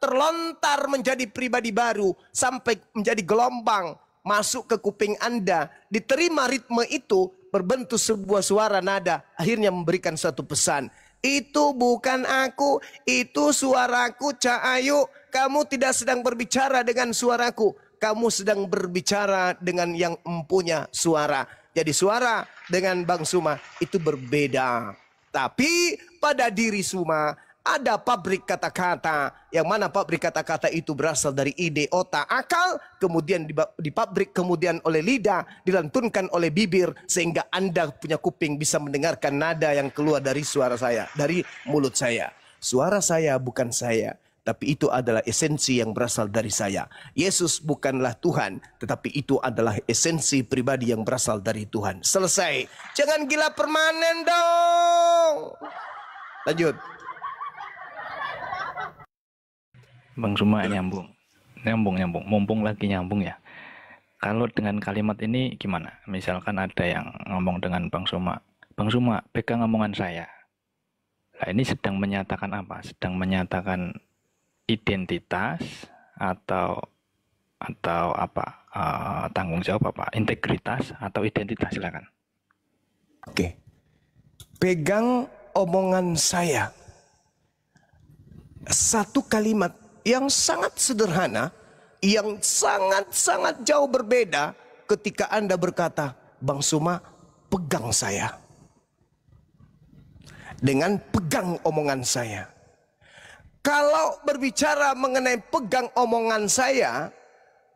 terlontar menjadi pribadi baru sampai menjadi gelombang masuk ke kuping Anda, diterima ritme itu, berbentuk sebuah suara nada, akhirnya memberikan suatu pesan. Itu bukan aku, itu suaraku Cahayu. Kamu tidak sedang berbicara dengan suaraku, kamu sedang berbicara dengan yang mempunyai suara. Jadi suara dengan Bang Suma itu berbeda. Tapi pada diri Suma ada pabrik kata-kata, yang mana pabrik kata-kata itu berasal dari ide, otak, akal, kemudian dipabrik kemudian oleh lidah, dilantunkan oleh bibir, sehingga Anda punya kuping bisa mendengarkan nada yang keluar dari suara saya, dari mulut saya. Suara saya bukan saya, tapi itu adalah esensi yang berasal dari saya. Yesus bukanlah Tuhan, tetapi itu adalah esensi pribadi yang berasal dari Tuhan. Selesai. Jangan gila permanen dong. Lanjut. Bang Suma nyambung. Mumpung lagi nyambung ya. Kalau dengan kalimat ini gimana? Misalkan ada yang ngomong dengan Bang Suma, pegang omongan saya. Nah ini sedang menyatakan apa? Sedang menyatakan identitas atau apa? Tanggung jawab apa? Integritas atau identitas, silakan. Oke. Pegang omongan saya. Satu kalimat yang sangat sederhana, yang sangat-sangat jauh berbeda ketika Anda berkata, Bang Suma, pegang saya. Dengan pegang omongan saya. Kalau berbicara mengenai pegang omongan saya,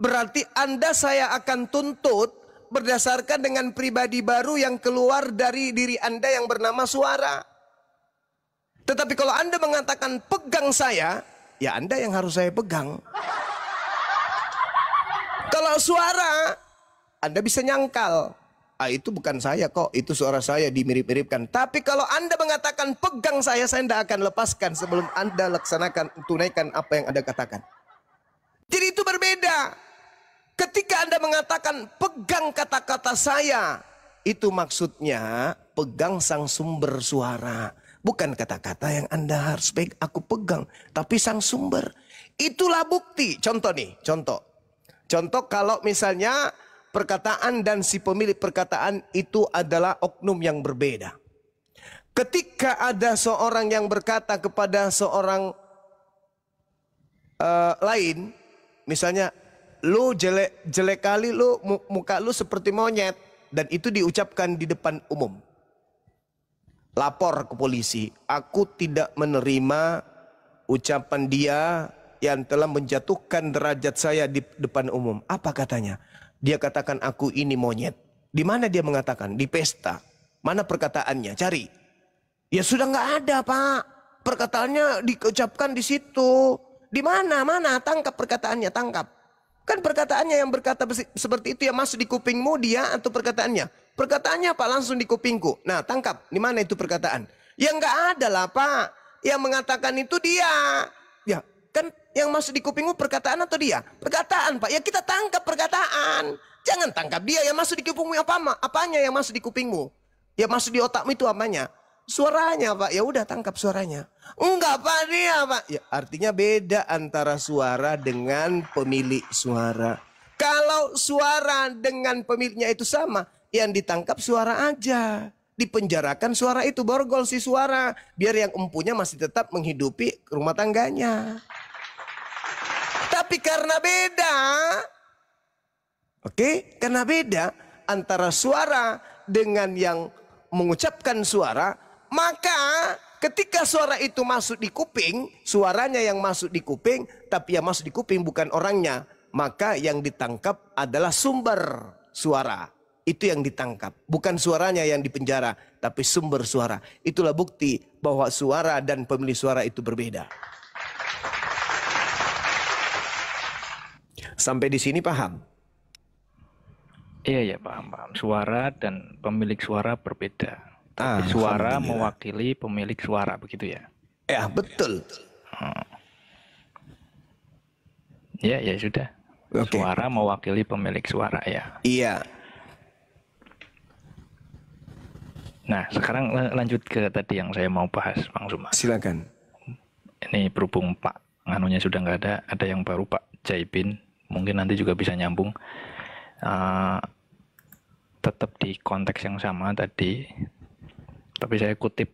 berarti saya akan tuntut berdasarkan dengan pribadi baru yang keluar dari diri Anda yang bernama suara. Tetapi kalau Anda mengatakan pegang saya, ya Anda yang harus saya pegang. Kalau suara, Anda bisa nyangkal. Itu bukan saya kok, itu suara saya, dimirip-miripkan. Tapi kalau Anda mengatakan pegang saya tidak akan lepaskan sebelum Anda tunaikan apa yang Anda katakan. Jadi itu berbeda. Ketika Anda mengatakan pegang kata-kata saya, itu maksudnya pegang sang sumber suara. Bukan kata-kata yang Anda harus aku pegang, tapi sang sumber. Itulah bukti. Contoh nih, contoh. Contoh kalau misalnya perkataan dan si pemilik perkataan itu adalah oknum yang berbeda. Ketika ada seorang yang berkata kepada seorang lain, misalnya, lu jelek kali, lu muka lu seperti monyet, dan itu diucapkan di depan umum. Lapor ke polisi, aku tidak menerima ucapan dia yang telah menjatuhkan derajat saya di depan umum. Apa katanya? Dia katakan aku ini monyet. Di mana dia mengatakan? Di pesta. Mana perkataannya? Cari. Ya sudah nggak ada, Pak. Perkataannya diucapkan di situ. Di mana? Mana? Tangkap perkataannya, tangkap. Kan perkataannya yang berkata seperti itu yang masuk di kupingmu dia atau perkataannya? Perkataannya Pak langsung di kupingku. Nah tangkap, di mana itu perkataan? Ya nggak ada lah Pak. Yang mengatakan itu dia. Ya kan yang masuk di kupingmu perkataan atau dia? Perkataan Pak. Ya kita tangkap perkataan. Jangan tangkap dia yang masuk di kupingmu apanya yang masuk di kupingmu? Ya masuk di otakmu itu apanya? Suaranya Pak. Ya udah tangkap suaranya. Enggak Pak dia Pak. Ya artinya beda antara suara dengan pemilik suara. Kalau suara dengan pemiliknya itu sama, yang ditangkap suara aja. Dipenjarakan suara itu, borgol si suara. Biar yang empunya masih tetap menghidupi rumah tangganya. Tapi karena beda. Oke, karena beda antara suara dengan yang mengucapkan suara. Maka ketika suara itu masuk di kuping, suaranya yang masuk di kuping, tapi yang masuk di kuping bukan orangnya. Maka yang ditangkap adalah sumber suara. Itu yang ditangkap. Bukan suaranya yang dipenjara, tapi sumber suara. Itulah bukti bahwa suara dan pemilik suara itu berbeda. Sampai di sini paham? Iya, paham. Suara dan pemilik suara berbeda. Tapi suara mewakili pemilik suara, begitu ya? Ya, betul. Ya sudah. Okay. Suara mewakili pemilik suara ya. Iya. Nah, sekarang lanjut ke tadi yang saya mau bahas, Bang Suma. Silakan. Ini berhubung Pak nganunya sudah nggak ada yang baru Pak Jaipin, mungkin nanti juga bisa nyambung. Tetap di konteks yang sama tadi, tapi saya kutip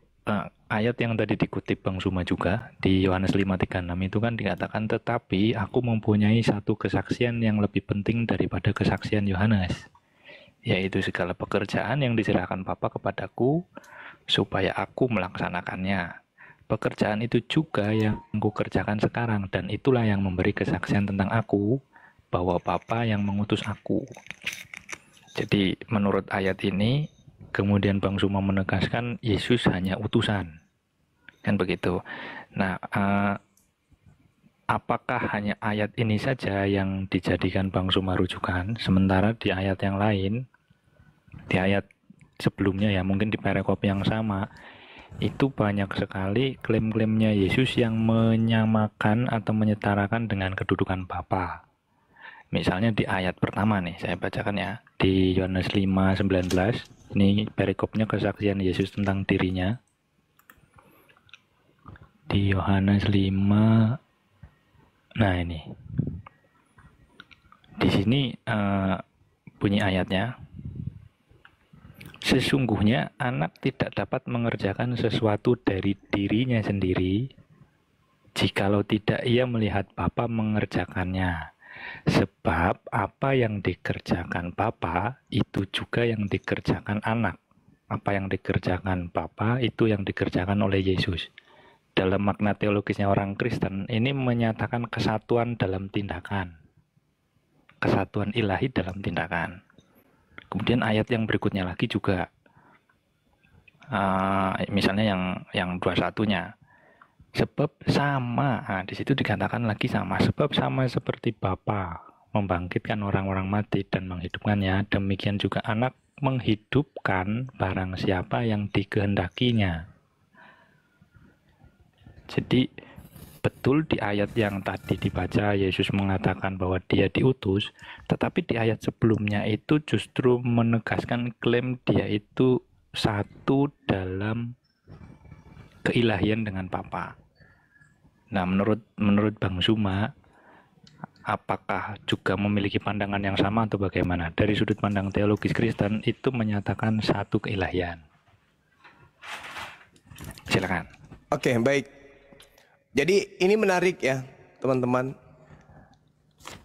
ayat yang tadi dikutip Bang Suma juga di Yohanes 5:36 itu kan dikatakan, tetapi aku mempunyai satu kesaksian yang lebih penting daripada kesaksian Yohanes, yaitu segala pekerjaan yang diserahkan Bapa kepadaku supaya aku melaksanakannya. Pekerjaan itu juga yang aku kerjakan sekarang, dan itulah yang memberi kesaksian tentang aku, bahwa Bapa yang mengutus aku. Jadi menurut ayat ini, kemudian Bang Suma menegaskan Yesus hanya utusan. Kan begitu. Nah, apakah hanya ayat ini saja yang dijadikan Bang Suma rujukan, sementara di ayat yang lain, di ayat sebelumnya ya, mungkin di perikop yang sama, itu banyak sekali klaim-klaimnya Yesus yang menyamakan atau menyetarakan dengan kedudukan Bapa. Misalnya di ayat pertama nih, saya bacakan ya, di Yohanes 5:19, ini perikopnya kesaksian Yesus tentang dirinya. Di Yohanes 5, nah ini, di sini bunyi ayatnya, sesungguhnya anak tidak dapat mengerjakan sesuatu dari dirinya sendiri, jikalau tidak ia melihat Bapa mengerjakannya. Sebab apa yang dikerjakan Bapa, itu juga yang dikerjakan anak. Apa yang dikerjakan Bapa, itu yang dikerjakan oleh Yesus. Dalam makna teologisnya orang Kristen, ini menyatakan kesatuan dalam tindakan. Kesatuan ilahi dalam tindakan. Kemudian ayat yang berikutnya lagi juga, misalnya yang 21-nya, sebab sama, nah, di situ dikatakan lagi sama, sebab sama seperti Bapa membangkitkan orang-orang mati dan menghidupkannya, demikian juga anak menghidupkan barang siapa yang dikehendakinya. Jadi betul di ayat yang tadi dibaca Yesus mengatakan bahwa dia diutus, tetapi di ayat sebelumnya itu justru menegaskan klaim dia itu satu dalam keilahian dengan Bapa. Nah, menurut Bang Suma, apakah juga memiliki pandangan yang sama atau bagaimana? Dari sudut pandang teologis Kristen itu menyatakan satu keilahian. Silakan. Oke, baik. Jadi ini menarik ya, teman-teman.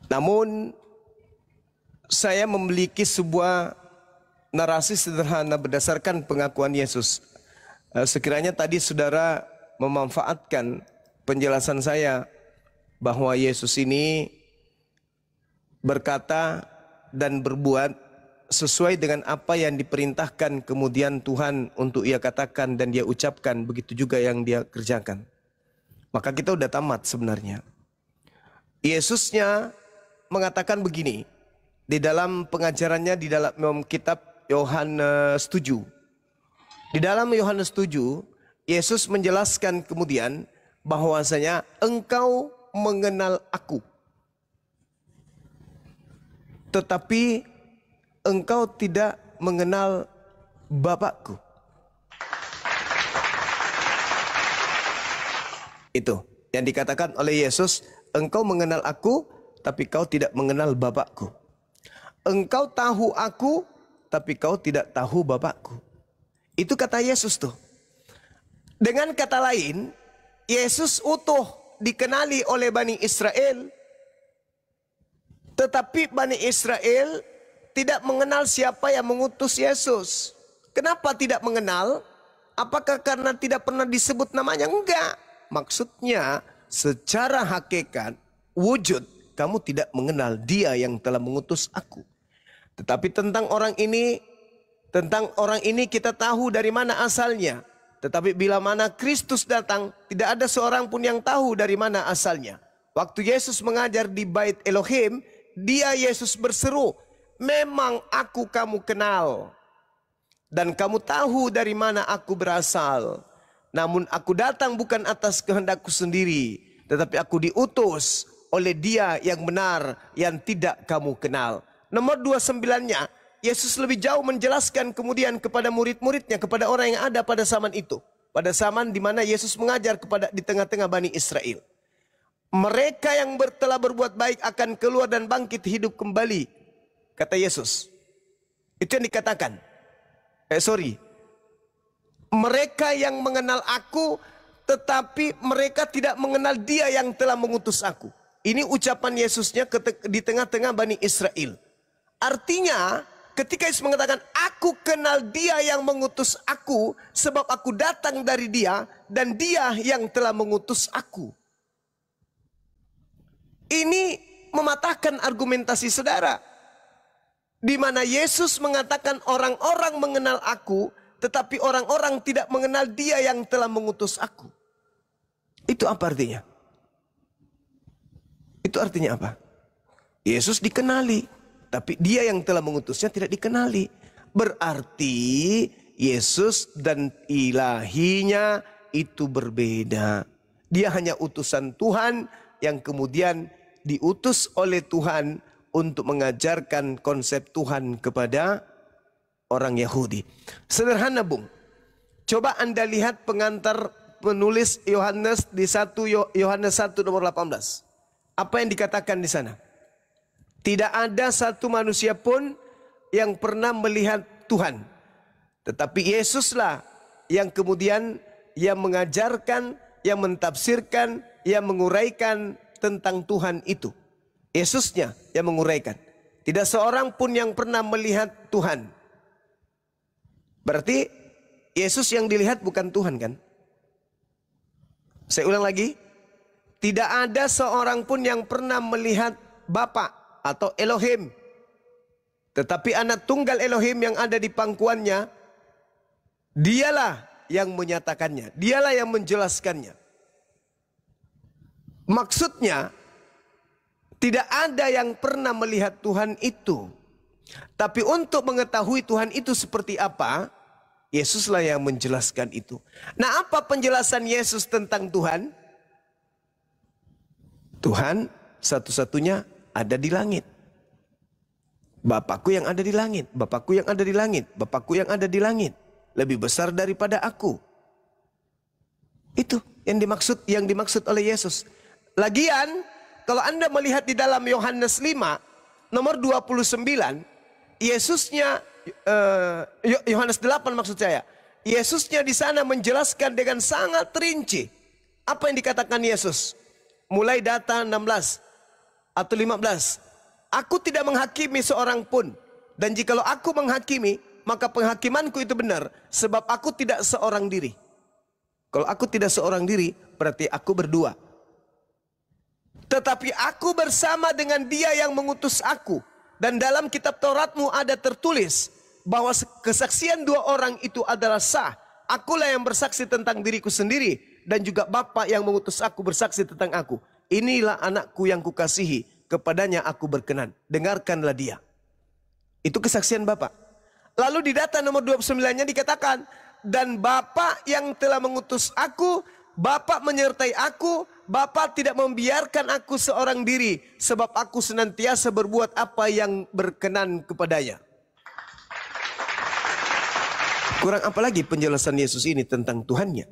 Namun saya memiliki sebuah narasi sederhana berdasarkan pengakuan Yesus. Sekiranya tadi saudara memanfaatkan penjelasan saya bahwa Yesus ini berkata dan berbuat sesuai dengan apa yang diperintahkan kemudian Tuhan untuk ia katakan dan dia ucapkan, begitu juga yang dia kerjakan. Maka kita udah tamat sebenarnya. Yesusnya mengatakan begini di dalam pengajarannya di dalam kitab Yohanes 7. Di dalam Yohanes 7, Yesus menjelaskan kemudian bahwasanya engkau mengenal aku, tetapi engkau tidak mengenal Bapakku. Itu yang dikatakan oleh Yesus, engkau mengenal aku, tapi kau tidak mengenal Bapakku. Engkau tahu aku, tapi kau tidak tahu Bapakku. Itu kata Yesus tuh. Dengan kata lain, Yesus utuh dikenali oleh Bani Israel, tetapi Bani Israel tidak mengenal siapa yang mengutus Yesus. Kenapa tidak mengenal? Apakah karena tidak pernah disebut namanya? Enggak. Maksudnya secara hakikat wujud kamu tidak mengenal dia yang telah mengutus aku. Tetapi tentang orang ini kita tahu dari mana asalnya. Tetapi bila mana Kristus datang, tidak ada seorang pun yang tahu dari mana asalnya. Waktu Yesus mengajar di Bait Elohim, dia Yesus berseru, memang aku kamu kenal. Dan kamu tahu dari mana aku berasal. Namun aku datang bukan atas kehendakku sendiri, tetapi aku diutus oleh dia yang benar, yang tidak kamu kenal. Nomor 29-nya, Yesus lebih jauh menjelaskan kemudian kepada murid-muridnya, kepada orang yang ada pada zaman itu. Pada zaman di mana Yesus mengajar di tengah-tengah Bani Israel. mereka yang telah berbuat baik akan keluar dan bangkit hidup kembali, kata Yesus. Itu yang dikatakan. Mereka yang mengenal aku, tetapi mereka tidak mengenal Dia yang telah mengutus aku. Ini ucapan Yesusnya di tengah-tengah Bani Israel. Artinya, ketika Yesus mengatakan, aku kenal Dia yang mengutus aku, sebab aku datang dari Dia, dan Dia yang telah mengutus aku. Ini mematahkan argumentasi saudara. Di mana Yesus mengatakan orang-orang mengenal aku, tetapi orang-orang tidak mengenal Dia yang telah mengutus aku. Itu apa artinya? Itu artinya apa? Yesus dikenali, tapi Dia yang telah mengutusnya tidak dikenali. Berarti Yesus dan ilahinya itu berbeda. Dia hanya utusan Tuhan yang kemudian diutus oleh Tuhan untuk mengajarkan konsep Tuhan kepada orang Yahudi. Sederhana, Bung. Coba Anda lihat pengantar penulis Yohanes di 1 Yohanes 1 nomor 18. Apa yang dikatakan di sana? Tidak ada satu manusia pun yang pernah melihat Tuhan. Tetapi Yesuslah yang kemudian yang mengajarkan, yang mentafsirkan, yang menguraikan tentang Tuhan itu. Yesusnya yang menguraikan. Tidak seorang pun yang pernah melihat Tuhan. Berarti Yesus yang dilihat bukan Tuhan kan? Saya ulang lagi. Tidak ada seorang pun yang pernah melihat Bapa atau Elohim. Tetapi anak tunggal Elohim yang ada di pangkuannya, Dialah yang menyatakannya. Dialah yang menjelaskannya. Maksudnya, tidak ada yang pernah melihat Tuhan itu. Tapi untuk mengetahui Tuhan itu seperti apa, Yesuslah yang menjelaskan itu. Nah, apa penjelasan Yesus tentang Tuhan? Tuhan satu-satunya ada di langit. Bapakku yang ada di langit, Bapakku yang ada di langit, Bapakku yang ada di langit. Lebih besar daripada aku. Itu yang dimaksud oleh Yesus. Lagian, kalau Anda melihat di dalam Yohanes 5, nomor 29, Yesusnya, Yohanes 8 maksud saya. Yesusnya di sana menjelaskan dengan sangat rinci. Apa yang dikatakan Yesus? Mulai data 16 atau 15. Aku tidak menghakimi seorang pun. Dan jikalau aku menghakimi, maka penghakimanku itu benar. Sebab aku tidak seorang diri. Kalau aku tidak seorang diri, berarti aku berdua. Tetapi aku bersama dengan Dia yang mengutus aku. Dan dalam kitab Tauratmu ada tertulis bahwa kesaksian dua orang itu adalah sah. Akulah yang bersaksi tentang diriku sendiri, dan juga Bapa yang mengutus aku bersaksi tentang aku. Inilah anakku yang kukasihi, kepadanya aku berkenan. Dengarkanlah dia. Itu kesaksian Bapa. Lalu di data nomor 29-nya dikatakan, dan Bapa yang telah mengutus aku, Bapa menyertai aku, Bapa tidak membiarkan aku seorang diri, sebab aku senantiasa berbuat apa yang berkenan kepadanya. Kurang apa lagi penjelasan Yesus ini tentang Tuhannya?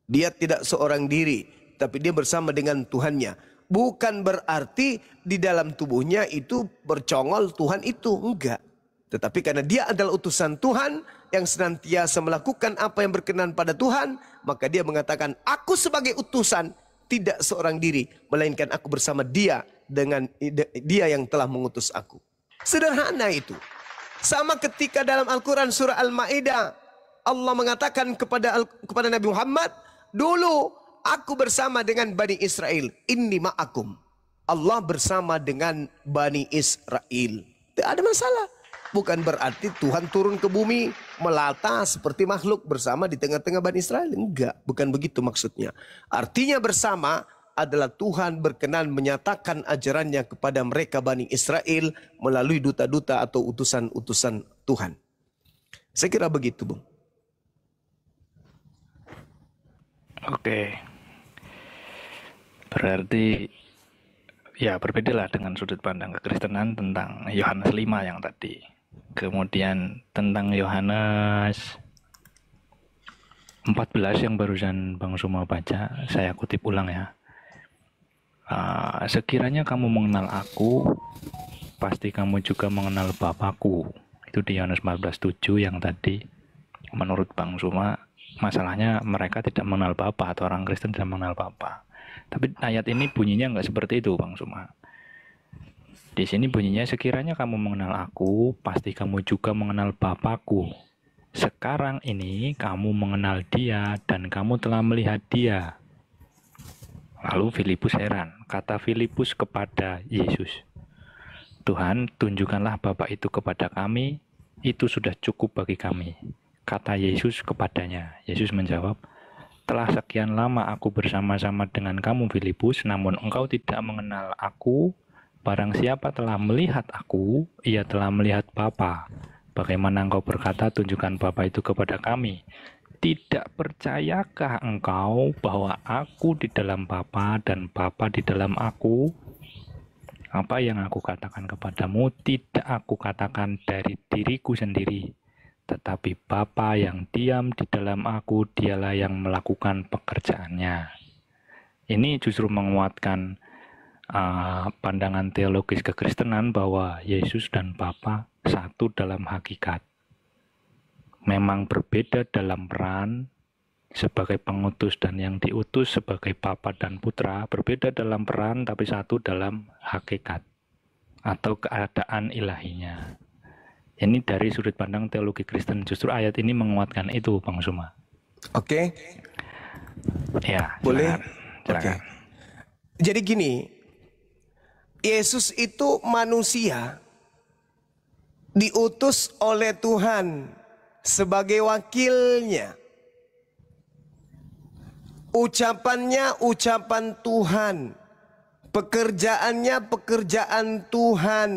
Dia tidak seorang diri, tapi dia bersama dengan Tuhannya. Bukan berarti di dalam tubuhnya itu bercongol Tuhan itu, enggak. Tetapi karena dia adalah utusan Tuhan yang senantiasa melakukan apa yang berkenan pada Tuhan, maka dia mengatakan, aku sebagai utusan tidak seorang diri, melainkan aku bersama Dia dengan Dia yang telah mengutus aku. Sederhana itu. Sama ketika dalam Al-Quran surah Al-Ma'idah, Allah mengatakan kepada Nabi Muhammad, dulu aku bersama dengan Bani Israel, inni ma'akum. Allah bersama dengan Bani Israel. Tidak ada masalah. Bukan berarti Tuhan turun ke bumi melata seperti makhluk bersama di tengah-tengah Bani Israel. Enggak, bukan begitu maksudnya. Artinya bersama adalah Tuhan berkenan menyatakan ajarannya kepada mereka Bani Israel melalui duta-duta atau utusan-utusan Tuhan. Saya kira begitu, Bung. Oke. Berarti ya berbedalah dengan sudut pandang kekristenan tentang Yohanes 5 yang tadi. Kemudian tentang Yohanes 14 yang barusan Bang Suma baca, saya kutip ulang ya. Sekiranya kamu mengenal aku, pasti kamu juga mengenal Bapakku. Itu di Yohanes 14:7 yang tadi menurut Bang Suma, masalahnya mereka tidak mengenal Bapa atau orang Kristen tidak mengenal Bapa. Tapi ayat ini bunyinya nggak seperti itu, Bang Suma. Di sini bunyinya, sekiranya kamu mengenal aku, pasti kamu juga mengenal Bapakku. Sekarang ini kamu mengenal Dia dan kamu telah melihat Dia. Lalu Filipus heran. Kata Filipus kepada Yesus, Tuhan, tunjukkanlah Bapa itu kepada kami, itu sudah cukup bagi kami. Kata Yesus kepadanya. Yesus menjawab, telah sekian lama aku bersama-sama dengan kamu, Filipus, namun engkau tidak mengenal aku. Barang siapa telah melihat aku, ia telah melihat Bapa. Bagaimana engkau berkata, tunjukkan Bapa itu kepada kami? Tidak percayakah engkau bahwa aku di dalam Bapa dan Bapa di dalam aku? Apa yang aku katakan kepadamu tidak aku katakan dari diriku sendiri, tetapi Bapa yang diam di dalam aku, dialah yang melakukan pekerjaannya. Ini justru menguatkan pandangan teologis kekristenan bahwa Yesus dan Bapa satu dalam hakikat. Memang berbeda dalam peran sebagai pengutus dan yang diutus sebagai Bapa dan Putra, berbeda dalam peran tapi satu dalam hakikat atau keadaan ilahinya. Ini dari sudut pandang teologi Kristen. Justru ayat ini menguatkan itu, Bang Suma. Oke. Ya, Boleh? silakan. Jadi gini, Yesus itu manusia diutus oleh Tuhan sebagai wakilnya. Ucapannya ucapan Tuhan, pekerjaannya pekerjaan Tuhan.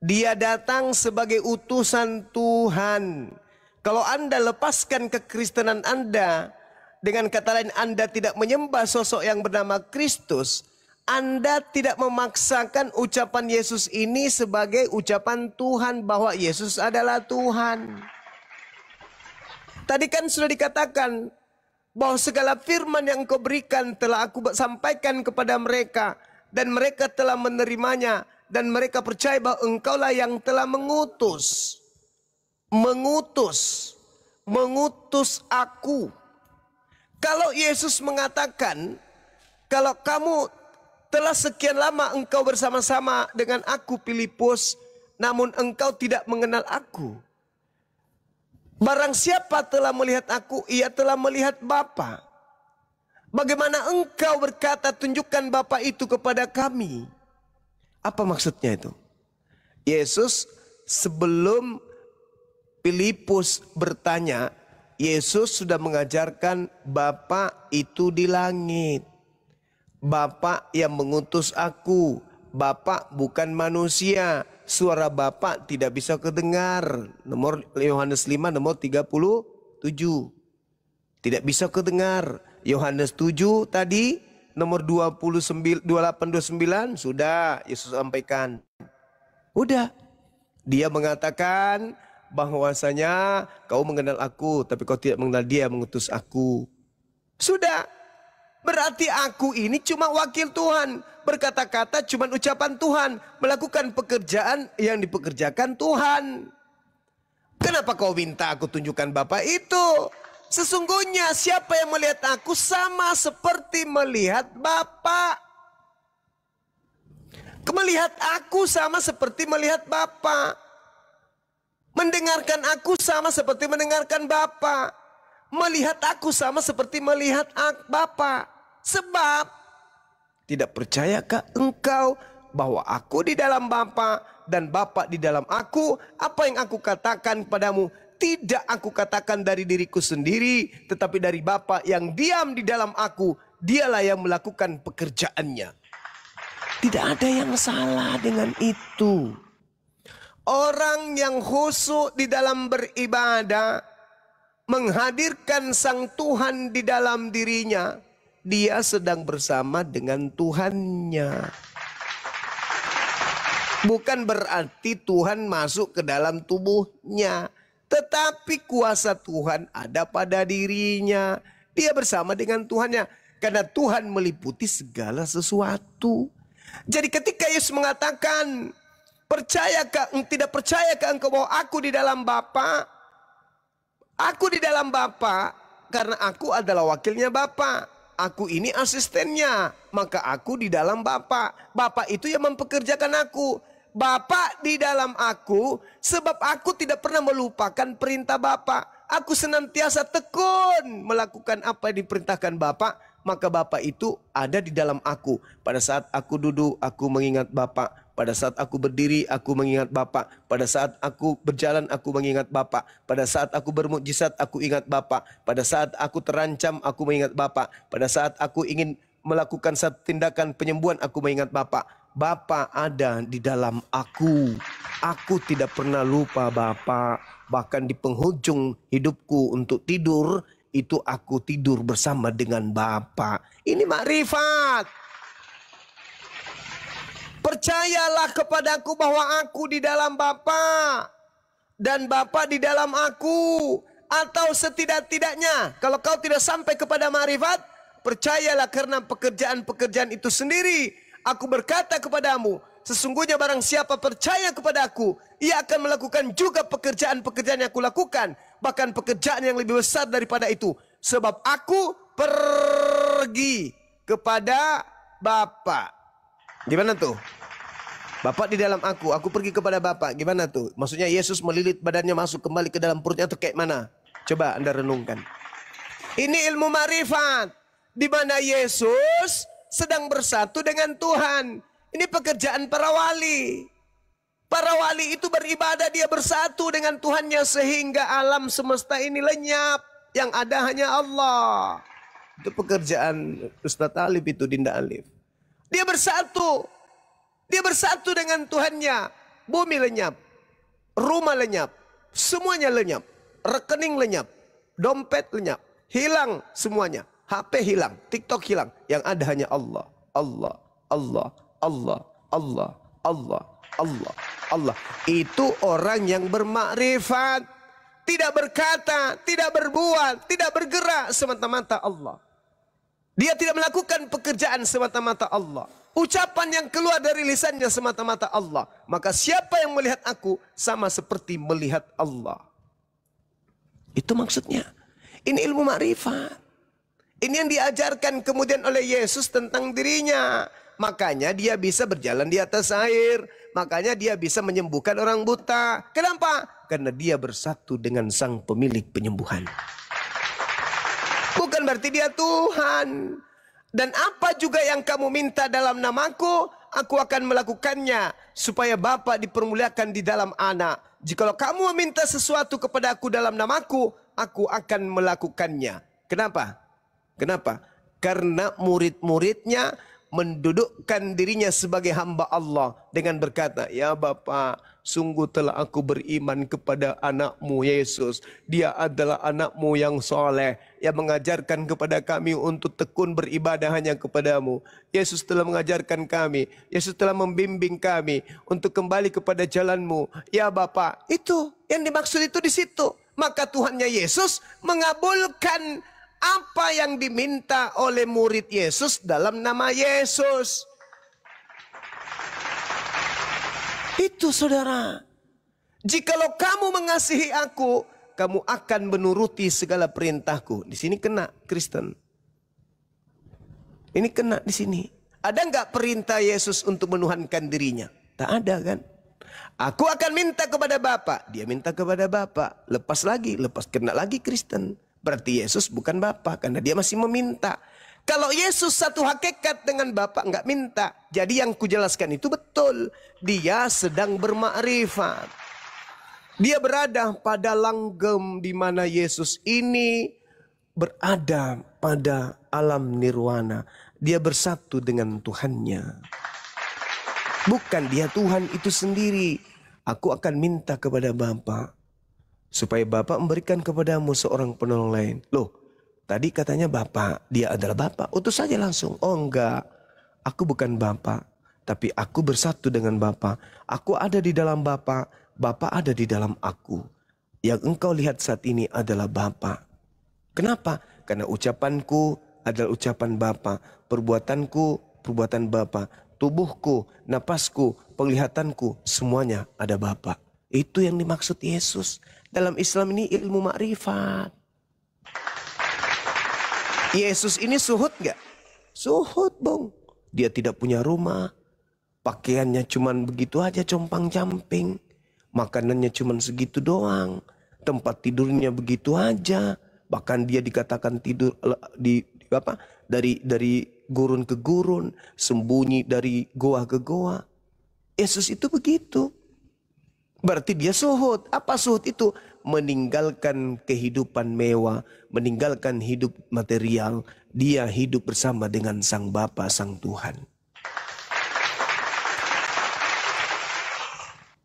Dia datang sebagai utusan Tuhan. Kalau Anda lepaskan kekristenan Anda, dengan kata lain Anda tidak menyembah sosok yang bernama Kristus, Anda tidak memaksakan ucapan Yesus ini sebagai ucapan Tuhan bahwa Yesus adalah Tuhan. Tadi kan sudah dikatakan bahwa segala firman yang Engkau berikan telah aku sampaikan kepada mereka, dan mereka telah menerimanya, dan mereka percaya bahwa Engkaulah yang telah mengutus aku. Kalau Yesus mengatakan, kalau kamu telah sekian lama engkau bersama-sama dengan aku, Filipus, namun engkau tidak mengenal aku. Barang siapa telah melihat aku, ia telah melihat Bapa. Bagaimana engkau berkata, tunjukkan Bapa itu kepada kami? Apa maksudnya itu? Yesus sebelum Filipus bertanya, Yesus sudah mengajarkan Bapa itu di langit. Bapa yang mengutus aku. Bapa bukan manusia. Suara Bapa tidak bisa kedengar. Nomor Yohanes 5 nomor 37. Tidak bisa kedengar. Yohanes 7 tadi nomor 28 29 sudah Yesus sampaikan. Udah. Dia mengatakan bahwasanya kau mengenal aku, tapi kau tidak mengenal Dia yang mengutus aku. Sudah. Berarti aku ini cuma wakil Tuhan. Berkata-kata cuma ucapan Tuhan. Melakukan pekerjaan yang dipekerjakan Tuhan. Kenapa kau minta aku tunjukkan Bapa itu? Sesungguhnya siapa yang melihat aku sama seperti melihat Bapa. Melihat aku sama seperti melihat Bapa. Mendengarkan aku sama seperti mendengarkan Bapa. Melihat aku sama seperti melihat Bapa. Sebab tidak percayakah engkau bahwa aku di dalam Bapa dan Bapa di dalam aku? Apa yang aku katakan kepadamu tidak aku katakan dari diriku sendiri, tetapi dari Bapa yang diam di dalam aku. Dialah yang melakukan pekerjaannya. Tidak ada yang salah dengan itu. Orang yang khusyuk di dalam beribadah, menghadirkan Sang Tuhan di dalam dirinya, dia sedang bersama dengan Tuhannya. Bukan berarti Tuhan masuk ke dalam tubuhnya, tetapi kuasa Tuhan ada pada dirinya. Dia bersama dengan Tuhannya. Karena Tuhan meliputi segala sesuatu. Jadi ketika Yesus mengatakan, tidak percayakah engkau bahwa aku di dalam Bapa? Aku di dalam Bapa karena aku adalah wakilnya Bapa. Aku ini asistennya, maka aku di dalam Bapa. Bapa itu yang mempekerjakan aku. Bapa di dalam aku, sebab aku tidak pernah melupakan perintah Bapa. Aku senantiasa tekun melakukan apa yang diperintahkan Bapa, maka Bapa itu ada di dalam aku. Pada saat aku duduk, aku mengingat Bapa. Pada saat aku berdiri, aku mengingat Bapa. Pada saat aku berjalan, aku mengingat Bapa. Pada saat aku bermukjizat, aku ingat Bapa. Pada saat aku terancam, aku mengingat Bapa. Pada saat aku ingin melakukan satu tindakan penyembuhan, aku mengingat Bapa. Bapa ada di dalam aku. Aku tidak pernah lupa Bapa. Bahkan di penghujung hidupku untuk tidur, itu aku tidur bersama dengan Bapa. Ini makrifat. Percayalah kepadaku bahwa aku di dalam Bapa dan Bapa di dalam aku. Atau setidak-tidaknya, kalau kau tidak sampai kepada makrifat, percayalah karena pekerjaan-pekerjaan itu sendiri. Aku berkata kepadamu, sesungguhnya barang siapa percaya kepada aku, ia akan melakukan juga pekerjaan-pekerjaan yang aku lakukan. Bahkan pekerjaan yang lebih besar daripada itu. Sebab aku pergi kepada Bapa. Gimana tuh? Bapa di dalam aku pergi kepada Bapa. Gimana tuh? Maksudnya Yesus melilit badannya masuk kembali ke dalam perutnya atau kayak mana? Coba Anda renungkan. Ini ilmu marifat. Di mana Yesus sedang bersatu dengan Tuhan. Ini pekerjaan para wali. Para wali itu beribadah, dia bersatu dengan Tuhannya sehingga alam semesta ini lenyap. Yang ada hanya Allah. Itu pekerjaan Ustadz Alif itu, Dinda Alif. Dia bersatu. Dia bersatu dengan Tuhannya. Bumi lenyap. Rumah lenyap. Semuanya lenyap. Rekening lenyap. Dompet lenyap. Hilang semuanya. HP hilang. TikTok hilang. Yang ada hanya Allah. Allah. Allah. Allah. Allah. Allah. Allah. Allah. Itu orang yang bermakrifat. Tidak berkata. Tidak berbuat. Tidak bergerak semata-mata Allah. Dia tidak melakukan pekerjaan semata-mata Allah. Ucapan yang keluar dari lisannya semata-mata Allah. Maka siapa yang melihat aku sama seperti melihat Allah. Itu maksudnya. Ini ilmu makrifat. Ini yang diajarkan kemudian oleh Yesus tentang dirinya. Makanya dia bisa berjalan di atas air. Makanya dia bisa menyembuhkan orang buta. Kenapa? Karena dia bersatu dengan sang pemilik penyembuhan. Bukan berarti dia Tuhan. Dan apa juga yang kamu minta dalam namaku, aku akan melakukannya. Supaya Bapa dipermuliakan di dalam anak. Jikalau kamu meminta sesuatu kepada aku dalam namaku, aku akan melakukannya. Kenapa? Kenapa? Karena murid-muridnya mendudukkan dirinya sebagai hamba Allah dengan berkata, ya Bapa, sungguh telah aku beriman kepada anakmu Yesus. Dia adalah anakmu yang soleh, yang mengajarkan kepada kami untuk tekun beribadah hanya kepadamu. Yesus telah mengajarkan kami, Yesus telah membimbing kami untuk kembali kepada jalanmu. Ya Bapa, itu yang dimaksud itu di situ. Maka Tuhannya Yesus mengabulkan apa yang diminta oleh murid Yesus dalam nama Yesus. Itu saudara. Jikalau kamu mengasihi aku, kamu akan menuruti segala perintahku. Di sini kena Kristen. Ini kena di sini. Ada nggak perintah Yesus untuk menuhankan dirinya? Tak ada kan? Aku akan minta kepada Bapa. Dia minta kepada Bapa. Lepas kena lagi Kristen. Berarti Yesus bukan Bapa karena dia masih meminta. Kalau Yesus satu hakikat dengan Bapa nggak minta. Jadi yang kujelaskan itu betul. Dia sedang bermakrifat. Dia berada pada langgam di mana Yesus ini berada pada alam nirwana. Dia bersatu dengan Tuhannya. Bukan dia Tuhan itu sendiri. Aku akan minta kepada Bapa. Supaya Bapak memberikan kepadamu seorang penolong lain. Loh, tadi katanya Bapak, dia adalah Bapak. Utus saja langsung. Oh enggak, aku bukan Bapak. Tapi aku bersatu dengan Bapak. Aku ada di dalam Bapak, Bapak ada di dalam aku. Yang engkau lihat saat ini adalah Bapak. Kenapa? Karena ucapanku adalah ucapan Bapa. Perbuatanku, perbuatan Bapa. Tubuhku, napasku, penglihatanku, semuanya ada Bapa. Itu yang dimaksud Yesus. Dalam Islam ini ilmu makrifat. Yesus ini suhud nggak? Suhud, Bung. Dia tidak punya rumah. Pakaiannya cuman begitu aja, compang-camping. Makanannya cuman segitu doang. Tempat tidurnya begitu aja. Bahkan dia dikatakan tidur dari gurun ke gurun, sembunyi dari goa ke goa. Yesus itu begitu. Berarti dia suhud. Apa suhud itu? Meninggalkan kehidupan mewah, meninggalkan hidup material. Dia hidup bersama dengan Sang Bapa, Sang Tuhan.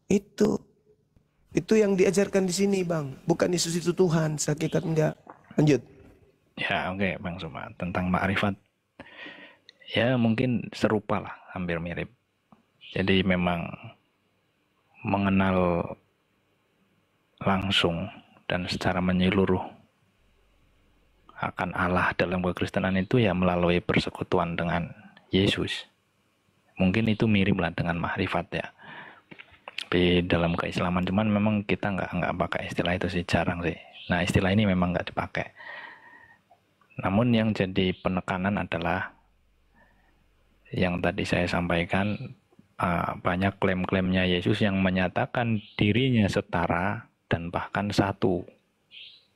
Itu yang diajarkan di sini, Bang. Bukan Yesus itu Tuhan, hakikat enggak. Lanjut. Ya, oke, Bang Suma. Tentang makrifat, ya mungkin serupa lah, hampir mirip. Jadi memang mengenal langsung dan secara menyeluruh akan Allah dalam kekristenan itu ya melalui persekutuan dengan Yesus. Mungkin itu mirip lah dengan makrifat ya. Tapi dalam keislaman cuman memang kita nggak pakai istilah itu sih, jarang sih. Nah, istilah ini memang nggak dipakai. Namun yang jadi penekanan adalah yang tadi saya sampaikan, banyak klaim-klaimnya Yesus yang menyatakan dirinya setara dan bahkan satu,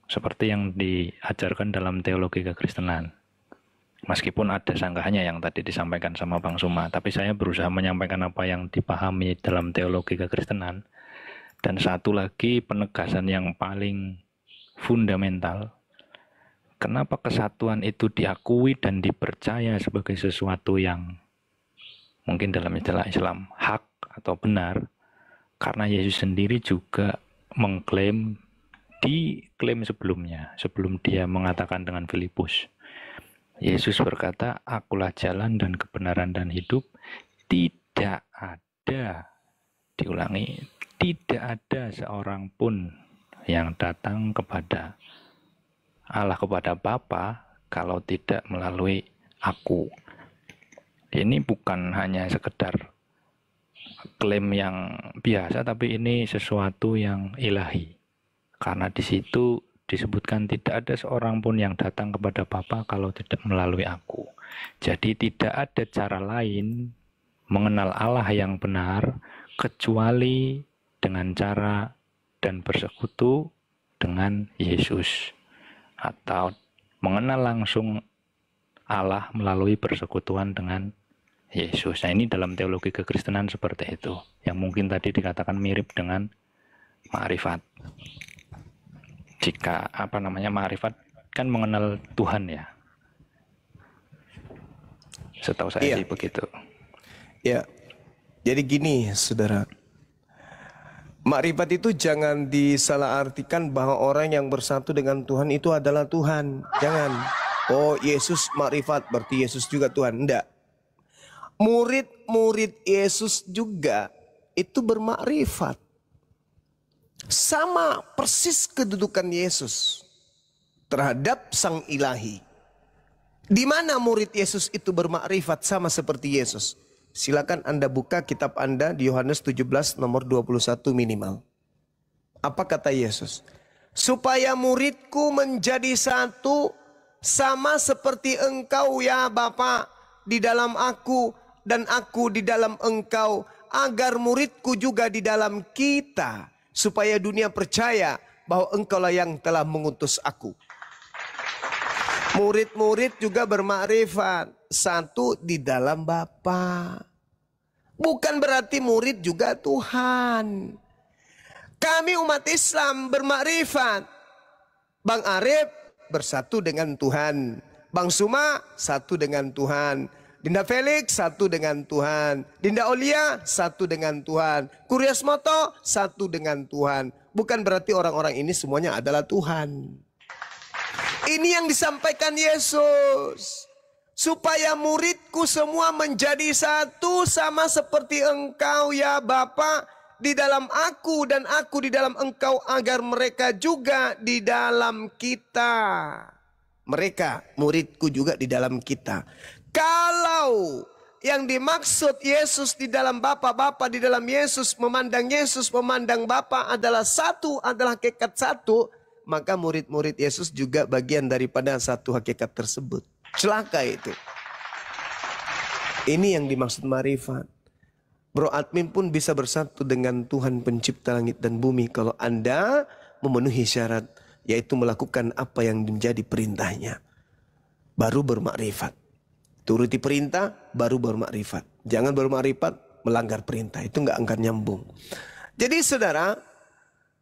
seperti yang diajarkan dalam teologi kekristenan. Meskipun ada sanggahannya yang tadi disampaikan sama Bang Suma, tapi saya berusaha menyampaikan apa yang dipahami dalam teologi kekristenan. Dan satu lagi penegasan yang paling fundamental, kenapa kesatuan itu diakui dan dipercaya sebagai sesuatu yang mungkin dalam istilah Islam hak atau benar, karena Yesus sendiri juga mengklaim di klaim sebelumnya, sebelum dia mengatakan dengan Filipus. Yesus berkata, akulah jalan dan kebenaran dan hidup. Tidak ada, diulangi, tidak ada seorang pun yang datang kepada Allah, kepada Bapa, kalau tidak melalui aku. Ini bukan hanya sekedar klaim yang biasa, tapi ini sesuatu yang ilahi. Karena di situ disebutkan tidak ada seorang pun yang datang kepada Bapa kalau tidak melalui aku. Jadi tidak ada cara lain mengenal Allah yang benar kecuali dengan cara dan bersekutu dengan Yesus. Atau mengenal langsung Allah melalui persekutuan dengan Yesus. Nah, ini dalam teologi kekristenan seperti itu. Yang mungkin tadi dikatakan mirip dengan makrifat. Jika makrifat kan mengenal Tuhan ya. Setahu saya sih begitu. Ya. Jadi gini, Saudara. Makrifat itu jangan disalahartikan bahwa orang yang bersatu dengan Tuhan itu adalah Tuhan. Jangan. Oh, Yesus makrifat berarti Yesus juga Tuhan. Enggak. Murid-murid Yesus juga itu bermakrifat. Sama persis kedudukan Yesus terhadap Sang Ilahi. Di mana murid Yesus itu bermakrifat sama seperti Yesus? Silakan Anda buka kitab Anda di Yohanes 17 nomor 21 minimal. Apa kata Yesus? Supaya muridku menjadi satu sama seperti engkau ya Bapa di dalam aku dan aku di dalam engkau, agar muridku juga di dalam kita, supaya dunia percaya bahwa engkaulah yang telah mengutus aku. Murid-murid juga bermakrifat satu di dalam Bapa. Bukan berarti murid juga Tuhan. Kami umat Islam bermakrifat. Bang Arif bersatu dengan Tuhan. Bang Suma satu dengan Tuhan. Dinda Felix satu dengan Tuhan. Dinda Olia satu dengan Tuhan. Kuriasmoto satu dengan Tuhan. Bukan berarti orang-orang ini semuanya adalah Tuhan. Ini yang disampaikan Yesus. Supaya muridku semua menjadi satu sama seperti engkau ya Bapa di dalam aku dan aku di dalam engkau, agar mereka juga di dalam kita. mereka muridku juga di dalam kita. Kalau yang dimaksud Yesus di dalam Bapa, Bapa di dalam Yesus, Yesus memandang Bapa adalah satu, adalah hakikat satu, maka murid-murid Yesus juga bagian daripada satu hakikat tersebut. Celaka itu. Ini yang dimaksud marifat. Bro Admin pun bisa bersatu dengan Tuhan pencipta langit dan bumi kalau Anda memenuhi syarat, yaitu melakukan apa yang menjadi perintahnya. Baru bermakrifat. Turuti perintah, baru bermakrifat. Jangan bermakrifat, melanggar perintah. Itu nggak akan nyambung. Jadi saudara,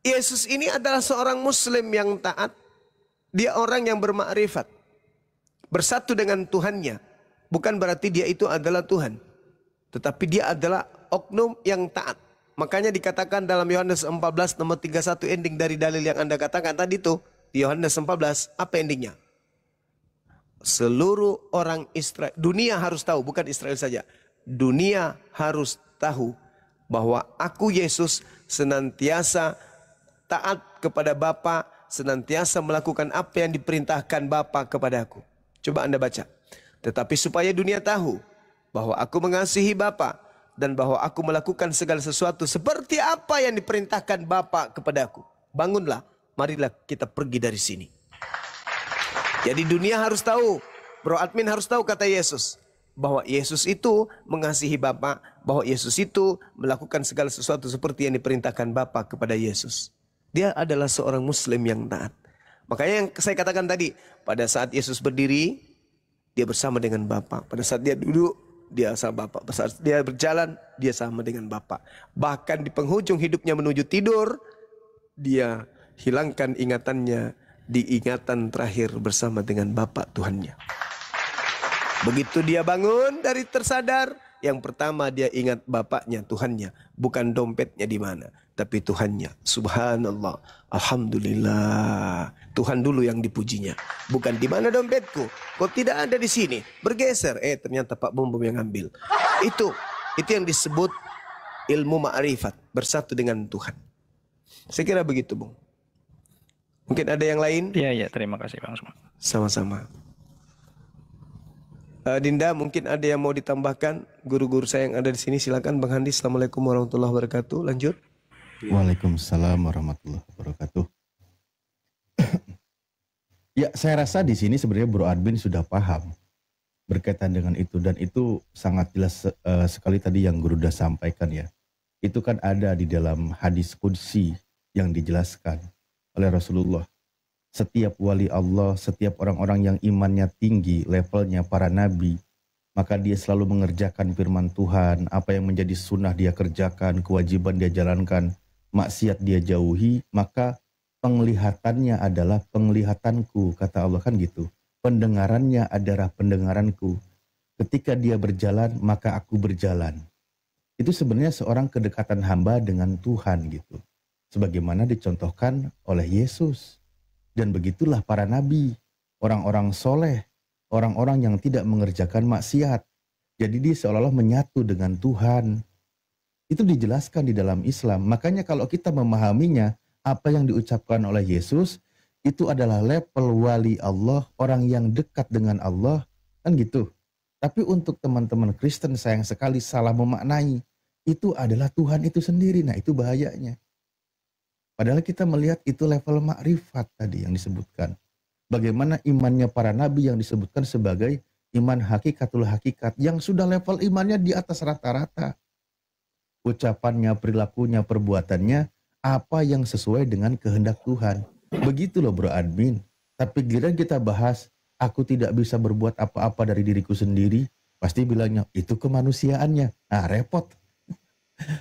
Yesus ini adalah seorang muslim yang taat. Dia orang yang bermakrifat. Bersatu dengan Tuhannya. Bukan berarti dia itu adalah Tuhan. Tetapi dia adalah oknum yang taat. Makanya dikatakan dalam Yohanes 14 nomor 31 ending dari dalil yang Anda katakan tadi itu. Di Yohanes 14 apa endingnya? Seluruh orang Israel, dunia harus tahu, bukan Israel saja. Dunia harus tahu bahwa aku Yesus senantiasa taat kepada Bapa, senantiasa melakukan apa yang diperintahkan Bapa kepada aku. Coba Anda baca. Tetapi supaya dunia tahu bahwa aku mengasihi Bapa dan bahwa aku melakukan segala sesuatu seperti apa yang diperintahkan Bapa kepadaku. Bangunlah, marilah kita pergi dari sini. Jadi dunia harus tahu, Bro Admin harus tahu kata Yesus, bahwa Yesus itu mengasihi Bapa, bahwa Yesus itu melakukan segala sesuatu seperti yang diperintahkan Bapa kepada Yesus. Dia adalah seorang muslim yang taat. Makanya yang saya katakan tadi, pada saat Yesus berdiri, dia bersama dengan Bapa. Pada saat dia duduk, dia sama Bapa. Pada saat dia berjalan, dia sama dengan Bapa. Bahkan di penghujung hidupnya menuju tidur, dia hilangkan ingatannya di ingatan terakhir bersama dengan Bapa Tuhannya. Begitu dia bangun dari tersadar, yang pertama dia ingat Bapaknya, Tuhannya. Bukan dompetnya di mana, tapi Tuhannya. Subhanallah, alhamdulillah. Tuhan dulu yang dipujinya. Bukan di mana dompetku, kok tidak ada di sini. Bergeser, ternyata Pak Bom yang ngambil. Itu yang disebut ilmu ma'rifat, bersatu dengan Tuhan. Saya kira begitu, Bung. Mungkin ada yang lain? Iya, terima kasih Bang Suma. Sama-sama. Dinda, mungkin ada yang mau ditambahkan? Guru-guru saya yang ada di sini, silakan Bang Handi. Assalamualaikum warahmatullahi wabarakatuh. Lanjut. Waalaikumsalam warahmatullahi wabarakatuh. Ya, saya rasa di sini sebenarnya Bro Admin sudah paham berkaitan dengan itu, dan itu sangat jelas sekali tadi yang Guru sudah sampaikan ya. Itu kan ada di dalam hadis qudsi yang dijelaskan oleh Rasulullah. Setiap wali Allah, setiap orang-orang yang imannya tinggi, levelnya para nabi, maka dia selalu mengerjakan firman Tuhan, apa yang menjadi sunnah dia kerjakan, kewajiban dia jalankan, maksiat dia jauhi, maka penglihatannya adalah penglihatanku, kata Allah kan gitu. Pendengarannya adalah pendengaranku. Ketika dia berjalan, maka aku berjalan. Itu sebenarnya seorang kedekatan hamba dengan Tuhan gitu. Sebagaimana dicontohkan oleh Yesus. Dan begitulah para nabi, orang-orang soleh, orang-orang yang tidak mengerjakan maksiat. Jadi dia seolah-olah menyatu dengan Tuhan. Itu dijelaskan di dalam Islam. Makanya kalau kita memahaminya, apa yang diucapkan oleh Yesus, itu adalah level wali Allah, orang yang dekat dengan Allah, kan gitu. Tapi untuk teman-teman Kristen sayang sekali salah memaknai, itu adalah Tuhan itu sendiri. Nah itu bahayanya. Padahal kita melihat itu level makrifat tadi yang disebutkan. Bagaimana imannya para nabi yang disebutkan sebagai iman hakikatul hakikat. Yang sudah level imannya di atas rata-rata. Ucapannya, perilakunya, perbuatannya, apa yang sesuai dengan kehendak Tuhan. Begitu loh Bro Admin. Tapi giliran kita bahas, aku tidak bisa berbuat apa-apa dari diriku sendiri. Pasti bilangnya, itu kemanusiaannya. Nah repot.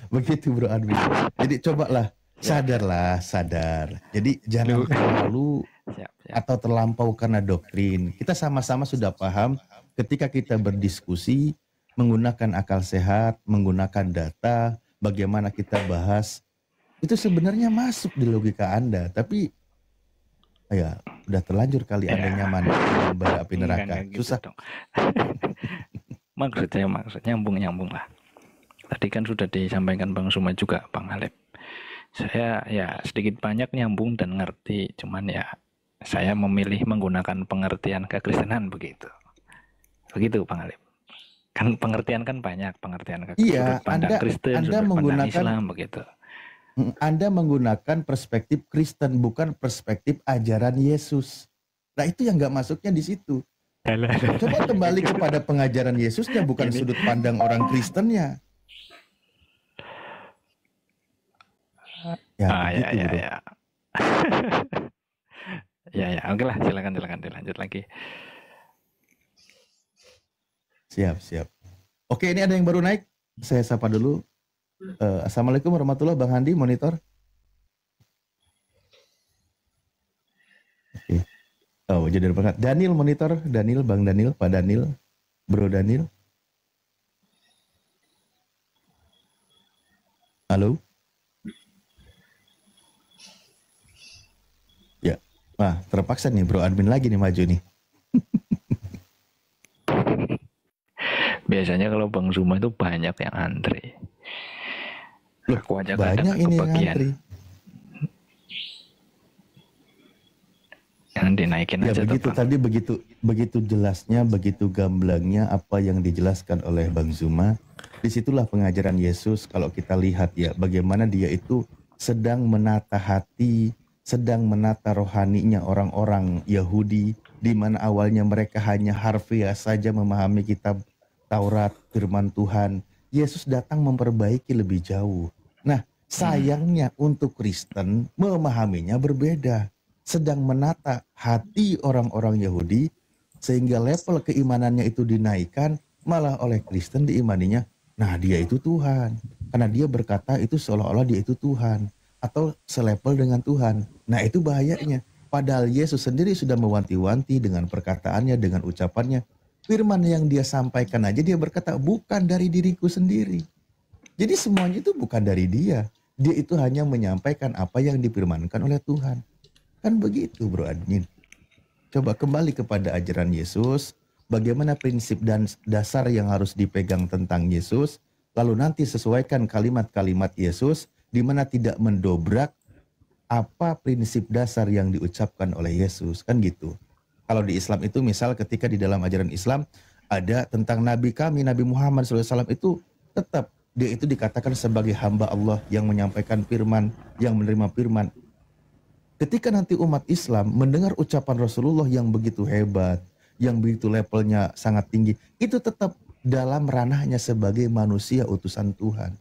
Begitu Bro Admin. Jadi cobalah. Sadar. Jadi jangan terlalu atau terlampau karena doktrin. Kita sama-sama sudah paham ketika kita berdiskusi menggunakan akal sehat, menggunakan data, bagaimana kita bahas. Itu sebenarnya masuk di logika Anda. Tapi ya udah terlanjur kali Anda nyaman dengan bara api neraka. Susah. Gitu maksudnya nyambung lah. Tadi kan sudah disampaikan Bang Suma juga, Bang Halep. Saya ya sedikit banyak nyambung dan ngerti, cuman ya saya memilih menggunakan pengertian kekristenan begitu. Begitu Bang Alif. Kan pengertian kan banyak, pengertian sudut Iya, pandang Kristen, Anda sudut pandang menggunakan Islam begitu. Anda menggunakan perspektif Kristen, bukan perspektif ajaran Yesus. Nah, itu yang nggak masuknya di situ. Coba kembali kepada pengajaran Yesusnya, bukan sudut pandang orang Kristennya. Ya, begitu, ya, bro. ya. Ya, oke lah, silakan dilanjut lagi. Siap. Oke, ini ada yang baru naik. Saya sapa dulu. Assalamualaikum warahmatullahi wabarakatuh, Bang Handi, monitor. Oke. Oh, jadi banget. Daniel monitor, Bang Daniel, Pak Daniel, Bro Daniel. Halo. Ya, wah terpaksa nih Bro admin lagi nih maju nih. Biasanya kalau Bang Zuma itu banyak yang antri. Loh, Aku aja banyak ini yang antri. Yang dinaikin ya aja. Begitu tadi begitu jelasnya, begitu gamblangnya apa yang dijelaskan oleh Bang Zuma. Disitulah pengajaran Yesus. Kalau kita lihat ya, bagaimana dia itu sedang menata hati, sedang menata rohaninya orang-orang Yahudi, di mana awalnya mereka hanya harfiah saja memahami kitab Taurat, firman Tuhan. Yesus datang memperbaiki lebih jauh. Nah, sayangnya untuk Kristen memahaminya berbeda. Sedang menata hati orang-orang Yahudi sehingga level keimanannya itu dinaikkan, malah oleh Kristen diimaninya, nah dia itu Tuhan. Karena dia berkata itu seolah-olah dia itu Tuhan atau selevel dengan Tuhan. Nah, itu bahayanya. Padahal Yesus sendiri sudah mewanti-wanti dengan perkataannya, dengan ucapannya. Firman yang dia sampaikan aja dia berkata, bukan dari diriku sendiri. Jadi semuanya itu bukan dari dia. Dia itu hanya menyampaikan apa yang difirmankan oleh Tuhan. Kan begitu bro admin. Coba kembali kepada ajaran Yesus. Bagaimana prinsip dan dasar yang harus dipegang tentang Yesus. Lalu nanti sesuaikan kalimat-kalimat Yesus. Di mana tidak mendobrak apa prinsip dasar yang diucapkan oleh Yesus. Kan gitu. Kalau di Islam itu misal ketika di dalam ajaran Islam ada tentang Nabi kami, Nabi Muhammad SAW itu tetap dia itu dikatakan sebagai hamba Allah yang menyampaikan firman, yang menerima firman. Ketika nanti umat Islam mendengar ucapan Rasulullah yang begitu hebat, yang begitu levelnya sangat tinggi, itu tetap dalam ranahnya sebagai manusia utusan Tuhan.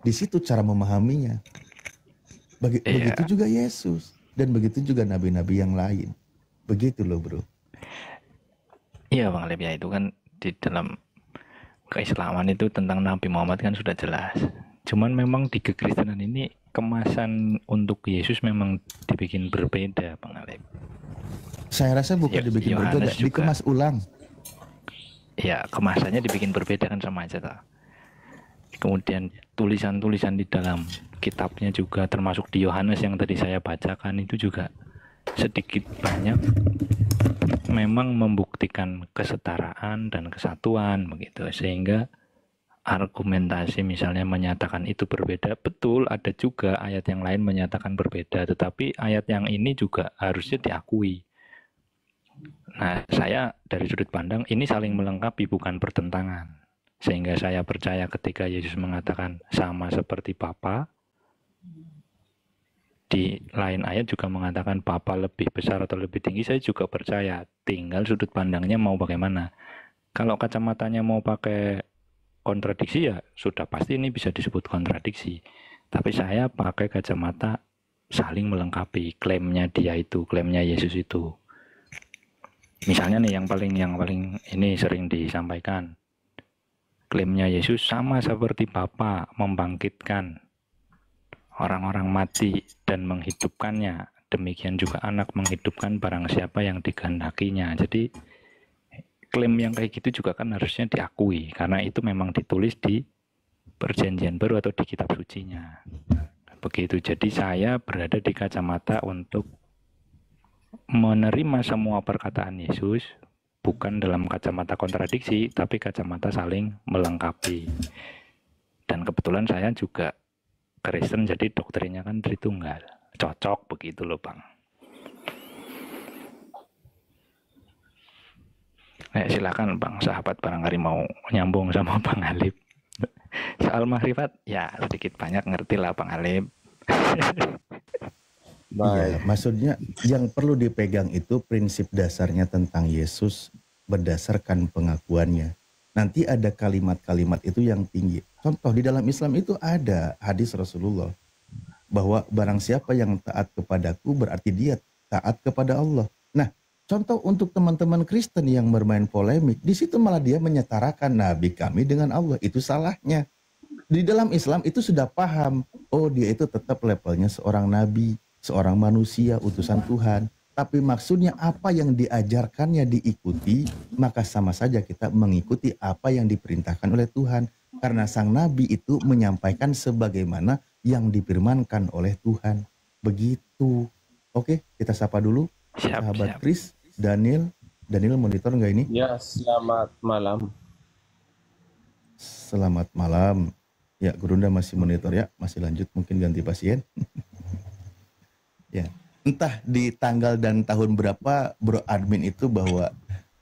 Di situ cara memahaminya. Begitu juga Yesus dan begitu juga nabi-nabi yang lain. Begitu loh bro. Iya Bang Alif, ya itu kan di dalam keislaman itu tentang Nabi Muhammad kan sudah jelas. Cuman memang di kekristenan ini kemasan untuk Yesus memang dibikin berbeda Bang Alif. Saya rasa bukan dibikin berbeda, dikemas ulang. Ya kemasannya dibikin berbeda kan sama aja tak. Kemudian tulisan-tulisan di dalam kitabnya juga termasuk di Yohanes yang tadi saya bacakan itu juga sedikit banyak memang membuktikan kesetaraan dan kesatuan begitu, sehingga argumentasi misalnya menyatakan itu berbeda, betul ada juga ayat yang lain menyatakan berbeda, tetapi ayat yang ini juga harusnya diakui. Nah, saya dari sudut pandang ini saling melengkapi bukan pertentangan, sehingga saya percaya ketika Yesus mengatakan sama seperti Bapa, di lain ayat juga mengatakan Bapa lebih besar atau lebih tinggi, saya juga percaya. Tinggal sudut pandangnya mau bagaimana. Kalau kacamatanya mau pakai kontradiksi ya sudah pasti ini bisa disebut kontradiksi. Tapi saya pakai kacamata saling melengkapi klaimnya dia itu, klaimnya Yesus itu. Misalnya nih yang paling ini sering disampaikan. Klaimnya Yesus sama seperti Bapa membangkitkan orang-orang mati dan menghidupkannya, demikian juga anak menghidupkan barang siapa yang dikehendakinya. Jadi klaim yang kayak gitu juga kan harusnya diakui, karena itu memang ditulis di perjanjian baru atau di kitab sucinya. Begitu, jadi saya berada di kacamata untuk menerima semua perkataan Yesus, bukan dalam kacamata kontradiksi, tapi kacamata saling melengkapi. Dan kebetulan saya juga Kristen, jadi doktrinnya kan Tritunggal. Cocok begitu loh Bang. Silakan Bang Sahabat barangkali mau nyambung sama Bang Alip. Soal makrifat ya sedikit banyak ngerti lah Bang Alip. Iya, maksudnya yang perlu dipegang itu prinsip dasarnya tentang Yesus berdasarkan pengakuannya. Nanti ada kalimat-kalimat itu yang tinggi. Contoh di dalam Islam itu ada hadis Rasulullah bahwa barang siapa yang taat kepadaku berarti dia taat kepada Allah. Nah, contoh untuk teman-teman Kristen yang bermain polemik, di situ malah dia menyetarakan nabi kami dengan Allah. Itu salahnya. Di dalam Islam itu sudah paham, oh dia itu tetap levelnya seorang nabi, seorang manusia, utusan Tuhan. Tapi maksudnya apa yang diajarkannya diikuti, maka sama saja kita mengikuti apa yang diperintahkan oleh Tuhan. Karena sang nabi itu menyampaikan sebagaimana yang difirmankan oleh Tuhan. Begitu. Oke, kita sapa dulu. Sahabat Chris, Daniel monitor nggak ini? Ya, selamat malam. Selamat malam. Ya, Gurunda masih monitor ya, masih lanjut mungkin ganti pasien. Ya, entah di tanggal dan tahun berapa Bro Admin itu bahwa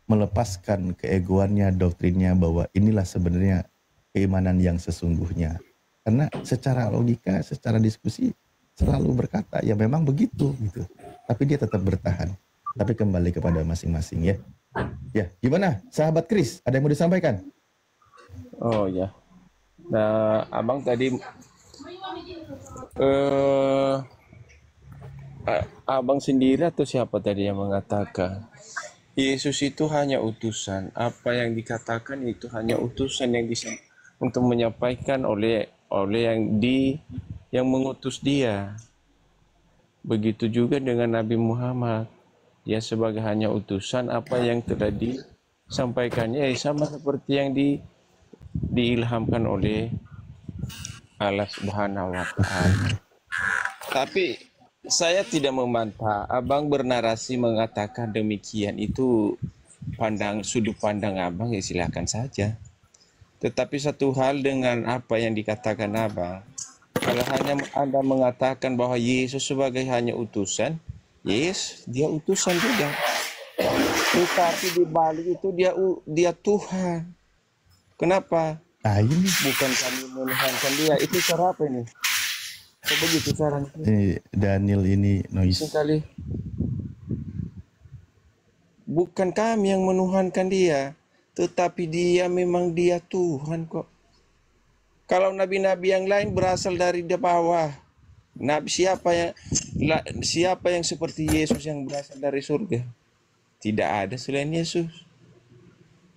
melepaskan keegoannya, doktrinnya bahwa inilah sebenarnya keimanan yang sesungguhnya. Karena secara logika, secara diskusi selalu berkata ya memang begitu gitu. Tapi dia tetap bertahan. Tapi kembali kepada masing-masing ya. Ya, gimana sahabat Chris? Ada yang mau disampaikan? Oh ya. Nah, abang tadi abang sendiri atau siapa tadi yang mengatakan Yesus itu hanya utusan. Apa yang dikatakan itu hanya utusan yang untuk menyampaikan oleh yang mengutus dia. Begitu juga dengan Nabi Muhammad. Dia sebagai hanya utusan, apa yang telah disampaikannya sama seperti yang diilhamkan oleh Allah Subhanahu wa Ta'ala. Tapi saya tidak membantah. Abang bernarasi mengatakan demikian, itu sudut pandang abang, ya silakan saja. Tetapi satu hal dengan apa yang dikatakan abang, kalau hanya Anda mengatakan bahwa Yesus sebagai hanya utusan, yes, dia utusan juga. Tetapi di balik itu dia Tuhan. Kenapa? Ini bukan kami menuhankan dia. Itu cara apa ini? Kok begitu caranya? Daniel ini noise. Sekali. Bukan kami yang menuhankan dia, tetapi dia memang dia Tuhan kok. Kalau nabi-nabi yang lain berasal dari bawah. Nabi siapa yang seperti Yesus yang berasal dari surga? Tidak ada selain Yesus.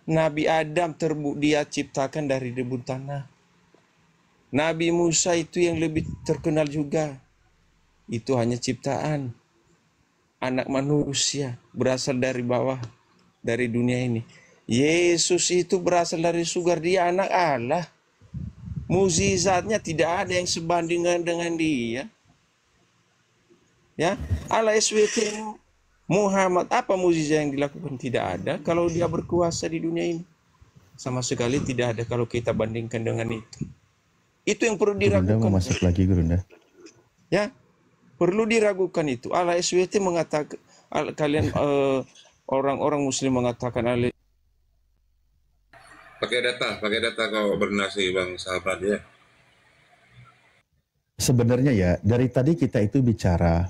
Nabi Adam dia ciptakan dari debu tanah. Nabi Musa itu yang lebih terkenal juga. Itu hanya ciptaan. Anak manusia berasal dari bawah, dari dunia ini. Yesus itu berasal dari surga, dia anak Allah. Mukjizatnya tidak ada yang sebandingan dengan dia. Ya, Allah SWT Muhammad, apa mukjizat yang dilakukan? Tidak ada kalau dia berkuasa di dunia ini. Sama sekali tidak ada kalau kita bandingkan dengan itu. Itu yang perlu diragukan. Gurunda mau masuk lagi, Gurunda. Ya, perlu diragukan itu. Allah SWT mengatakan, kalian orang-orang Muslim mengatakan Allah. Pakai data kau bernasi Bang Sahabat ya. Sebenarnya ya, dari tadi kita itu bicara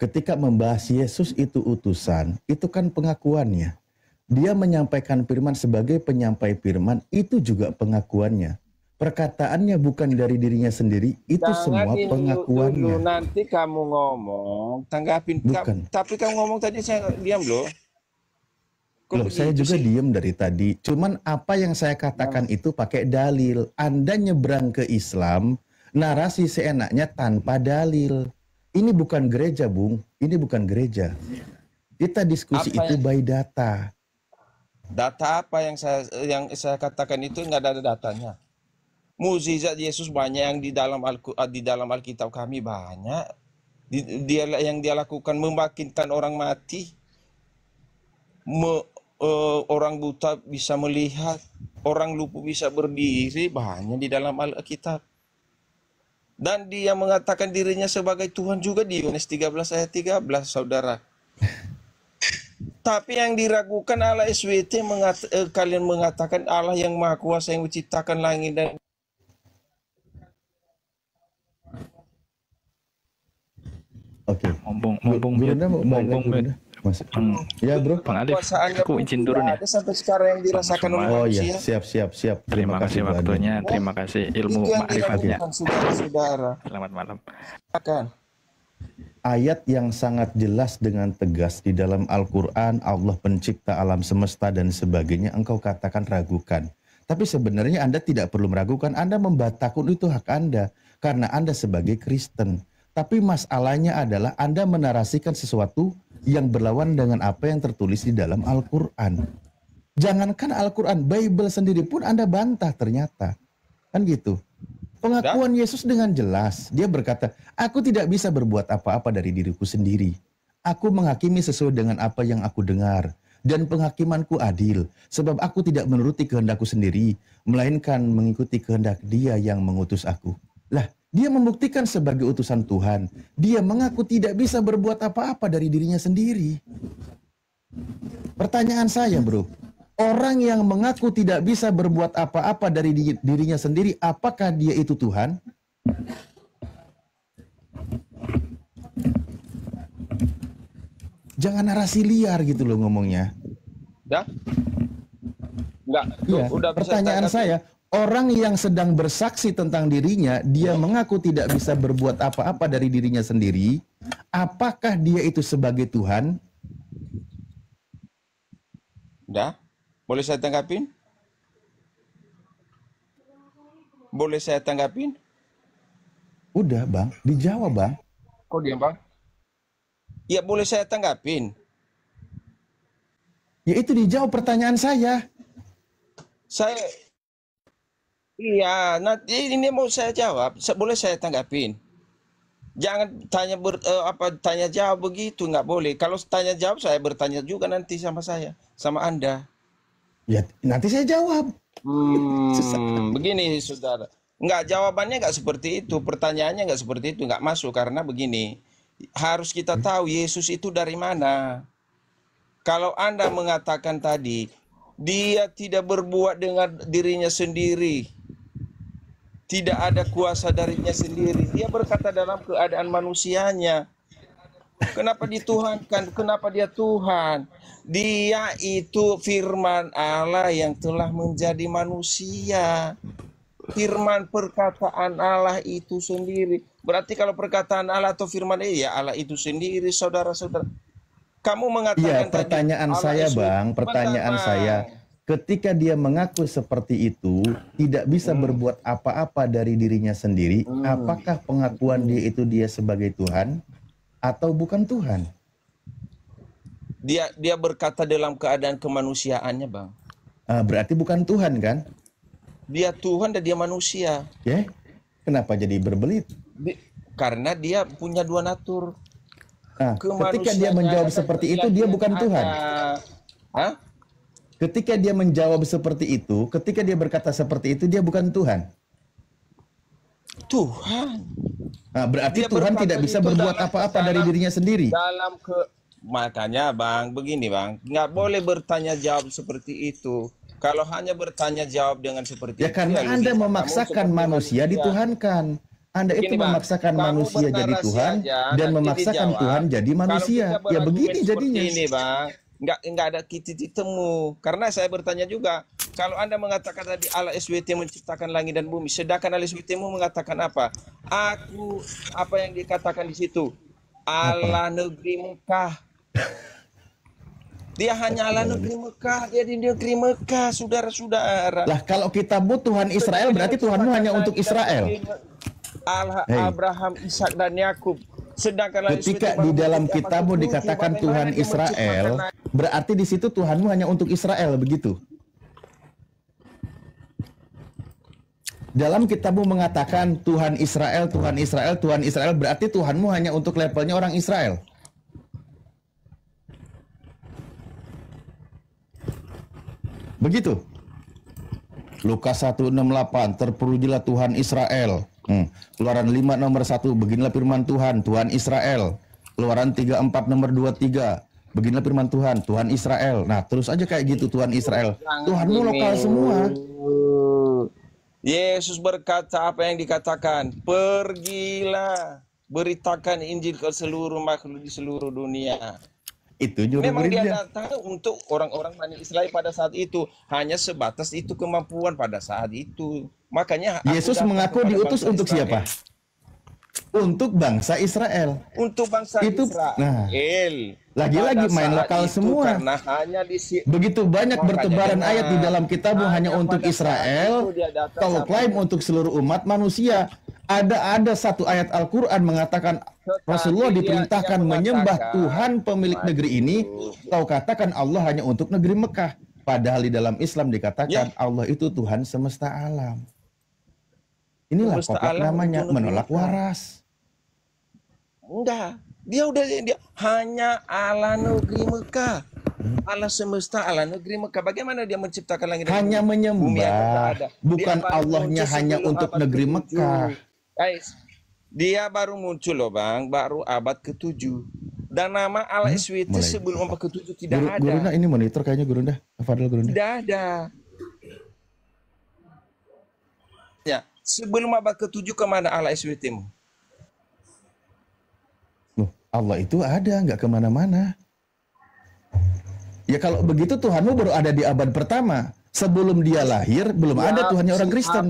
ketika membahas Yesus itu utusan, itu kan pengakuannya. Dia menyampaikan firman sebagai penyampai firman, itu juga pengakuannya. Perkataannya bukan dari dirinya sendiri, itu semua pengakuannya. Dulu, nanti kamu ngomong, tanggapin. Tapi kamu ngomong tadi saya diam loh. Loh, saya juga diam dari tadi. Cuman apa yang saya katakan itu pakai dalil. Anda nyebrang ke Islam, narasi seenaknya tanpa dalil. Ini bukan gereja, Bung. Ini bukan gereja. Kita diskusi itu by data. Data apa yang saya katakan itu nggak ada datanya. Mukjizat Yesus banyak yang di dalam Alkitab kami banyak. Yang dia lakukan membangkitkan orang mati. Orang buta bisa melihat, orang lumpuh bisa berdiri, banyak di dalam Alkitab. Dan dia mengatakan dirinya sebagai Tuhan juga di Yohanes 13 ayat 13, saudara. Tapi yang diragukan Allah SWT kalian mengatakan Allah yang Maha Kuasa yang menciptakan langit dan Oke. Mumpung Gurunda mau balik mumpung lagi, Gurunda? Mas. Ya bro. Bang Alif, kekuasaannya aku izin turun ya. ada sampai sekarang yang dirasakan oleh Oh manusia. iya, siap. Terima kasih Bu Ade. waktunya, terima kasih ilmu Itu yang makrifatnya. diragukan saudara-saudara. Selamat malam. Akan. Ayat yang sangat jelas dengan tegas di dalam Al-Quran, Allah pencipta alam semesta dan sebagainya, engkau katakan ragukan. Tapi sebenarnya Anda tidak perlu meragukan, Anda membatakun itu hak Anda. Karena Anda sebagai Kristen. Tapi masalahnya adalah Anda menarasikan sesuatu yang berlawan dengan apa yang tertulis di dalam Al-Quran. Jangankan Al-Quran, Bible sendiri pun Anda bantah ternyata. Kan gitu. Pengakuan Yesus dengan jelas. Dia berkata, aku tidak bisa berbuat apa-apa dari diriku sendiri. Aku menghakimi sesuai dengan apa yang aku dengar. Dan penghakimanku adil. Sebab aku tidak menuruti kehendakku sendiri. Melainkan mengikuti kehendak Dia yang mengutus aku. Lah, dia membuktikan sebagai utusan Tuhan. Dia mengaku tidak bisa berbuat apa-apa dari dirinya sendiri. Pertanyaan saya bro. Orang yang mengaku tidak bisa berbuat apa-apa dari dirinya sendiri, apakah dia itu Tuhan? Jangan narasi liar gitu loh ngomongnya. Dah? Enggak. Iya, Udah bisa pertanyaan tanggapi. saya, orang yang sedang bersaksi tentang dirinya, dia mengaku tidak bisa berbuat apa-apa dari dirinya sendiri, apakah dia itu sebagai Tuhan? Dah? Boleh saya tanggapin? Boleh saya tanggapin? Udah bang, dijawab bang. Kok diam bang? Ya boleh saya tanggapin. Ya itu dijawab pertanyaan saya. Iya, nanti ini mau saya jawab. Boleh saya tanggapin? Jangan tanya jawab begitu, nggak boleh. Kalau tanya jawab saya bertanya juga nanti sama Anda. Ya nanti saya jawab. Begini saudara. Nggak, jawabannya nggak seperti itu. Pertanyaannya nggak seperti itu. Nggak masuk karena begini. Harus kita tahu Yesus itu dari mana. Kalau Anda mengatakan tadi, dia tidak berbuat dengan dirinya sendiri. Tidak ada kuasa darinya sendiri. Dia berkata dalam keadaan manusianya. Kenapa dituhankan? Kenapa dia Tuhan? Dia itu firman Allah yang telah menjadi manusia. Firman perkataan Allah itu sendiri. Berarti kalau perkataan Allah atau firman ya Allah itu sendiri, saudara-saudara. Kamu mengatakan Iya, pertanyaan tadi, saya Allah bang, pertanyaan saya. Ketika dia mengaku seperti itu, tidak bisa berbuat apa-apa dari dirinya sendiri, apakah pengakuan dia sebagai Tuhan atau bukan Tuhan? Dia berkata dalam keadaan kemanusiaannya, Bang. Berarti bukan Tuhan kan? Dia Tuhan dan dia manusia. Ya, kenapa jadi berbelit? Karena dia punya dua natur. Nah, ketika dia menjawab seperti itu, dia bukan Tuhan. Hah? Ketika dia menjawab seperti itu, ketika dia berkata seperti itu, dia bukan Tuhan. Tuhan. Nah, berarti Dia Tuhan berkata tidak bisa itu berbuat apa-apa dari dirinya sendiri. Makanya Bang, begini Bang, nggak boleh bertanya jawab seperti itu. Kalau hanya bertanya jawab dengan seperti Ya itu, karena Anda memaksakan manusia dituhankan. Anda itu memaksakan manusia jadi Tuhan dan memaksakan Tuhan jadi manusia. Ya begini jadinya. Ini Bang, nggak ada titik temu. Karena saya bertanya juga, kalau Anda mengatakan tadi Allah SWT menciptakan langit dan bumi, sedangkan Allah SWT mengatakan apa? Apa yang dikatakan di situ? Allah negeri Mekah. Dia hanya Allah negeri Mekah, dia di negeri Mekah, saudara-saudara. Lah kalau kitabmu Tuhan Israel, berarti Tuhanmu hanya untuk Israel. Allah Abraham, Ishak dan Yakub. Sedangkan ketika di dalam kitabmu dikatakan Tuhan Israel, berarti di situ Tuhanmu hanya untuk Israel, begitu. Dalam kitabmu mengatakan Tuhan Israel, Tuhan Israel, Tuhan Israel, berarti Tuhanmu hanya untuk levelnya orang Israel. Begitu. Lukas 1:68, terpujilah Tuhan Israel. Keluaran 5 nomor 1, beginilah firman Tuhan, Tuhan Israel. Keluaran 34 nomor 23, Beginilah firman Tuhan, Tuhan Israel. Nah, terus aja kayak gitu, Tuhan Israel. Tuhanmu lokal semua. Yesus berkata apa yang dikatakan, pergilah beritakan Injil ke seluruh makhluk di seluruh dunia. Itu juru Memang dia gereja. datang untuk orang-orang Bani Israel pada saat itu, hanya sebatas itu kemampuan pada saat itu. Makanya aku Yesus datang mengaku kepada diutus bangsa untuk Israel. siapa? Untuk bangsa Israel. Untuk bangsa Itu, Israel. nah, lagi-lagi Pada main saat lokal itu, semua. Karena hanya Begitu banyak Makanya bertebaran dengar, ayat di dalam kitabmu hanya untuk pada saat Israel. itu dia datang Kau sama- klaim untuk seluruh umat manusia. Ada satu ayat Al-Quran mengatakan Tetapi Rasulullah dia diperintahkan mengatakan, menyembah Tuhan pemilik negeri ini. Kau katakan Allah hanya untuk negeri Mekah. Padahal di dalam Islam dikatakan Allah itu Tuhan semesta alam. Inilah Semesta koplak alam namanya untuk negeri menolak Mekah. waras. Enggak, dia hanya Allah negeri Mekah. Allah semesta, Allah negeri Mekah. Bagaimana dia menciptakan langit dan Hanya bumi? Bumi yang tak menyembah, ada. bukan Dia baru Allahnya muncul hanya sebelum untuk abad negeri ke-7. Mekah. Guys, dia baru muncul loh bang, baru abad ke-7. Dan nama Allah SWT Mulai. sebelum abad ke-7 tidak ada. Gurunda ini monitor kayaknya Gurunda. Fadil Gurunda. Tidak ada. Ya, sebelum abad ke-7 kemana Allah SWT-mu? Loh, Allah itu ada, nggak kemana-mana. Ya kalau begitu Tuhanmu baru ada di abad pertama. Sebelum dia lahir, belum ada Tuhannya orang Kristen.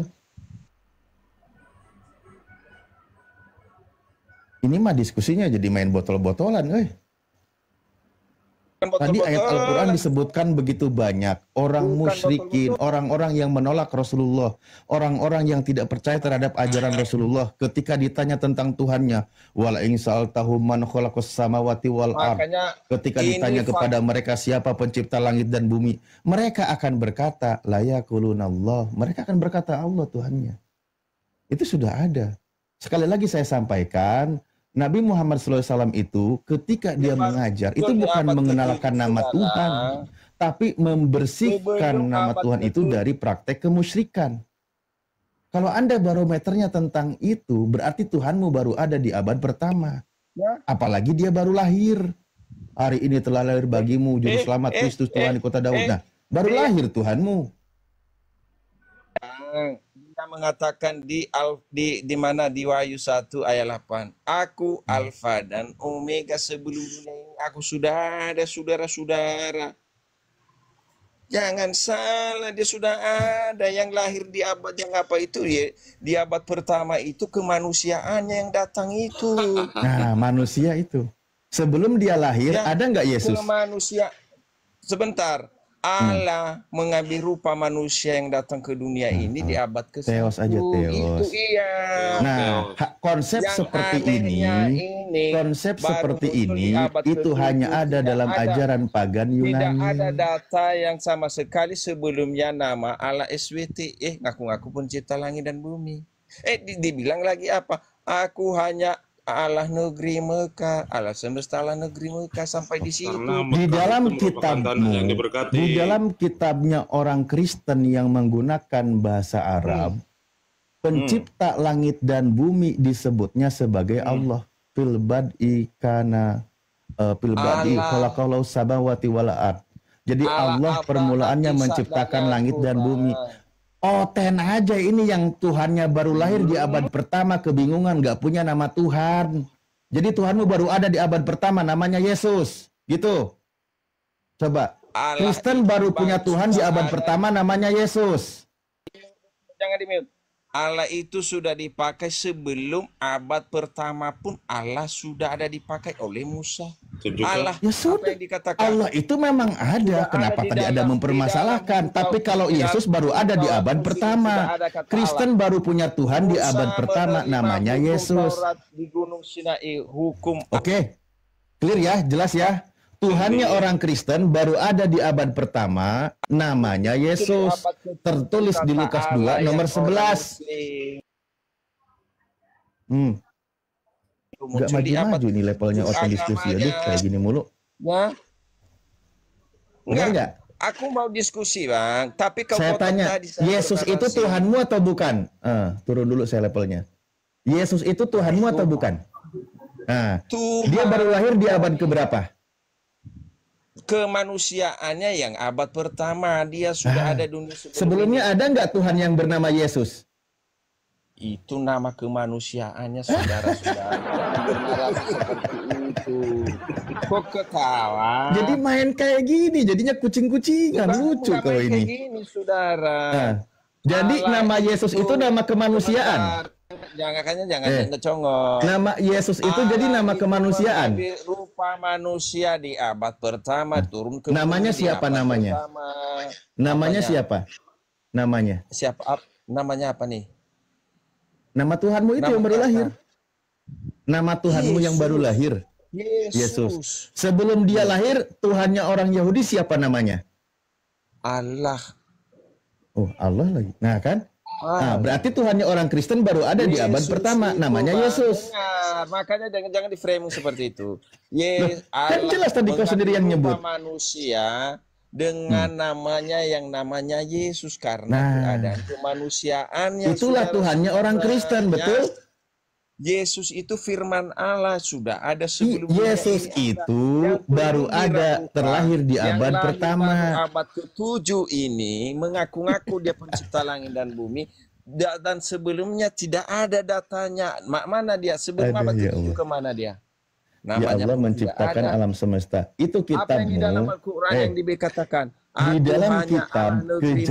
Ini mah diskusinya jadi main botol-botolan, Tadi ayat Al-Quran disebutkan begitu banyak. Orang musyrikin, orang-orang yang menolak Rasulullah, orang-orang yang tidak percaya terhadap ajaran Rasulullah, ketika ditanya tentang Tuhannya, wala in sa'altahum man khalaqas samawati wal ard. Makanya Ketika ini ditanya kepada mereka siapa pencipta langit dan bumi, mereka akan berkata, la yaqulunallah. Mereka akan berkata Allah Tuhannya. Itu sudah ada. Sekali lagi saya sampaikan, Nabi Muhammad SAW itu ketika dia mengajar, itu bukan mengenalkan nama Tuhan, tapi membersihkan nama Tuhan itu dari praktek kemusyrikan. Kalau Anda barometernya tentang itu, berarti Tuhanmu baru ada di abad pertama. Apalagi dia baru lahir. Hari ini telah lahir bagimu juru selamat Kristus Tuhan di kota Daud. Nah, baru lahir Tuhanmu. Dia mengatakan di mana di Wahyu 1 ayat 8. Aku Alfa dan Omega sebelum dunia ini. Aku sudah ada saudara-saudara. Jangan salah, dia sudah ada yang lahir di abad yang apa itu ya. Di abad pertama itu kemanusiaannya yang datang itu. Nah, manusia itu. Sebelum dia lahir, ada nggak Yesus? Manusia. Sebentar. Allah mengambil rupa manusia yang datang ke dunia ini di abad ke-1. Teos aja, Teos. Itu iya. Nah, konsep Yang seperti anehnya ini, konsep baru seperti muncul di ini, abad itu ke-7. hanya ada Tidak dalam ada- ajaran pagan Tidak Yunani. ada data yang sama sekali sebelumnya nama Allah SWT. Ngaku-ngaku pencipta langit dan bumi. Dibilang lagi apa? Aku hanya Allah negeri Mekah, Allah semesta Allah negeri Mekah sampai di situ. Karena Di Mekah dalam itu merupakan tanah kitabmu, yang diberkati. di dalam kitabnya orang Kristen yang menggunakan bahasa Arab, pencipta langit dan bumi disebutnya sebagai Allah. Fil bad'i kana fil bad'i Allah. khalaqalau samawati wal ard. Jadi Allah apa, permulaannya Isa menciptakan dan langit dan Al-Quran. bumi. Oten aja ini yang Tuhannya baru lahir di abad pertama, kebingungan, nggak punya nama Tuhan. Jadi Tuhanmu baru ada di abad pertama, namanya Yesus. Gitu. Coba. Allah Kristen itu baru punya bang, Tuhan di sudah abad ada. pertama, namanya Yesus. Jangan di-mute. Allah itu sudah dipakai sebelum abad pertama pun Allah sudah ada dipakai oleh Musa. Setuju, Kak? Allah, Ya apa sudah. yang dikatakan? Allah itu memang ada. Sudah Kenapa ada di tadi ada dalam- mempermasalahkan? di dalam Tapi kalau di dalam- Yesus baru ada di abad Taurat pertama. sudah ada kata Kristen baru punya Tuhan di Musa abad pertama, menerima namanya hukum Yesus. Taurat di Gunung Sinai, hukum Oke, clear ya, jelas ya. Tuhannya orang Kristen baru ada di abad pertama, namanya Yesus. abad ke-7 Tertulis di kata Lukas Allah 2 nomor yang 11. orang Muslim. Nggak Muncul di abad maju-maju ini levelnya ke-7 open diskusi. Aduh, agamanya. kayak gini mulu. Ya. Benar nggak? Aku mau diskusi bang, tapi kau Saya potong tanya, tadi, saya Yesus itu bernarasi. Tuhanmu atau bukan? Turun dulu saya levelnya. Yesus itu Tuhanmu atau bukan? Nah, Tuhan. dia baru lahir di abad keberapa? kemanusiaannya yang abad pertama. Dia sudah ada dunia Sebelumnya ada nggak Tuhan yang bernama Yesus? itu nama kemanusiaannya, saudara-saudara. Bernarasi seperti itu. Kok ketawa? Jadi main kayak gini, jadinya kucing-kucingan. Lucu Bukan kau main kayak ini. gini, saudara. Nah, jadi Allah nama Yesus itu nama kemanusiaan. Jangan ngecongok. Nama Yesus itu jadi nama kemanusiaan. Mengambil rupa manusia di abad pertama, turun ke Namanya bumi di siapa abad namanya? pertama. Namanya Apanya? siapa? Namanya. Namanya apa nih? Nama Tuhanmu itu Nama yang baru apa? lahir. Nama Tuhanmu yang baru Yesus. lahir. Yesus. Sebelum dia lahir, Tuhannya orang Yahudi siapa namanya? Allah. Oh, Allah lagi. Nah kan? Nah, Allah. berarti Tuhannya orang Kristen baru ada di abad Yesus pertama. itu, Namanya Bang. Yesus. Dengar, makanya jangan di framing seperti itu. Kan jelas tadi kau sendiri yang mengandung nyebut. rupa manusia dengan namanya yang namanya Yesus karena Nah, keadaan kemanusiaannya. itulah Tuhannya orang Kristen, betul? Yesus itu firman Allah, sudah ada sebelumnya. Yesus ini itu yang baru belum ada, diragukan. terlahir di Yang abad lahir pertama. baru abad ke-7 ini mengaku-ngaku dia pencipta langit dan bumi. Dan sebelumnya tidak ada datanya. Mana dia? Sebelum Aduh, abad ya ke-7 Allah. kemana dia? Ya Namanya Allah pun tidak menciptakan ada. alam semesta. Itu Apa yang di dalam kitabmu. Al-Quran yang dikatakan? Di dalam hanya kitab Allah negeri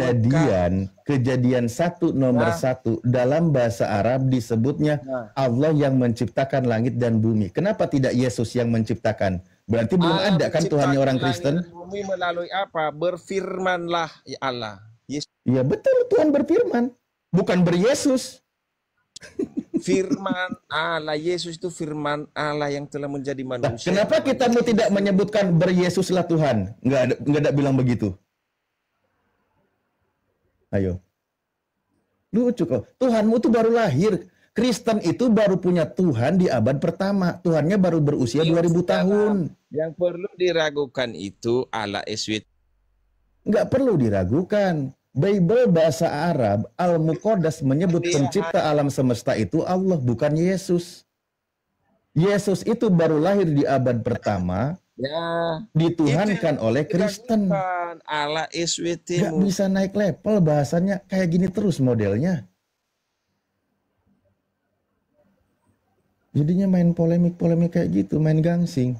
Kejadian 1 nomor 1 dalam bahasa Arab disebutnya Nah. Allah yang menciptakan langit dan bumi. Kenapa tidak Yesus yang menciptakan? Berarti belum Allah ada kan Tuhannya menciptakan orang langit Kristen? dan bumi melalui apa? Berfirmanlah ya Allah. Ya betul, Tuhan berfirman, bukan beryesus. Firman Allah, Yesus itu firman Allah yang telah menjadi Nah, manusia. kenapa kita tidak menyebutkan beryesuslah Tuhan? Nggak ada bilang begitu. Ayo. Lucu kok. Tuhanmu tuh baru lahir. Kristen itu baru punya Tuhan di abad pertama. Tuhannya baru berusia 2000 tahun. Yang perlu diragukan itu Allah SWT. Nggak perlu diragukan. Bible bahasa Arab, Al-Muqaddas menyebut pencipta alam semesta itu Allah, bukan Yesus. Yesus itu baru lahir di abad pertama, Ya, dituhankan oleh Kristen. Allah SWT. Nggak bisa naik level bahasanya, kayak gini terus modelnya. Jadinya main polemik-polemik kayak gitu, main gangsing.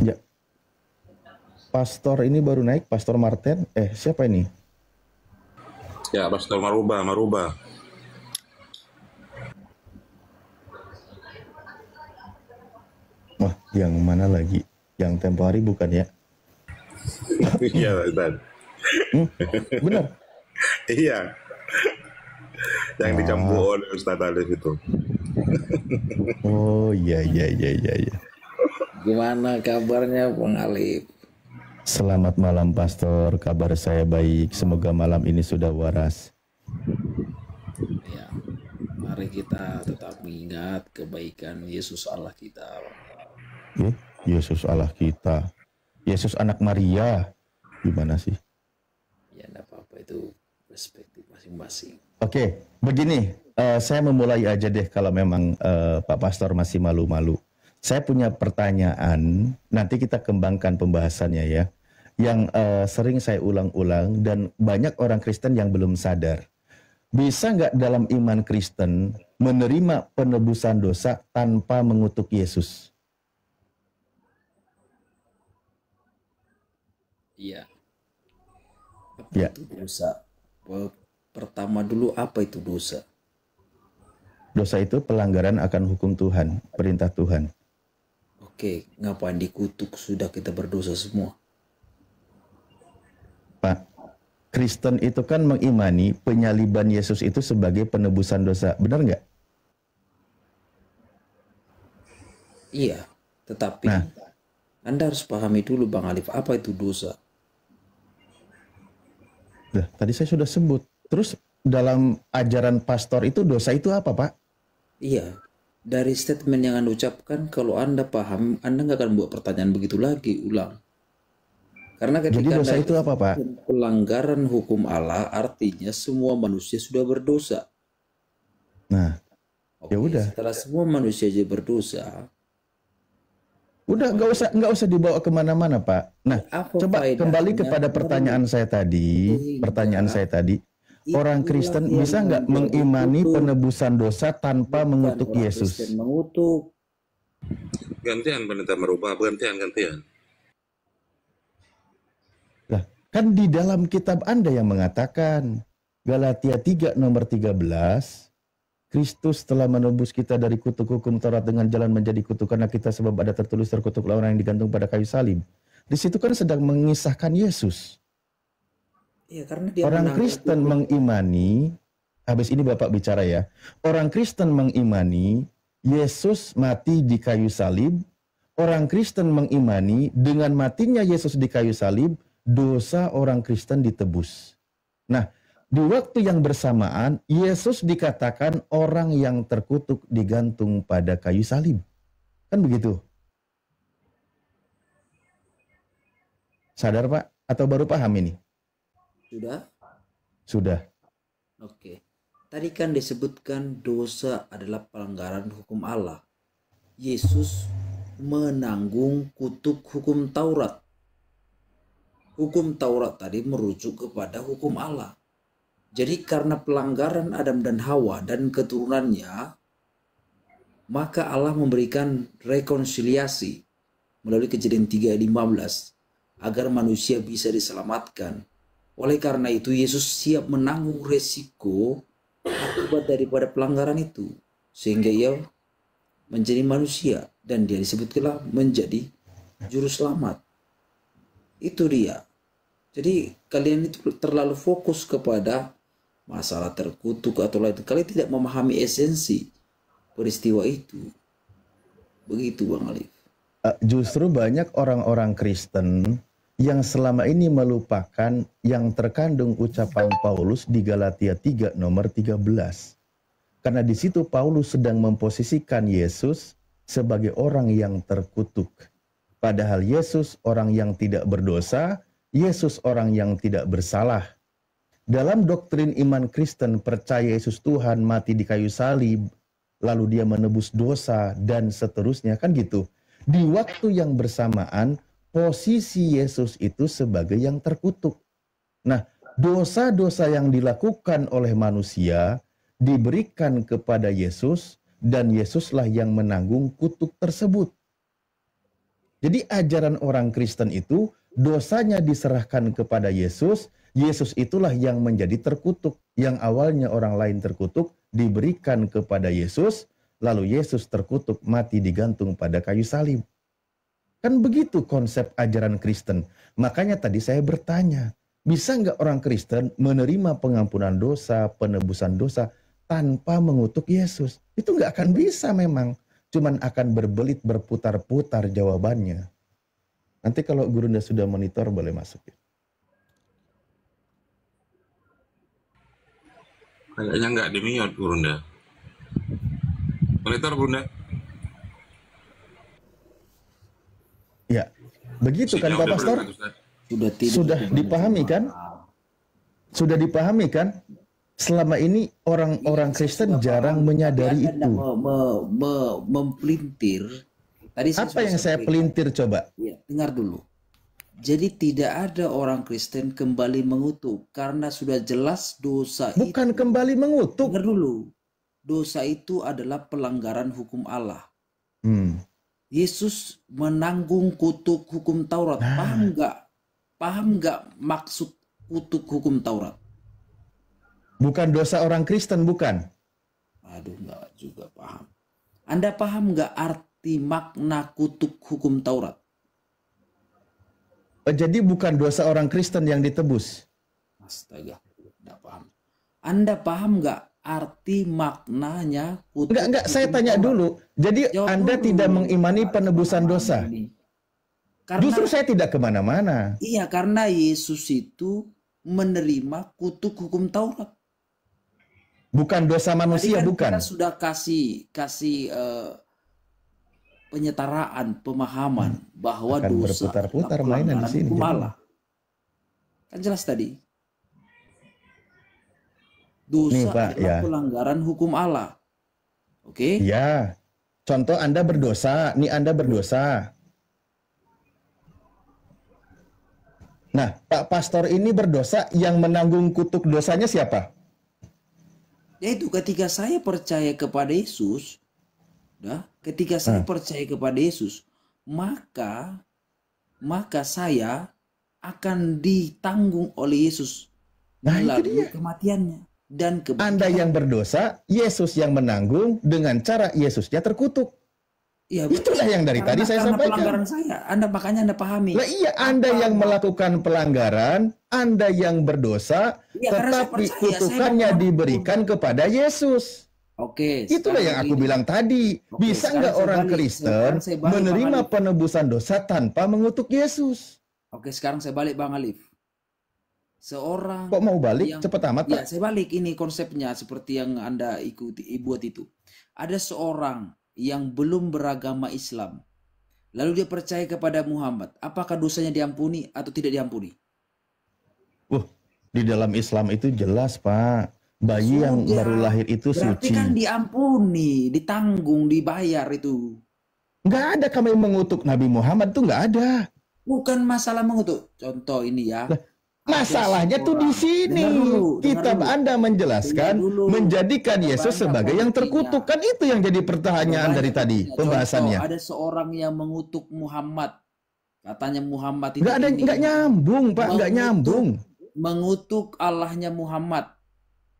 Ya, pastor ini baru naik, Pastor Martin. Siapa ini? Ya, Pastor Maruba. Wah, yang mana lagi? Yang tempo hari bukan ya? Iya, Ustaz. Benar. Iya. Yang dicampur oleh Ustaz Alif itu. Oh, iya. Gimana kabarnya Bang Alif? Selamat malam Pastor, kabar saya baik. Semoga malam ini sudah waras. Ya, mari kita tetap mengingat kebaikan Yesus Allah kita. Yesus Allah kita. Yesus anak Maria. Gimana sih? Ya, enggak apa-apa, itu perspektif masing-masing. Oke, begini. Saya memulai aja deh kalau memang Pak Pastor masih malu-malu. Saya punya pertanyaan, nanti kita kembangkan pembahasannya ya. Yang sering saya ulang-ulang dan banyak orang Kristen yang belum sadar. Bisa nggak dalam iman Kristen menerima penebusan dosa tanpa mengutuk Yesus? Iya. Apa Ya. itu dosa? Pertama dulu, apa itu dosa? Dosa itu pelanggaran akan hukum Tuhan, perintah Tuhan. Oke, ngapain dikutuk? Sudah kita berdosa semua. Pak, Kristen itu kan mengimani penyaliban Yesus itu sebagai penebusan dosa. Benar nggak? Iya, tetapi Anda harus pahami dulu Bang Alif, apa itu dosa? Tadi saya sudah sebut. Terus dalam ajaran pastor itu dosa itu apa, Pak? Iya, dari statement yang Anda ucapkan, kalau Anda paham, Anda nggak akan buat pertanyaan begitu lagi, ulang. Karena ketika Jadi dosa Anda itu apa, Pak? pelanggaran hukum Allah, artinya semua manusia sudah berdosa. Nah, Ya Oke, udah, setelah semua manusia jadi berdosa, udah nggak usah dibawa kemana-mana, Pak. Nah, apa coba kembali faedahnya? kepada pertanyaan saya tadi. Pertanyaan Sehingga saya tadi, orang itulah Kristen yang bisa nggak menjadi mengimani kutuk. penebusan dosa tanpa Bukan mengutuk orang Kristen Yesus? mengutuk. Gantian pendeta merubah, gantian. Lah, kan di dalam kitab Anda yang mengatakan, Galatia 3 nomor 13, Kristus telah menebus kita dari kutuk hukum Taurat dengan jalan menjadi kutuk karena kita sebab ada tertulis terkutuklah orang yang digantung pada kayu salib. Di situ kan sedang mengisahkan Yesus. Ya, karena dia Orang menanggung Kristen kutuk. mengimani, habis ini Bapak bicara ya, orang Kristen mengimani Yesus mati di kayu salib, orang Kristen mengimani dengan matinya Yesus di kayu salib, dosa orang Kristen ditebus. Nah, di waktu yang bersamaan, Yesus dikatakan orang yang terkutuk digantung pada kayu salib. Kan begitu? Sadar Pak? Atau baru paham ini? Sudah? Sudah. Oke. Tadi kan disebutkan dosa adalah pelanggaran hukum Allah. Yesus menanggung kutuk hukum Taurat. Hukum Taurat tadi merujuk kepada hukum Allah. Jadi karena pelanggaran Adam dan Hawa dan keturunannya, maka Allah memberikan rekonsiliasi melalui Kejadian 3 ayat 15 agar manusia bisa diselamatkan. Oleh karena itu Yesus siap menanggung resiko akibat daripada pelanggaran itu, sehingga ia menjadi manusia dan dia disebutlah menjadi juru selamat. Itu dia. Jadi kalian itu terlalu fokus kepada masalah terkutuk atau lain. Kalian tidak memahami esensi peristiwa itu. Begitu Bang Alif. Justru banyak orang-orang Kristen yang selama ini melupakan yang terkandung ucapan Paulus di Galatia 3 nomor 13. Karena di situ Paulus sedang memposisikan Yesus sebagai orang yang terkutuk. Padahal Yesus orang yang tidak berdosa, Yesus orang yang tidak bersalah. Dalam doktrin iman Kristen percaya Yesus Tuhan mati di kayu salib, lalu dia menebus dosa dan seterusnya, kan gitu. Di waktu yang bersamaan, posisi Yesus itu sebagai yang terkutuk. Nah, dosa-dosa yang dilakukan oleh manusia diberikan kepada Yesus dan Yesuslah yang menanggung kutuk tersebut. Jadi ajaran orang Kristen itu dosanya diserahkan kepada Yesus, Yesus itulah yang menjadi terkutuk. Yang awalnya orang lain terkutuk diberikan kepada Yesus, lalu Yesus terkutuk mati digantung pada kayu salib. Kan begitu konsep ajaran Kristen. Makanya tadi saya bertanya, bisa nggak orang Kristen menerima pengampunan dosa, penebusan dosa tanpa mengutuk Yesus? Itu nggak akan bisa memang. Cuman akan berbelit berputar-putar jawabannya. Nanti kalau Gurunda sudah monitor boleh masuk ya. Kayaknya nggak di-mute, Bunda. Monitor, Bunda. Ya, begitu kan Pak Pastor? Sudah tidur. Sudah dipahami kan? Sudah dipahami kan? Selama ini orang-orang Kristen jarang menyadari Anda itu. Mempelintir. Tadi Apa yang saya pelintir coba? Ya, dengar dulu. Jadi tidak ada orang Kristen kembali mengutuk karena sudah jelas dosa itu. Bukan kembali mengutuk. Dengar dulu. Dosa itu adalah pelanggaran hukum Allah. Yesus menanggung kutuk hukum Taurat. Paham nggak? Paham nggak maksud kutuk hukum Taurat? Bukan dosa orang Kristen, bukan? Aduh, nggak juga paham. Anda paham nggak arti makna kutuk hukum Taurat? Jadi bukan dosa orang Kristen yang ditebus? Astaga, nggak paham. Anda paham nggak arti maknanya kutuk? Enggak, saya tanya Taurat? dulu. Jadi Jawab Anda dulu. tidak mengimani penebusan Paham dosa? ini. Karena, Justru saya tidak kemana-mana. iya, karena Yesus itu menerima kutuk hukum Taurat. Bukan dosa manusia, Tadi kan bukan? kita sudah kasih penyetaraan, pemahaman bahwa Akan dosa berputar-putar adalah mainan di pelanggaran sini, hukum jadi. Allah. Kan jelas tadi. Dosa Nih, Pak, adalah ya. pelanggaran hukum Allah. Oke? Ya. Contoh Anda berdosa, nih Anda berdosa. Nah, Pak Pastor ini berdosa, yang menanggung kutuk dosanya siapa? Yaitu ketika saya percaya kepada Yesus, ketika saya percaya kepada Yesus, maka saya akan ditanggung oleh Yesus Nah, itu melalui dia. kematiannya dan Anda yang berdosa, Yesus yang menanggung, dengan cara Yesusnya terkutuk. Ya, Itulah yang dari tadi saya karena sampaikan. pelanggaran saya, makanya Anda pahami. Lah iya, Anda yang melakukan pelanggaran, Anda yang berdosa, Iya, karena saya tetapi percaya, kutukannya saya mau diberikan kepada Yesus. Oke, Itulah sekarang yang aku begini. bilang tadi. Oke, Bisa sekarang nggak saya orang balik. Kristen Sekarang saya balik, menerima Bang Alif. penebusan dosa tanpa mengutuk Yesus? Oke, sekarang saya balik Bang Alif. Seorang Kok mau balik? yang Cepet amat, ya Pak. saya balik, ini konsepnya seperti yang Anda buat itu. Ada seorang yang belum beragama Islam, lalu dia percaya kepada Muhammad. Apakah dosanya diampuni atau tidak diampuni? Di dalam Islam itu jelas, Pak. Bayi yang Sudah. baru lahir itu Berarti suci. kan diampuni, ditanggung, dibayar itu. Nggak ada kami mengutuk Nabi Muhammad, tuh nggak ada. Bukan masalah mengutuk. Contoh ini ya. Masalahnya tuh di sini. Kitab Anda menjelaskan menjadikan Yesus sebagai yang terkutuk. Kan itu yang jadi pertanyaan dari tadi, pembahasannya. Contoh, ada seorang yang mengutuk Muhammad. Katanya Muhammad itu Nggak nyambung, Pak. Nggak nyambung. Mengutuk Allahnya Muhammad.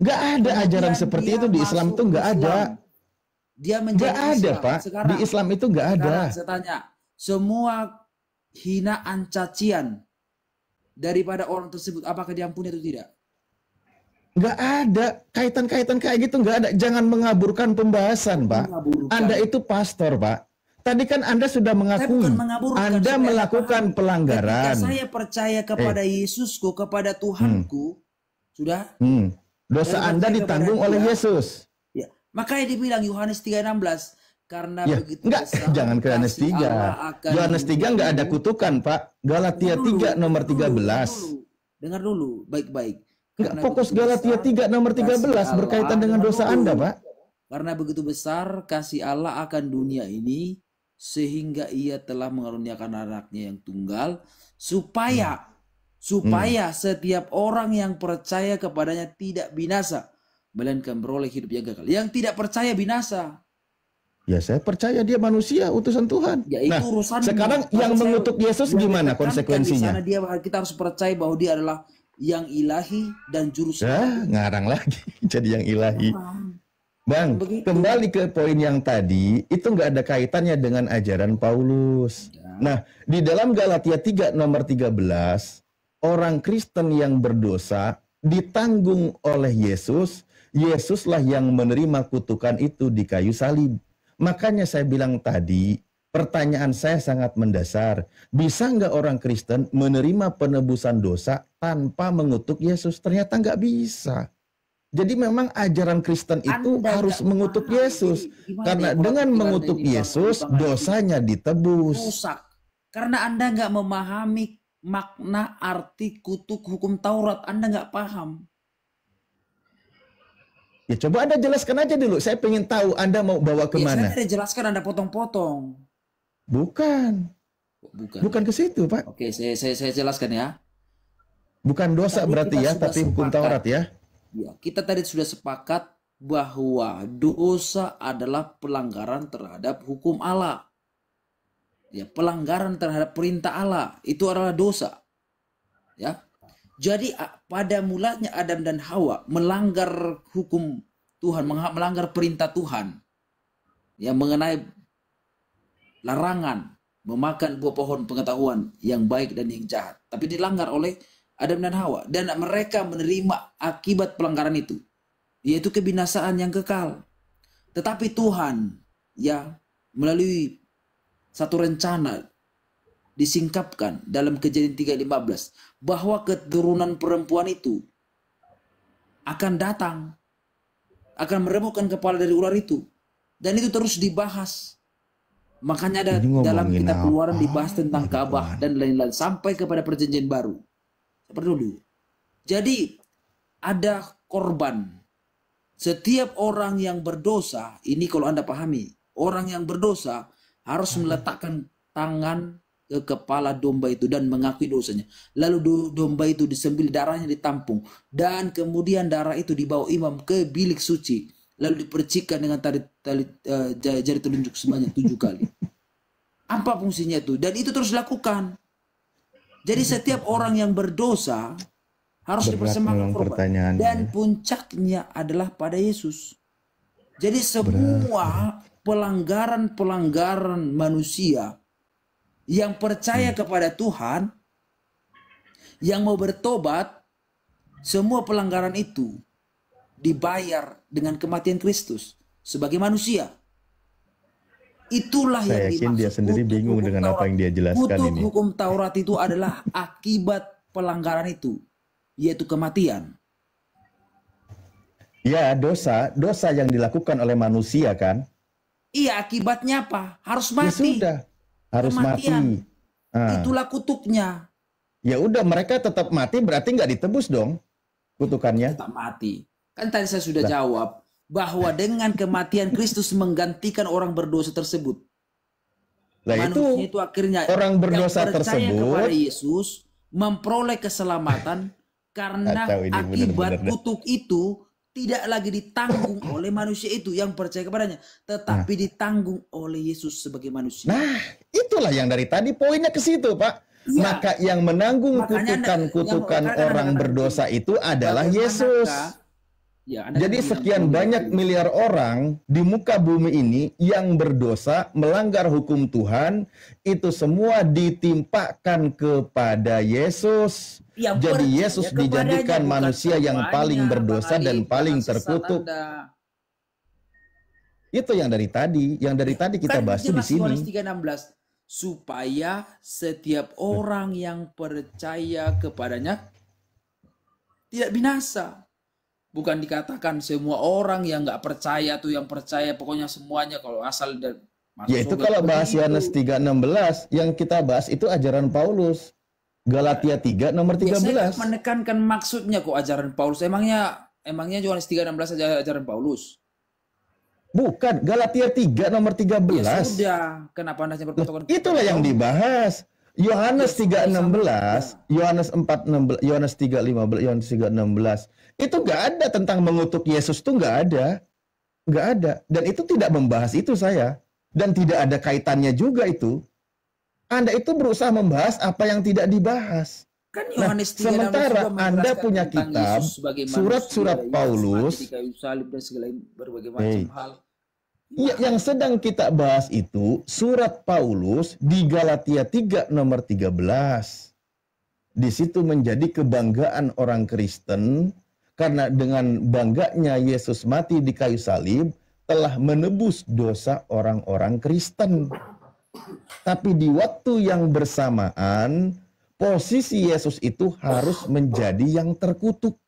Nggak ada ajaran Kemudian seperti dia itu di Islam masuk tuh nggak Islam. ada. Dia menjadi Nggak ada, Islam. Pak. Di Islam itu nggak ada. Sekarang saya tanya, semua hinaan cacian daripada orang tersebut, apakah diampuni atau tidak? Nggak ada. Kaitan-kaitan kayak gitu nggak ada. Jangan mengaburkan pembahasan, Pak. Mengaburkan. Anda itu pastor, Pak. Tadi kan Anda sudah mengakui bukan mengaburkan, Anda supaya melakukan paham. pelanggaran. Ketika saya percaya kepada Yesusku, kepada Tuhanku, sudah. Dosa Saya Anda percaya ditanggung kepada oleh Dia. Yesus. Ya, makanya dibilang Yohanes 3:16, karena Ya, begitu enggak, besar jangan ke Yohanes kasih 3. Allah akan Yohanes 3 enggak ada dunia. kutukan, Pak. Galatia 3 nomor 13. Dengar dulu, baik-baik. Enggak Karena fokus begitu Galatia besar 3 nomor 13 kasih berkaitan Allah, dengan dengar dosa dulu. Anda, Pak. Karena begitu besar kasih Allah akan dunia ini, sehingga ia telah mengaruniakan anaknya yang tunggal, supaya setiap orang yang percaya kepadanya tidak binasa, melainkan beroleh hidup yang kekal. Yang tidak percaya binasa. Ya, saya percaya dia manusia, utusan Tuhan. Ya, itu urusannya. Sekarang yang Saya- mengutuk Yesus yang gimana ditekankan konsekuensinya? di sana kita harus percaya bahwa dia adalah yang ilahi dan juru Ya, selamat. ngarang lagi jadi yang ilahi. Bang, Begitu. kembali ke poin yang tadi, itu nggak ada kaitannya dengan ajaran Paulus. Ya. Nah, di dalam Galatia 3 nomor 13, orang Kristen yang berdosa ditanggung oleh Yesus, Yesuslah yang menerima kutukan itu di kayu salib. Makanya saya bilang tadi, pertanyaan saya sangat mendasar. Bisa nggak orang Kristen menerima penebusan dosa tanpa mengutuk Yesus? Ternyata nggak bisa. Jadi memang ajaran Kristen itu Anda harus nggak mengutuk paham. Yesus. Jadi, gimana Karena ya, dengan kalau mengutuk Anda ini Yesus, Bang Andi, dosanya ditebus. rusak. Karena Anda nggak memahami makna arti kutuk hukum Taurat. Anda nggak paham. Ya coba Anda jelaskan aja dulu. Saya pengen tahu Anda mau bawa Ya, kemana. saya tidak jelaskan, Anda potong-potong. Bukan. Bukan ke situ, Pak. Oke, saya jelaskan ya. Bukan dosa Tadi berarti kita ya, sudah tapi hukum sepakat. Taurat ya. Ya, kita tadi sudah sepakat bahwa dosa adalah pelanggaran terhadap hukum Allah. Ya, pelanggaran terhadap perintah Allah itu adalah dosa. Ya. Jadi pada mulanya Adam dan Hawa melanggar hukum Tuhan, melanggar perintah Tuhan. Ya, mengenai larangan memakan buah pohon pengetahuan yang baik dan yang jahat. Tapi dilanggar oleh Adam dan Hawa, dan mereka menerima akibat pelanggaran itu, yaitu kebinasaan yang kekal. Tetapi Tuhan ya melalui satu rencana disingkapkan dalam Kejadian 3:15 bahwa keturunan perempuan itu akan datang, akan meremukkan kepala dari ular itu, dan itu terus dibahas. Makanya ada Ini dalam ngomongin kitab Keluaran apa dibahas tentang gitu Ka'bah kan? dan lain-lain sampai kepada perjanjian baru. Seperti dulu. Jadi ada korban Setiap orang yang berdosa, ini kalau Anda pahami, orang yang berdosa harus meletakkan tangan ke kepala domba itu dan mengakui dosanya. Lalu domba itu disembelih, darahnya ditampung, dan kemudian darah itu dibawa imam ke bilik suci, lalu dipercikkan dengan jari telunjuk sebanyak 7 kali. Apa fungsinya itu? Dan itu terus dilakukan. Jadi setiap orang yang berdosa harus dipersembahkan korban. Dan puncaknya adalah pada Yesus. Jadi semua pelanggaran-pelanggaran manusia yang percaya kepada Tuhan, yang mau bertobat, semua pelanggaran itu dibayar dengan kematian Kristus sebagai manusia. Itulah Saya yang yakin dia sendiri bingung dengan apa yang dia jelaskan ini. Hukum Taurat itu adalah akibat pelanggaran itu, yaitu kematian. Ya, dosa yang dilakukan oleh manusia kan. Iya, akibatnya apa? Harus Ya mati. sudah, harus Kematian. mati. Itulah kutuknya. Ya udah, mereka tetap mati, berarti nggak ditebus dong kutukannya. Tetap mati. Kan tadi saya sudah jawab bahwa dengan kematian Kristus menggantikan orang berdosa tersebut. Lah Manusia itu akhirnya orang berdosa yang percaya kepada tersebut. Yesus memperoleh keselamatan karena Kacau ini, akibat bener-bener dah. kutuk itu tidak lagi ditanggung oleh manusia itu yang percaya kepadanya, tetapi ditanggung oleh Yesus sebagai manusia. Nah, itulah yang dari tadi poinnya ke situ, Pak. Iya. Maka yang menanggung Makanya kutukan Anda orang katakan berdosa itu adalah bagaimanakah- Yesus. Ya, Anda Jadi kan bilang sekian bahwa banyak miliar orang di muka bumi ini yang berdosa, melanggar hukum Tuhan, itu semua ditimpakan kepada Yesus. yang Jadi percaya Yesus kepadanya, dijadikan bukan manusia yang semuanya, paling berdosa Bang dan Ali, paling jangan sesat terkutuk. Anda. Itu yang dari tadi kita Kan bahas tuh di jelas Yohanes sini. 3:16, supaya setiap orang yang percaya kepadanya tidak binasa. Bukan dikatakan semua orang yang nggak percaya tuh yang percaya, pokoknya semuanya kalau asal dan masuk Ya itu surga. kalau bahas Begitu. Yohanes 3:16, yang kita bahas itu ajaran Paulus. Galatia 3 nomor Ya, saya 13. menekankan maksudnya kok ajaran Paulus. Emangnya Yohanes 3:16 ajaran Paulus? Bukan, Galatia 3 nomor 13. Ya sudah, kenapa Anda berpatokan? Itulah yang dibahas. Yohanes 3:16, Yohanes 4:16, Yohanes 3:15, Yohanes 3:16. Itu nggak ada tentang mengutuk Yesus, tuh nggak ada. Nggak ada. Dan itu tidak membahas itu saya. Dan tidak ada kaitannya juga itu. Anda itu berusaha membahas apa yang tidak dibahas. Kan Nah, Yohanes 3:16 sementara juga Anda menjelaskan punya tentang kitab, Yesus sebagai surat-surat manusia, Paulus. Yesus mati di kayu salib dan segala berbagai macam hal. Ya, yang sedang kita bahas itu surat Paulus di Galatia 3 nomor 13. Di situ menjadi kebanggaan orang Kristen karena dengan bangganya Yesus mati di kayu salib telah menebus dosa orang-orang Kristen. Tapi di waktu yang bersamaan posisi Yesus itu harus menjadi yang terkutuk.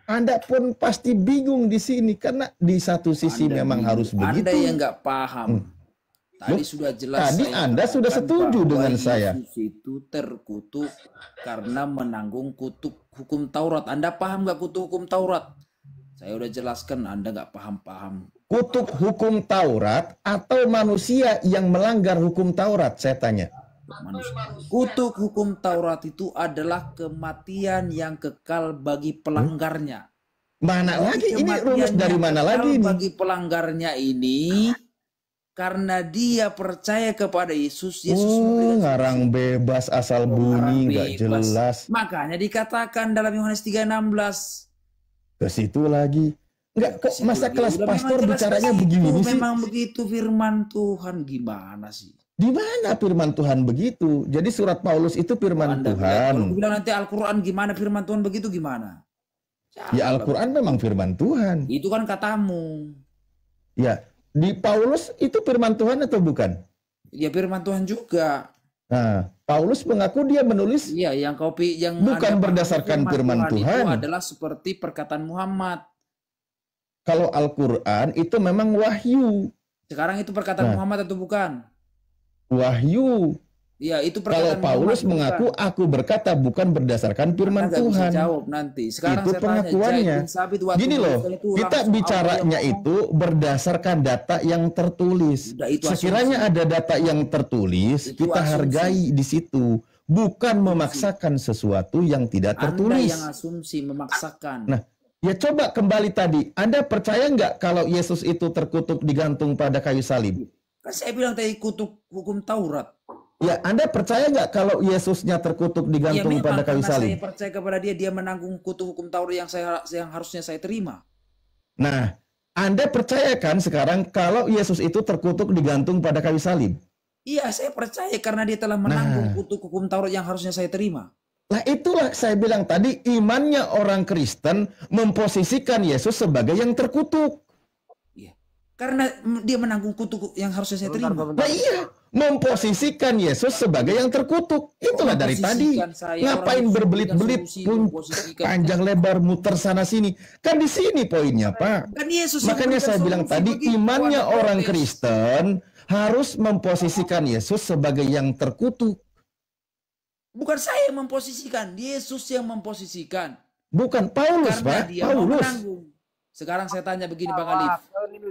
Anda pun pasti bingung di sini karena di satu sisi memang harus begitu. Anda yang nggak paham. Tadi sudah jelas. Tadi saya Anda sudah katakan setuju bahwa dengan saya. Yesus itu terkutuk karena menanggung kutuk hukum Taurat. Anda paham nggak kutuk hukum Taurat? Saya udah jelaskan, Anda nggak paham-paham. Kutuk hukum Taurat atau manusia yang melanggar hukum Taurat, saya tanya. Kutuk hukum Taurat itu adalah kematian yang kekal bagi pelanggarnya. Mana lagi? Ini rumus dari mana lagi ini? Bagi pelanggarnya ini, karena dia percaya kepada Yesus, Yesus memberikan Ngarang bebas asal bunyi, nggak bebas. jelas. Makanya dikatakan dalam Yohanes 3:16. Ke situ lagi. Enggak, kok Situ masa lagi. kelas Udah, pastor memang jelas bicaranya begitu, begini sih? Memang begitu firman Tuhan, gimana sih? Di mana firman Tuhan begitu? Jadi surat Paulus itu firman Anda Tuhan. Kalau bilang nanti Al-Quran gimana, firman Tuhan begitu gimana? Ya Al-Quran memang firman Tuhan. Itu kan katamu. Ya, di Paulus itu firman Tuhan atau bukan? Ya firman Tuhan juga. Nah, Paulus mengaku dia menulis Iya, yang yang bukan Anda berdasarkan pahami, firman Tuhan. itu adalah seperti perkataan Muhammad. Kalau Al-Quran itu memang wahyu. Sekarang itu perkataan Nah. Muhammad atau bukan? Wahyu. Ya, itu Kalau perkataan Paulus Muhammad, mengaku, bukan. aku berkata bukan berdasarkan Anda firman nggak bisa Tuhan. jawab nanti. Sekarang Itu saya tanya, Zaid pengakuannya. bin Sabit waktu Gini loh, menuliskan itu kita langsung Allah yang bicaranya ngomong. itu berdasarkan data yang tertulis. Udah, itu Sekiranya asumsi. ada data yang tertulis, Itu kita asumsi. hargai di situ. Bukan Asumsi. memaksakan sesuatu yang tidak Anda tertulis. yang asumsi, memaksakan. Nah, ya coba kembali tadi. Anda percaya nggak kalau Yesus itu terkutuk digantung pada kayu salib? Kan saya bilang tadi kutuk hukum Taurat. Ya, Anda percaya nggak kalau Yesusnya terkutuk Ya digantung memang pada kayu karena saya salib? percaya kepada dia menanggung kutuk hukum Taurat yang harusnya saya terima. Nah, Anda percaya kan sekarang kalau Yesus itu terkutuk digantung pada kayu salib? Iya, saya percaya karena dia telah menanggung kutuk hukum Taurat yang harusnya saya terima. Lah itulah saya bilang tadi, imannya orang Kristen memposisikan Yesus sebagai yang terkutuk. Iya. Karena dia menanggung kutuk yang harusnya saya terima. Nah iya, memposisikan Yesus sebagai yang terkutuk. Itulah dari tadi. Memposisikan saya, Ngapain orang berbelit-belit solusi, pun memposisikan. panjang lebar muter sana sini. Kan di sini poinnya, Pak. Kan Yesus yang Makanya memberikan saya bilang solusi tadi, begitu, imannya Anda orang protes. Kristen harus memposisikan Yesus sebagai yang terkutuk. Bukan saya yang memposisikan, Yesus yang memposisikan. Bukan Paulus, Karena Pak. dia mau Paulus. menanggung. Sekarang saya tanya begini Bang Alif.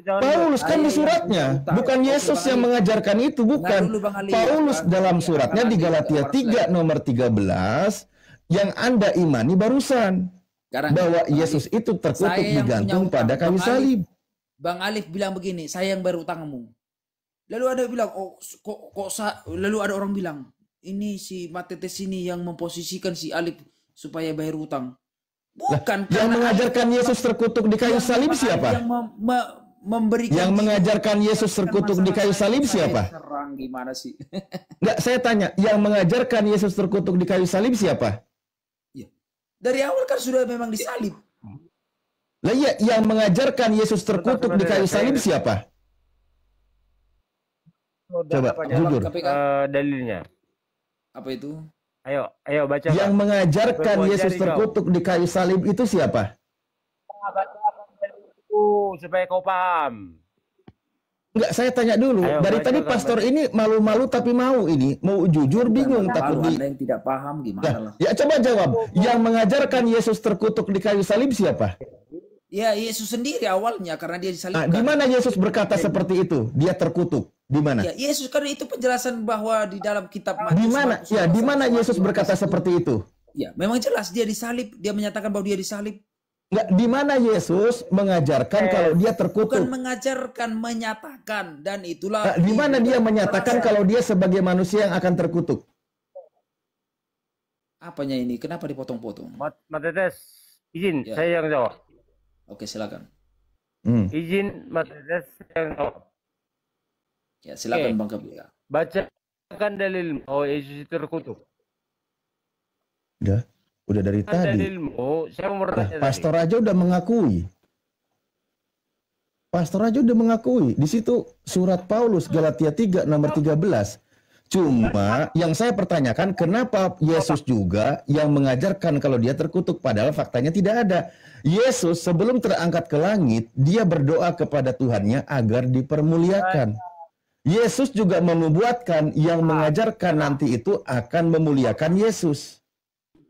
Paulus kan di Saya yang suratnya, punya utang. bukan Oke, Yesus Bang yang Ali. mengajarkan itu, bukan. Dengar dulu, Bang Ali. Paulus Bang dalam Ali, suratnya Bang di Ali, Galatia Bang 3 Ali. nomor 13 yang Anda imani barusan Sekarang, bahwa Bang Yesus Alif, itu terkutuk saya yang punya digantung utang. pada kayu Bang Alif, salib. Bang Alif bilang begini, saya yang berutangmu. Lalu ada bilang, lalu ada orang bilang, ini si Matetes ini yang memposisikan si Alif supaya bayar utang. Bukan Yang karena mengajarkan Yesus terkutuk di kayu yang salib Bang Alif siapa? Yang memberikan Yang mengajarkan Yesus terkutuk di kayu salib siapa? Serang gimana sih? Enggak, saya tanya, yang mengajarkan Yesus terkutuk di kayu salib siapa? Ya. Dari awal kan sudah memang disalib. Lah iya, yang mengajarkan Yesus terkutuk di kayu salib siapa? Coba, jujur. KPK. Dalilnya. Apa itu? Ayo baca. Yang Pak. mengajarkan Berbuat Yesus jari kau. terkutuk di kayu salib itu siapa? Supaya kau paham. Enggak, saya tanya dulu. Ayo, Dari baca, tadi Kang, pastor baca. ini malu-malu tapi mau ini. Mau jujur bingung takut Kalau di... Anda yang tidak paham gimana Nah, lah. ya coba jawab. Yang mengajarkan Yesus terkutuk di kayu salib siapa? Ya Yesus sendiri awalnya karena dia Nah, disalibkan. di mana Yesus berkata seperti itu? Dia terkutuk. Di mana? Ya Yesus karena itu penjelasan bahwa di dalam kitab Di mana? Ya, di mana Yesus berkata seperti itu? Ya, memang jelas dia disalib, dia menyatakan bahwa dia disalib. Enggak, di mana Yesus mengajarkan kalau dia Bukan terkutuk? mengajarkan, menyatakan dan itulah Nah, di mana dia menyatakan kalau dia sebagai manusia yang akan terkutuk? apanya ini? Kenapa dipotong-potong? Matetes, izin Ya. saya yang jawab. Oke, silakan. Izin Matetes yang jawab. Ya, silakan Oke. Bang Kapika. Bacakan dalil oh Yesus terkutuk. Udah dari tadi. Dalilmu, saya mau Nah, bertanya pastor aja udah mengakui. Pastor aja udah mengakui. Di situ surat Paulus Galatia 3 nomor 13. Cuma yang saya pertanyakan kenapa Yesus juga yang mengajarkan kalau dia terkutuk padahal faktanya tidak ada. Yesus sebelum terangkat ke langit, dia berdoa kepada Tuhannya agar dipermuliakan. Yesus juga menubuatkan yang mengajarkan nanti itu akan memuliakan Yesus.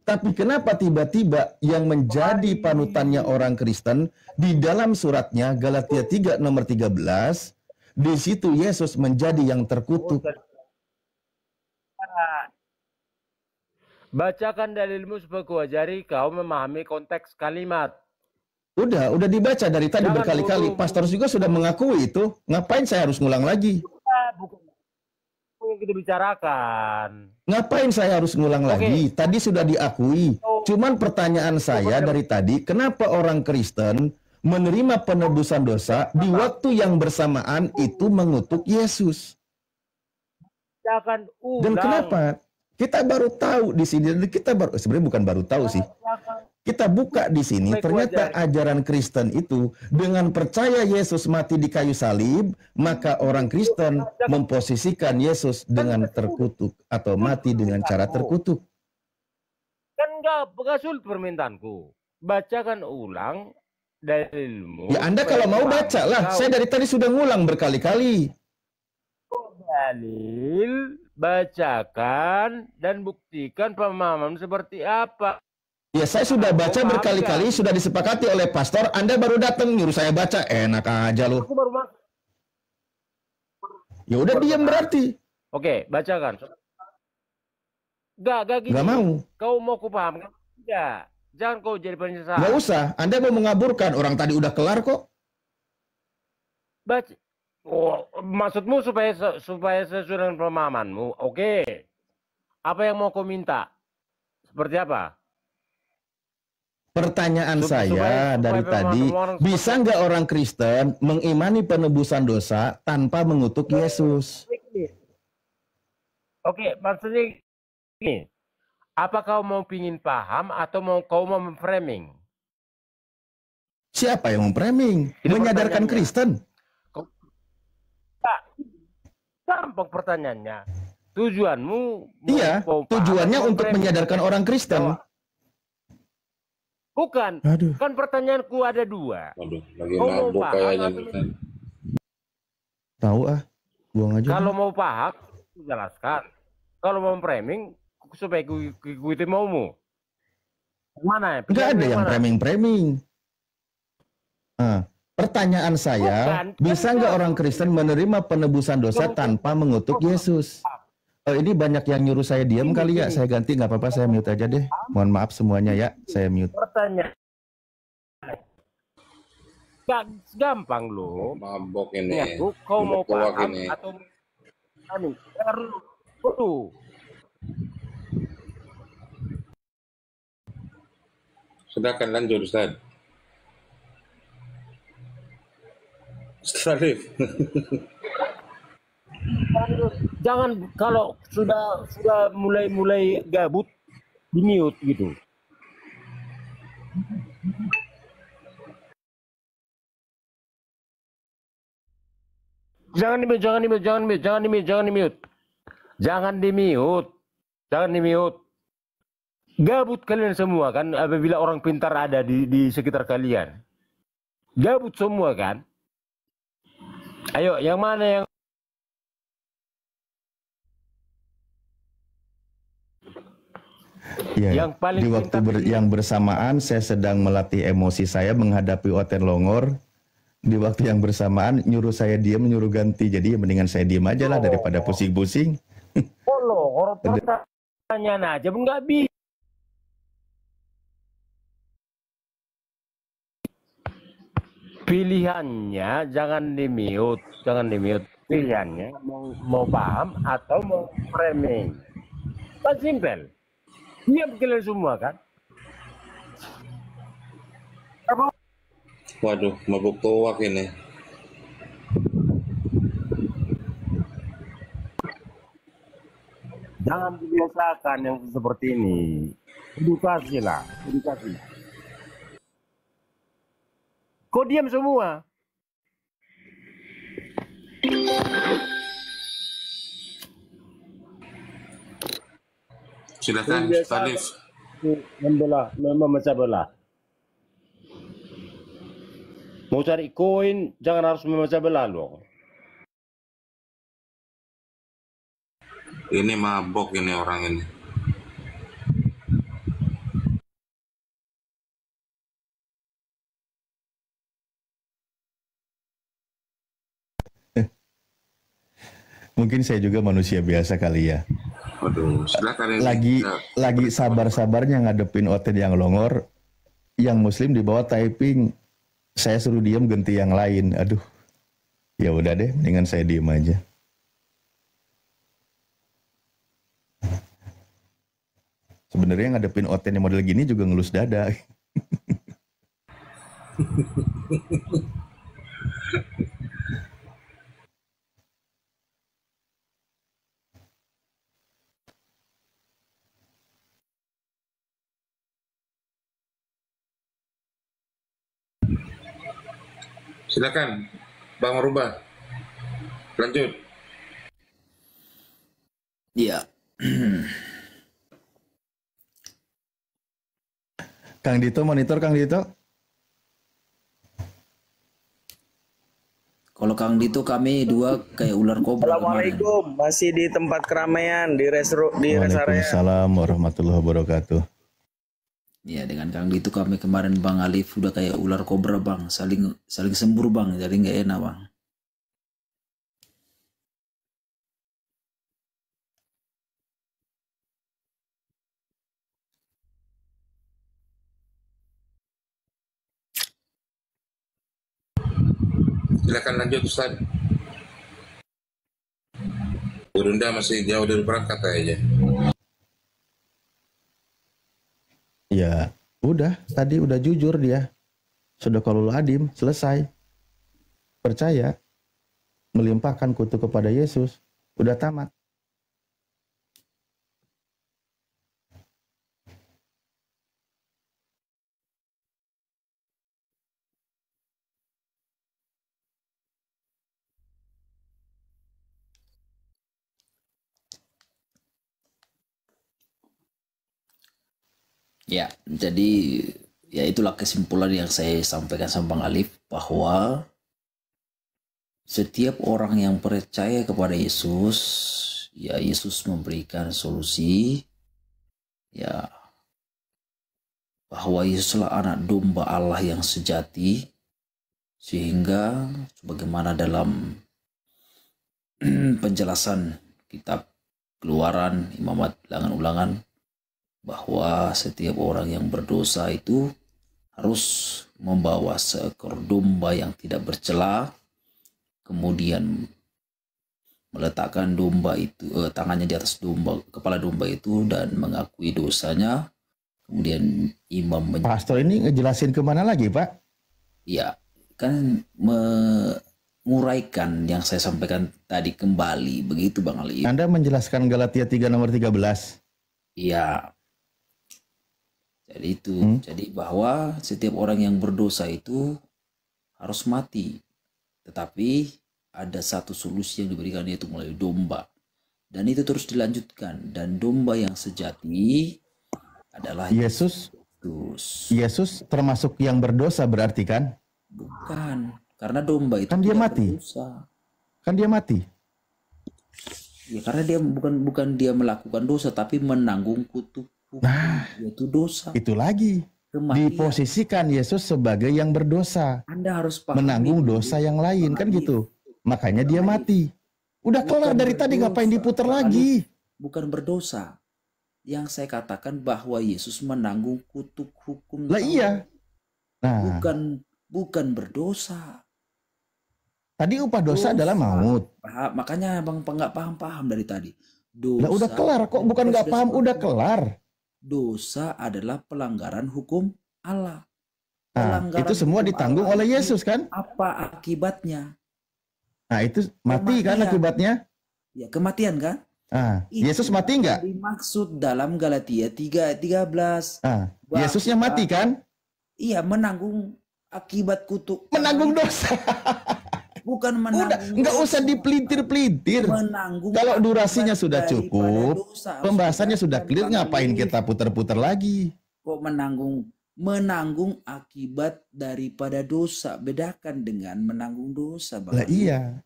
Tapi kenapa tiba-tiba yang menjadi panutannya orang Kristen di dalam suratnya Galatia 3 nomor 13, di situ Yesus menjadi yang terkutuk. Bacakan dalilmu supaya kuajari kau memahami konteks kalimat. Udah dibaca dari tadi Jangan berkali-kali. bodoh. Pastor juga sudah mengakui itu. Ngapain saya harus ngulang lagi? Bukan yang kita bicarakan. Ngapain saya harus ngulang lagi? Tadi sudah diakui. Cuman pertanyaan saya dari tadi, kenapa orang Kristen menerima penebusan dosa di waktu yang bersamaan itu mengutuk Yesus? Bacakan ulang. Dan kenapa? Kita baru tahu di sini, sebenarnya bukan baru tahu sih. Kita buka di sini, ternyata ajaran Kristen itu dengan percaya Yesus mati di kayu salib, maka orang Kristen memposisikan Yesus dengan terkutuk atau mati dengan cara terkutuk. Kan enggak sulit permintaanku. Bacakan ulang dalilmu. Ya Anda kalau mau baca lah, saya dari tadi sudah ngulang berkali-kali. dalil, bacakan, dan buktikan pemahaman seperti apa. Ya saya sudah baca berkali-kali, sudah disepakati oleh pastor, Anda baru datang nyuruh saya baca, enak aja lu. Aku baru masuk. Ya udah diam berarti. Oke, bacakan. Gak gini. Gak mau. Kau mau ku paham? Enggak. Jangan kau jadi penyesalan. Gak usah, Anda mau mengaburkan, orang tadi udah kelar kok. Baca. Oh, maksudmu supaya sesuai dengan pemahamanmu. Oke. Apa yang mau kau minta? Seperti apa? Pertanyaan saya dari tadi, bisa nggak orang Kristen mengimani penebusan dosa tanpa mengutuk Yesus? Oke, maksudnya gini. Apa kau mau pingin paham atau kau mau memframing? Siapa yang memframing? Menyadarkan Kristen? Gampang pertanyaannya. Tujuanmu? Iya, tujuannya untuk menyadarkan orang Kristen. Bukan. Aduh. Kan pertanyaanku ada dua. Aduh, lagi mabuk kayaknya Ustaz. Tahu ah, buang aja. Kalau mau paham, jelaskan. Kalau mau framing, supaya ikuti maumu. Mana? Enggak ada yang framing-framing. Pertanyaan saya, bisa nggak orang Kristen menerima penebusan dosa tanpa mengutuk Yesus? Oh, ini banyak yang nyuruh saya diam kali ya, saya ganti nggak apa-apa, saya mute aja deh. Mohon maaf semuanya ya, saya mute. Pertanyaan. Gampang loh. Mabok ini. Kau mau paham ini. atau dulu. Silakan lanjut Ustaz. Ustaz Alif. Jangan kalau sudah mulai gabut di mute gitu. Jangan di mute. Gabut kalian semua kan apabila orang pintar ada di sekitar kalian. Gabut semua kan? Ayo, yang mana yang Ya, yang paling di waktu yang bersamaan saya sedang melatih emosi saya menghadapi Oten Longor. Di waktu yang bersamaan nyuruh saya diam, nyuruh ganti. Jadi ya mendingan saya diam aja lah daripada pusing-pusing. orang pertanyaan aja nggak bisa. Pilihannya jangan di mute. Pilihannya mau paham atau mau framing. Kan simpel. Diam kalian semua kan? Waduh, mabuk tuak ini. Jangan dibiasakan yang seperti ini. Edukasi. Kok diam semua? Silakan Ustaz Alif. Memecah belah. Mau cari koin, jangan harus memecah belah loh. Ini mabok ini orang ini. Mungkin saya juga manusia biasa kali ya. Waduh, silakan ini. Lagi sabar-sabarnya ngadepin Oten yang Longor, yang Muslim di bawah typing, saya suruh diam ganti yang lain. Aduh, ya udah deh, mendingan saya diem aja. Sebenarnya ngadepin Oten yang model gini juga ngelus dada. Silakan Bang Rubah. Lanjut. Ya. Kang Dito, monitor Kang Dito. Kalau Kang Dito kami dua kayak ular kobra kemarin. Assalamualaikum, masih di tempat keramaian di rest area. Waalaikumsalam warahmatullahi wabarakatuh. Ya dengan Kang Dito kami kemarin Bang Alif udah kayak ular kobra Bang, saling sembur Bang, jadi nggak enak Bang. Silakan lanjut Ustaz. Burunda masih jauh dari berangkat aja. Ya, udah. Tadi udah jujur dia. Sudah qalul adim, selesai. Percaya. Melimpahkan kutuk kepada Yesus. Udah tamat. Ya, jadi ya itulah kesimpulan yang saya sampaikan sama Bang Alif, bahwa setiap orang yang percaya kepada Yesus, ya Yesus memberikan solusi, ya bahwa Yesuslah anak domba Allah yang sejati, sehingga sebagaimana dalam penjelasan kitab Keluaran, Imamat, Ulangan-Ulangan, bahwa setiap orang yang berdosa itu harus membawa seekor domba yang tidak bercela, kemudian meletakkan domba itu tangannya di atas kepala domba itu dan mengakui dosanya. Kemudian imam Pastor ini ngejelasin kemana lagi Pak? Ya kan menguraikan yang saya sampaikan tadi kembali, begitu Bang Ali. Anda menjelaskan Galatia 3 nomor 13. Iya. Jadi itu, jadi bahwa setiap orang yang berdosa itu harus mati. Tetapi ada satu solusi yang diberikan, yaitu melalui domba. Dan itu terus dilanjutkan. Dan domba yang sejati adalah Yesus. Yesus termasuk yang berdosa berarti kan? Bukan, karena domba itu kan dia mati. Berdosa. Kan dia mati. Ya karena dia bukan dia melakukan dosa, tapi menanggung kutuk. Nah, yaitu dosa. Itu lagi. Kematian. Diposisikan Yesus sebagai yang berdosa. Anda harus paham. Menanggung dosa yang lain, kan gitu. Makanya dia mati. Udah kelar dari tadi, ngapain diputar lagi? Bukan berdosa. Yang saya katakan bahwa Yesus menanggung kutuk hukum. Lah iya. Nah, bukan berdosa. Tadi upah dosa adalah maut. Makanya Bang nggak paham dari tadi. Dosa. Lah udah kelar kok, bukan nggak paham, udah kelar. Dosa adalah pelanggaran hukum Allah. Nah, itu semua ditanggung oleh Yesus kan? Apa akibatnya? Nah, itu mati kan akibatnya? Ya, kematian kan? Ah, Yesus mati nggak? Dimaksud dalam Galatia 3:13. Ah, Yesusnya mati kan? Iya, menanggung akibat kutuk. Menanggung dosa. Bukan menanggung. Udah, nggak usah dipelintir-pelintir. Kalau durasinya sudah cukup, pembahasannya sudah clear, ngapain kita putar-putar lagi? Kok menanggung akibat daripada dosa? Bedakan dengan menanggung dosa, Bang. Lah iya.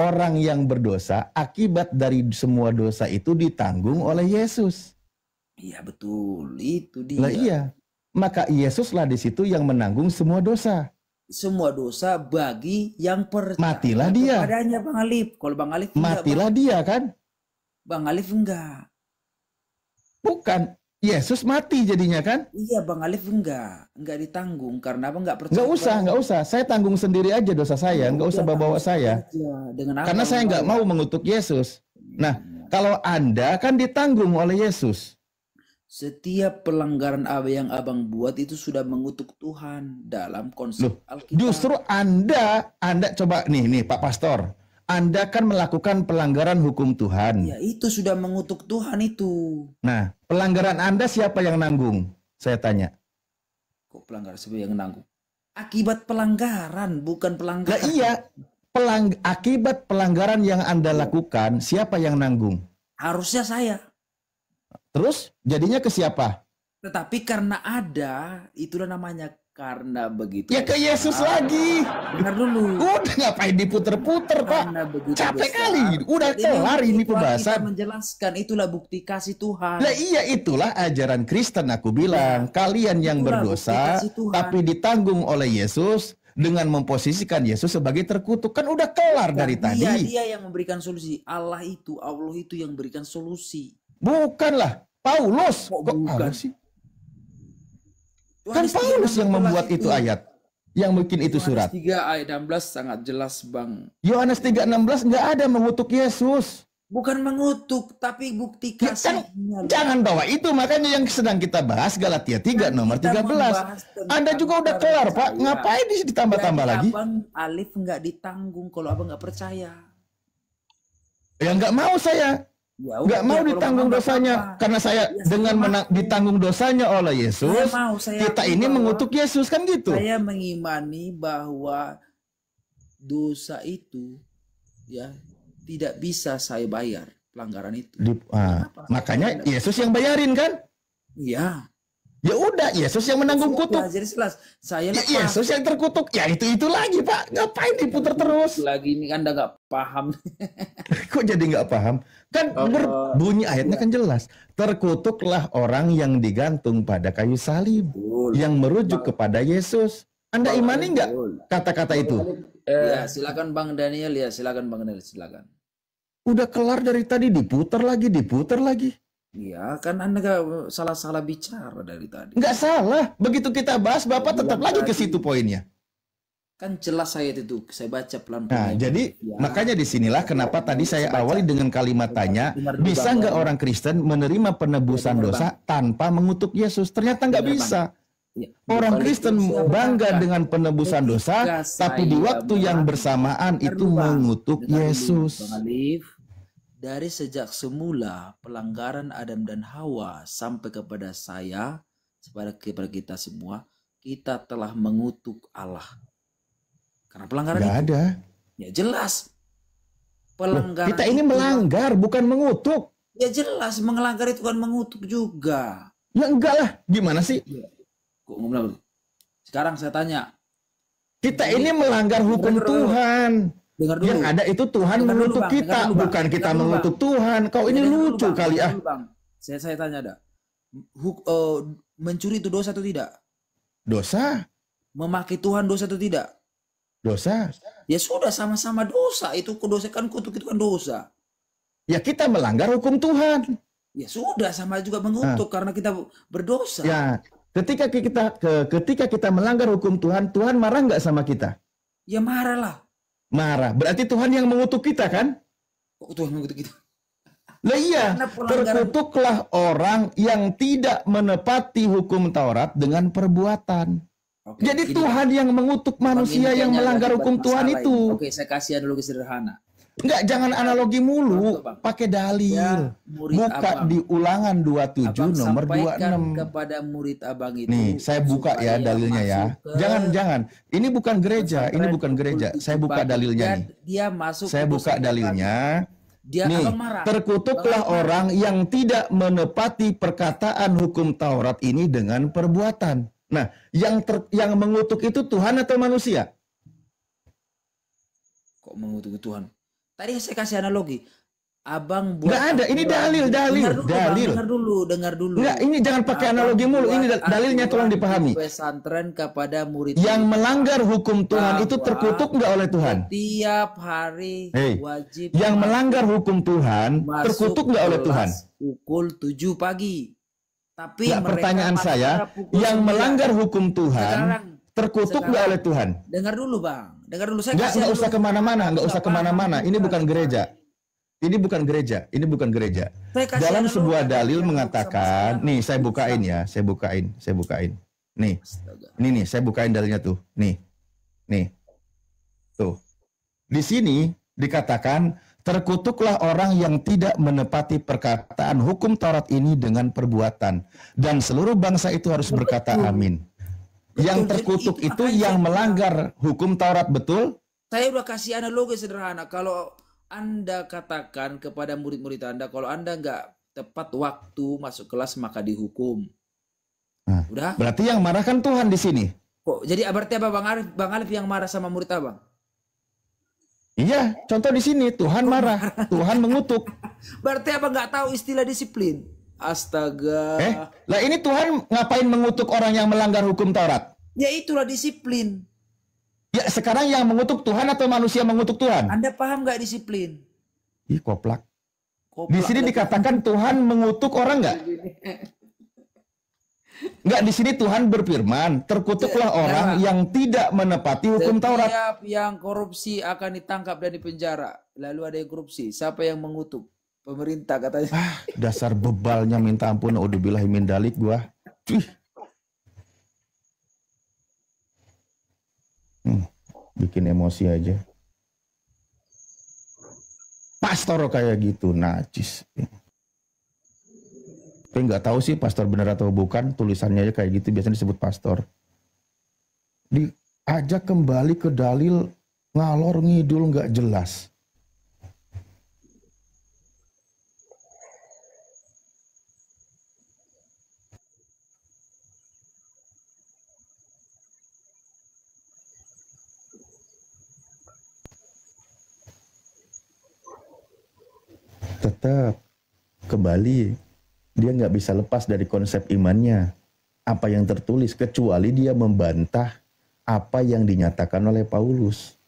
Orang yang berdosa, akibat dari semua dosa itu ditanggung oleh Yesus. Iya betul, itu dia. Lah iya. Maka Yesuslah di situ yang menanggung semua dosa. Semua dosa bagi yang percaya. Matilah dia. Kepadanya Bang Alif. Kalau Bang Alif matilah dia kan? Bang Alif enggak. Bukan. Yesus mati jadinya kan? Iya, Bang Alif enggak ditanggung karena apa enggak percaya. Nggak usah. Saya tanggung sendiri aja dosa saya, nggak usah bawa saya. Karena saya nggak mau mengutuk Yesus. Nah, kalau Anda kan ditanggung oleh Yesus. Setiap pelanggaran apa yang Abang buat itu sudah mengutuk Tuhan dalam konsep Alkitab. Justru Anda coba nih Pak Pastor. Anda kan melakukan pelanggaran hukum Tuhan. Ya, itu sudah mengutuk Tuhan itu. Nah, pelanggaran Anda siapa yang nanggung? Saya tanya. Kok pelanggaran siapa yang nanggung? Akibat pelanggaran, bukan pelanggaran. Nah, iya. Akibat pelanggaran yang Anda lakukan, siapa yang nanggung? Harusnya saya. Terus jadinya ke siapa? Tetapi karena ada, itulah namanya Karena begitu Ya ke Yesus besar. lagi. Dengar dulu. Udah ngapain diputer-puter, Pak? Karena begitu Capek besar. kali. Udah kelar ini Kita pembahasan. menjelaskan, itulah bukti kasih Tuhan. Lah iya, itulah ajaran Kristen, aku bilang. Kalian yang itulah berdosa bukti kasih Tuhan. tapi ditanggung oleh Yesus dengan memposisikan Yesus sebagai terkutuk. Kan udah kelar dari tadi. Dia yang memberikan solusi. Allah itu yang berikan solusi. Bukanlah Paulus. Kok Kok bukan? Paulus sih? Kan Yohanes 3 Paulus yang 16 membuat itu ayat. Yang bikin itu surat. Yohanes 3 ayat 16 sangat jelas, Bang. Yohanes 3:16 nggak ada mengutuk Yesus. Bukan mengutuk, tapi bukti Ya kan, kasihnya. jangan bawa itu, makanya yang sedang kita bahas Galatia 3 Kan nomor kita 13. membahas tentang Anda juga udah kelar, Pak. percaya. Ngapain ditambah-tambah Jadi lagi? Abang Alif nggak ditanggung kalau abang nggak percaya. Ya nggak mau saya. Ya Nggak udah, mau kalau ditanggung nggak dosanya. apa-apa. Karena saya Ya, dengan saya mau. ditanggung dosanya oleh Yesus, Saya mau, saya kita akui ini bahwa mengutuk Yesus, kan gitu. Saya mengimani bahwa dosa itu ya tidak bisa saya bayar pelanggaran itu. Makanya Yesus yang bayarin kan? Iya. Ya udah, Yesus yang menanggung kutuk. Jadi jelas, saya Ya, lepas. Yesus yang terkutuk. Ya itu lagi, Pak. Ngapain diputar terus? Lagi ini Anda nggak paham. Kok jadi nggak paham? Kan bunyi ayatnya kan jelas. Terkutuklah orang yang digantung pada kayu salib, yang merujuk kepada Yesus. Anda imani nggak kata-kata itu? Ya, silakan Bang Daniel, ya silakan Bang Daniel, silakan. Udah kelar dari tadi, diputar lagi, diputar lagi. Iya, kan Anda nggak salah-salah bicara dari tadi. Nggak salah. Begitu kita bahas, Bapak tetap lagi ke situ poinnya. Kan jelas ayat itu, saya baca pelan-pelan. Nah, jadi Ya. makanya disinilah kenapa tadi saya awali dengan kalimat tanya, bisa nggak orang Kristen menerima penebusan dosa tanpa mengutuk Yesus? Ternyata nggak bisa. Ya, Orang bukan Kristen itu saya bangga katakan. dengan penebusan dosa, Ketika tapi di saya waktu yang bersamaan itu Bang. mengutuk Dengar dulu, Yesus. Bang Alif. Dari sejak semula pelanggaran Adam dan Hawa sampai kepada saya, kepada kita semua, kita telah mengutuk Allah. Karena pelanggaran Nggak itu. ada. Ya jelas. Loh, Pelanggaran kita ini itu, melanggar, bukan mengutuk. ya jelas melanggar itu kan mengutuk juga. Ya enggak lah, gimana sih? Kok ngomong? Sekarang saya tanya. Kita ini melanggar hukum Dengar dulu. Tuhan. Dengar dulu. Yang ada itu Tuhan Dengar dulu, mengutuk Bang. kita, Dengar dulu, Bang. bukan kita Dengar dulu, mengutuk Bang. Tuhan. Kau ini Dengar dulu, lucu Bang. kali Dengar ah. dulu, Bang. Saya tanya ada. Mencuri itu dosa atau tidak? Dosa, Memaki Tuhan dosa atau tidak? dosa. Ya sudah sama-sama dosa. Itu dosa kan kutuk itu kan dosa. Ya kita melanggar hukum Tuhan. Ya sudah sama juga mengutuk karena kita berdosa. Ya, ketika kita melanggar hukum Tuhan, Tuhan marah nggak sama kita? Ya marahlah. Marah. Berarti Tuhan yang mengutuk kita kan? Kok Tuhan mengutuk kita? Lah iya, Karena pelanggaran- terkutuklah orang yang tidak menepati hukum Taurat dengan perbuatan. Oke, Jadi gini, Tuhan yang mengutuk Bang, manusia ini yang kayaknya melanggar lagi hukum Tuhan bermasalah itu. ini. Oke, saya kasih analogi sederhana. Enggak, jangan analogi mulu, Bang. pakai dalil. Ya, murid Buka abang. di Ulangan 27 Abang nomor sampaikan 26. kepada murid abang itu. Nih, saya buka ya supaya dalilnya ya. masuk ke Jangan. Ini bukan gereja, ini pesantren bukan gereja. pukul Saya 7 buka pagi. dalilnya nih. Dia masuk Saya ke buka pesantren dalilnya. pagi. Dia Nih, abang marah. terkutuklah Abang marah. orang yang tidak menepati perkataan hukum Taurat ini dengan perbuatan. Nah, yang mengutuk itu Tuhan atau manusia? Kok mengutuk Tuhan? Tadi saya kasih analogi. Abang buat Nggak ada, ini aturan. dalil. Dengar dulu, Bang, Dalil. dengar dulu. Enggak, ini jangan pakai Abang analogi mulu. Ini buat dalilnya tolong aturan dipahami. di pesantren kepada murid. Yang melanggar hukum Tuhan itu Bahwa terkutuk nggak oleh Tuhan? Setiap hari Hei, wajib Yang masuk melanggar hukum Tuhan masuk terkutuk nggak oleh kelas Tuhan? Pukul 7 pagi. Tapi Nggak, mereka pertanyaan masuk saya, pukul yang 9. melanggar hukum Tuhan Sekarang, terkutuk nggak oleh Tuhan? dengar dulu, Bang. Dengar dulu. Saya Nggak kasih usah analogi. kemana-mana, nggak usah Nggak kemana-mana. paham Ini juga. bukan gereja. Ini bukan gereja. Ini bukan gereja. Saya kasih Dalam analogi, sebuah Bang. dalil Yang mengatakan, sama-sama. nih saya bukain ya, saya bukain. Nih, Astaga. ini nih saya bukain dalilnya tuh. Nih, tuh. Di sini dikatakan terkutuklah orang yang tidak menepati perkataan hukum Taurat ini dengan perbuatan, dan seluruh bangsa itu harus berkata amin. Yang Betul, terkutuk jadi itu makanya yang saya melanggar hukum Taurat, betul? Saya udah kasih analogi sederhana. Kalau Anda katakan kepada murid-murid Anda, kalau Anda nggak tepat waktu masuk kelas maka dihukum. Nah, Udah? Berarti yang marah kan Tuhan di sini. Kok jadi berarti apa Bang Alif yang marah sama murid abang? Iya, contoh di sini Tuhan marah, Tuhan mengutuk. Berarti apa nggak tahu istilah disiplin? Astaga. Lah ini Tuhan ngapain mengutuk orang yang melanggar hukum Taurat? Ya itulah disiplin. Ya sekarang yang mengutuk Tuhan atau manusia mengutuk Tuhan? Anda paham nggak disiplin? Ih, koplak. Di sini dikatakan Tuhan mengutuk orang nggak? Nggak, di sini Tuhan berfirman, terkutuklah orang yang tidak menepati hukum Taurat. Setiap yang korupsi akan ditangkap dan dipenjara. Lalu ada yang korupsi. Siapa yang mengutuk? Pemerintah katanya. Dasar bebalnya minta ampun, naudzubillahi min dzalik gua. Bikin emosi aja. Pastor kayak gitu, najis. Tapi nggak tahu sih pastor benar atau bukan, tulisannya aja kayak gitu, biasanya disebut pastor. Diajak kembali ke dalil ngalor ngidul nggak jelas. Tetap kembali, dia nggak bisa lepas dari konsep imannya. Apa yang tertulis, kecuali dia membantah apa yang dinyatakan oleh Paulus.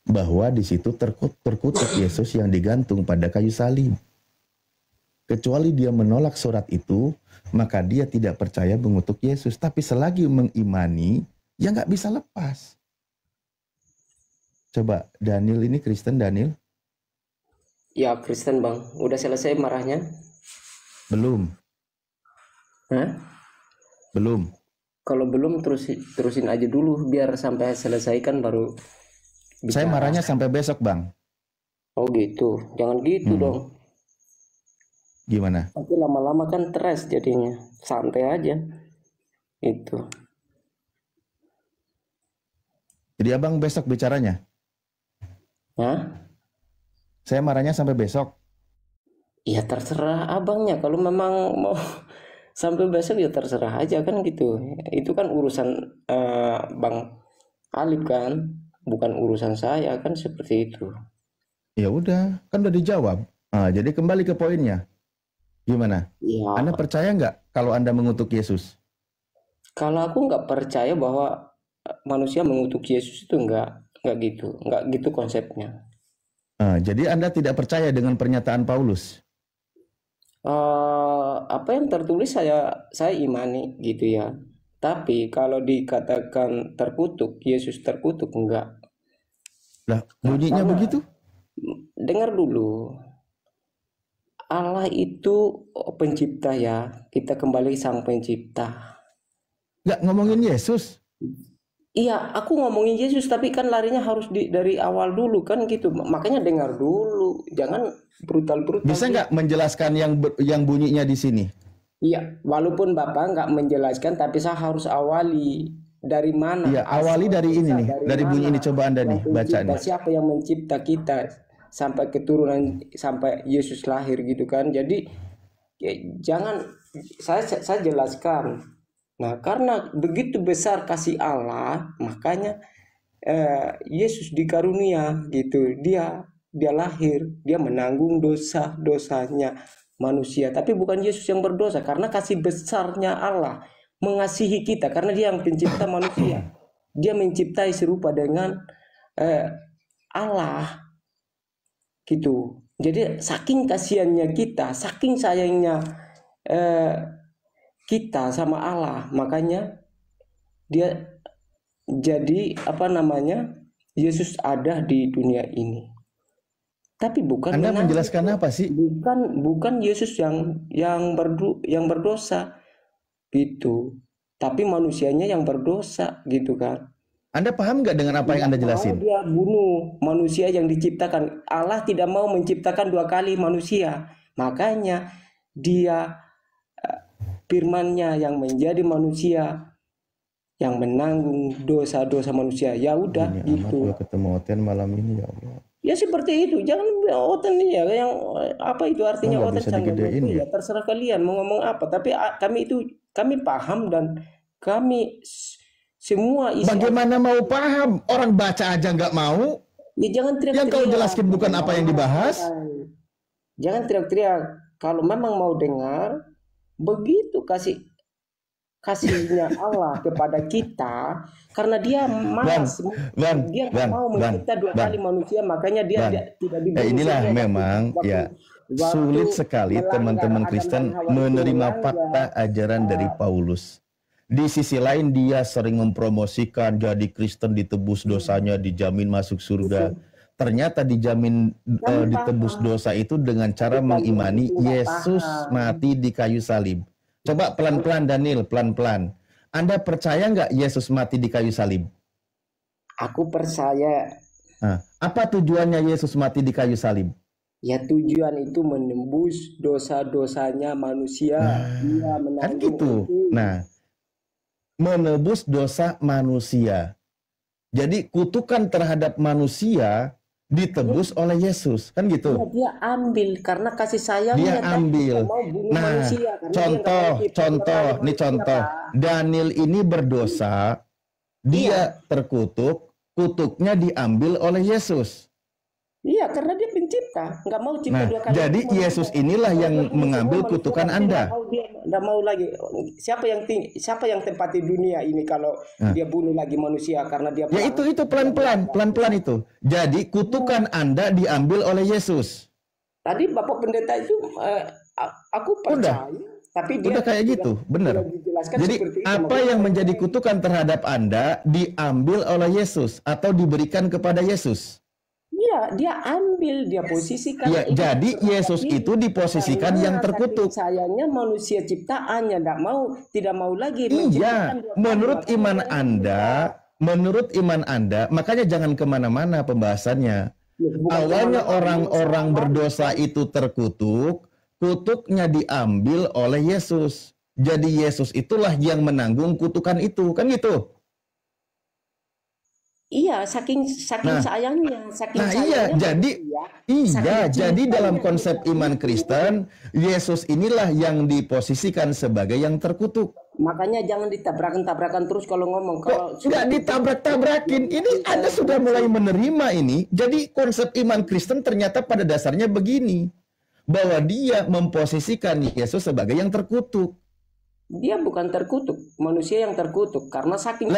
Bahwa di situ terkutuk Yesus yang digantung pada kayu salib. Kecuali dia menolak surat itu, maka dia tidak percaya mengutuk Yesus. Tapi selagi mengimani, ya nggak bisa lepas. Coba, Daniel ini Kristen, Daniel? Ya Kristen bang, udah selesai marahnya? Belum. Hah? Belum. Kalau belum terusin aja dulu biar sampai selesaikan baru bicara. Saya marahnya sampai besok bang. Oh gitu, jangan gitu dong. Gimana? Tapi lama-lama kan stres jadinya, santai aja. Itu. Jadi abang besok bicaranya? Hah? Saya marahnya sampai besok. Ya terserah abangnya, kalau memang mau sampai besok ya terserah aja kan gitu. Itu kan urusan Bang Alif kan, bukan urusan saya kan, seperti itu. Ya udah, kan udah dijawab. Nah, jadi kembali ke poinnya. Gimana? Ya. Anda percaya nggak kalau Anda mengutuk Yesus? Kalau aku nggak percaya bahwa manusia mengutuk Yesus itu nggak gitu konsepnya. Nah, jadi Anda tidak percaya dengan pernyataan Paulus? Apa yang tertulis saya imani gitu ya. Tapi kalau dikatakan terkutuk, Yesus terkutuk, enggak. Lah, bunyinya begitu? Dengar dulu. Allah itu pencipta ya. Kita kembali sang pencipta. Nggak ngomongin Yesus? Iya, aku ngomongin Yesus, tapi kan larinya harus dari awal dulu kan gitu. Makanya dengar dulu, jangan brutal-brutal. Bisa nggak menjelaskan yang bunyinya di sini? Iya, walaupun Bapak nggak menjelaskan, tapi saya harus awali dari mana. Iya, awali dari ini nih, dari bunyi ini. Coba Anda nih baca nih. Siapa yang mencipta kita sampai keturunan, sampai Yesus lahir gitu kan. Jadi ya, jangan saya jelaskan. Nah, karena begitu besar kasih Allah, makanya Yesus dikarunia gitu. Dia lahir, dia menanggung dosa-dosanya manusia. Tapi bukan Yesus yang berdosa, karena kasih besarnya Allah mengasihi kita, karena dia yang pencipta manusia. Dia menciptai serupa dengan Allah gitu. Jadi saking kasihannya kita, saking sayangnya kita sama Allah, makanya dia jadi Yesus ada di dunia ini. Tapi bukan Anda menjelaskan apa sih? Bukan Yesus yang berdosa gitu. Tapi manusianya yang berdosa gitu kan. Anda paham nggak dengan apa yang Anda jelasin? Dia bunuh manusia yang diciptakan. Allah tidak mau menciptakan dua kali manusia. Makanya dia firman-Nya yang menjadi manusia, yang menanggung dosa-dosa manusia. Ya udah gitu. Ketemu Oten malam ini ya Allah. Ya seperti itu. Jangan Oten ya, yang apa itu artinya Oten ya? terserah kalian mau ngomong apa. Tapi kami paham dan kami Semua isi Bagaimana mau paham? Orang baca aja nggak mau. Ya, jangan teriak-teriak. Yang kau jelaskan bukan apa yang dibahas. Jangan teriak-teriak. Kalau memang mau dengar, begitu kasihnya Allah kepada kita, karena dia malas, dia nggak mau mencipta dua kali manusia, makanya dia tidak dibunuh. Inilah memang ya sulit sekali teman-teman Kristen menerima fakta ajaran dari Paulus. Di sisi lain dia sering mempromosikan jadi Kristen ditebus dosanya, dijamin masuk surga. Ternyata dijamin ditebus dosa itu dengan cara mengimani Yesus mati di kayu salib. Coba pelan-pelan Daniel, pelan-pelan. Anda percaya nggak Yesus mati di kayu salib? Aku percaya. Nah, apa tujuannya Yesus mati di kayu salib? Ya, tujuan itu menembus dosa-dosanya manusia. Dia menanggung kan gitu. Nah, menebus dosa manusia. Jadi kutukan terhadap manusia ditebus oleh Yesus, kan gitu. Ya, dia ambil karena kasih sayangnya. Dia ambil. Nah, contoh. Daniel ini berdosa, dia terkutuk, kutuknya diambil oleh Yesus. Iya, karena dia pencipta, nggak mau cipta dua kali. Jadi Yesus inilah yang mengambil kutukan Anda. Nggak mau lagi. Siapa yang tempati dunia ini kalau dia bunuh lagi manusia karena dia? Ya itu pelan-pelan itu. Jadi kutukan Anda diambil oleh Yesus. Tadi Bapak Pendeta itu aku percaya. Tapi dia udah kayak gitu, benar. Jadi apa yang menjadi kutukan terhadap Anda diambil oleh Yesus atau diberikan kepada Yesus? Iya, dia ambil, dia posisikan. Ya, jadi Yesus itu diposisikan yang terkutuk. Sayangnya manusia ciptaannya tidak mau lagi. Iya, menurut iman Anda, makanya jangan kemana-mana pembahasannya. Awalnya orang-orang berdosa itu terkutuk, kutuknya diambil oleh Yesus. Jadi Yesus itulah yang menanggung kutukan itu, kan gitu. Iya, saking sayangnya, jadi dalam konsep iman Kristen, Yesus inilah yang diposisikan sebagai yang terkutuk. Makanya jangan ditabrak-tabrakan terus kalau ngomong. Kalau nggak ditabrak-tabrakin, ini Anda sudah mulai menerima ini. Jadi konsep iman Kristen ternyata pada dasarnya begini, bahwa dia memposisikan Yesus sebagai yang terkutuk. Dia bukan terkutuk, manusia yang terkutuk karena saking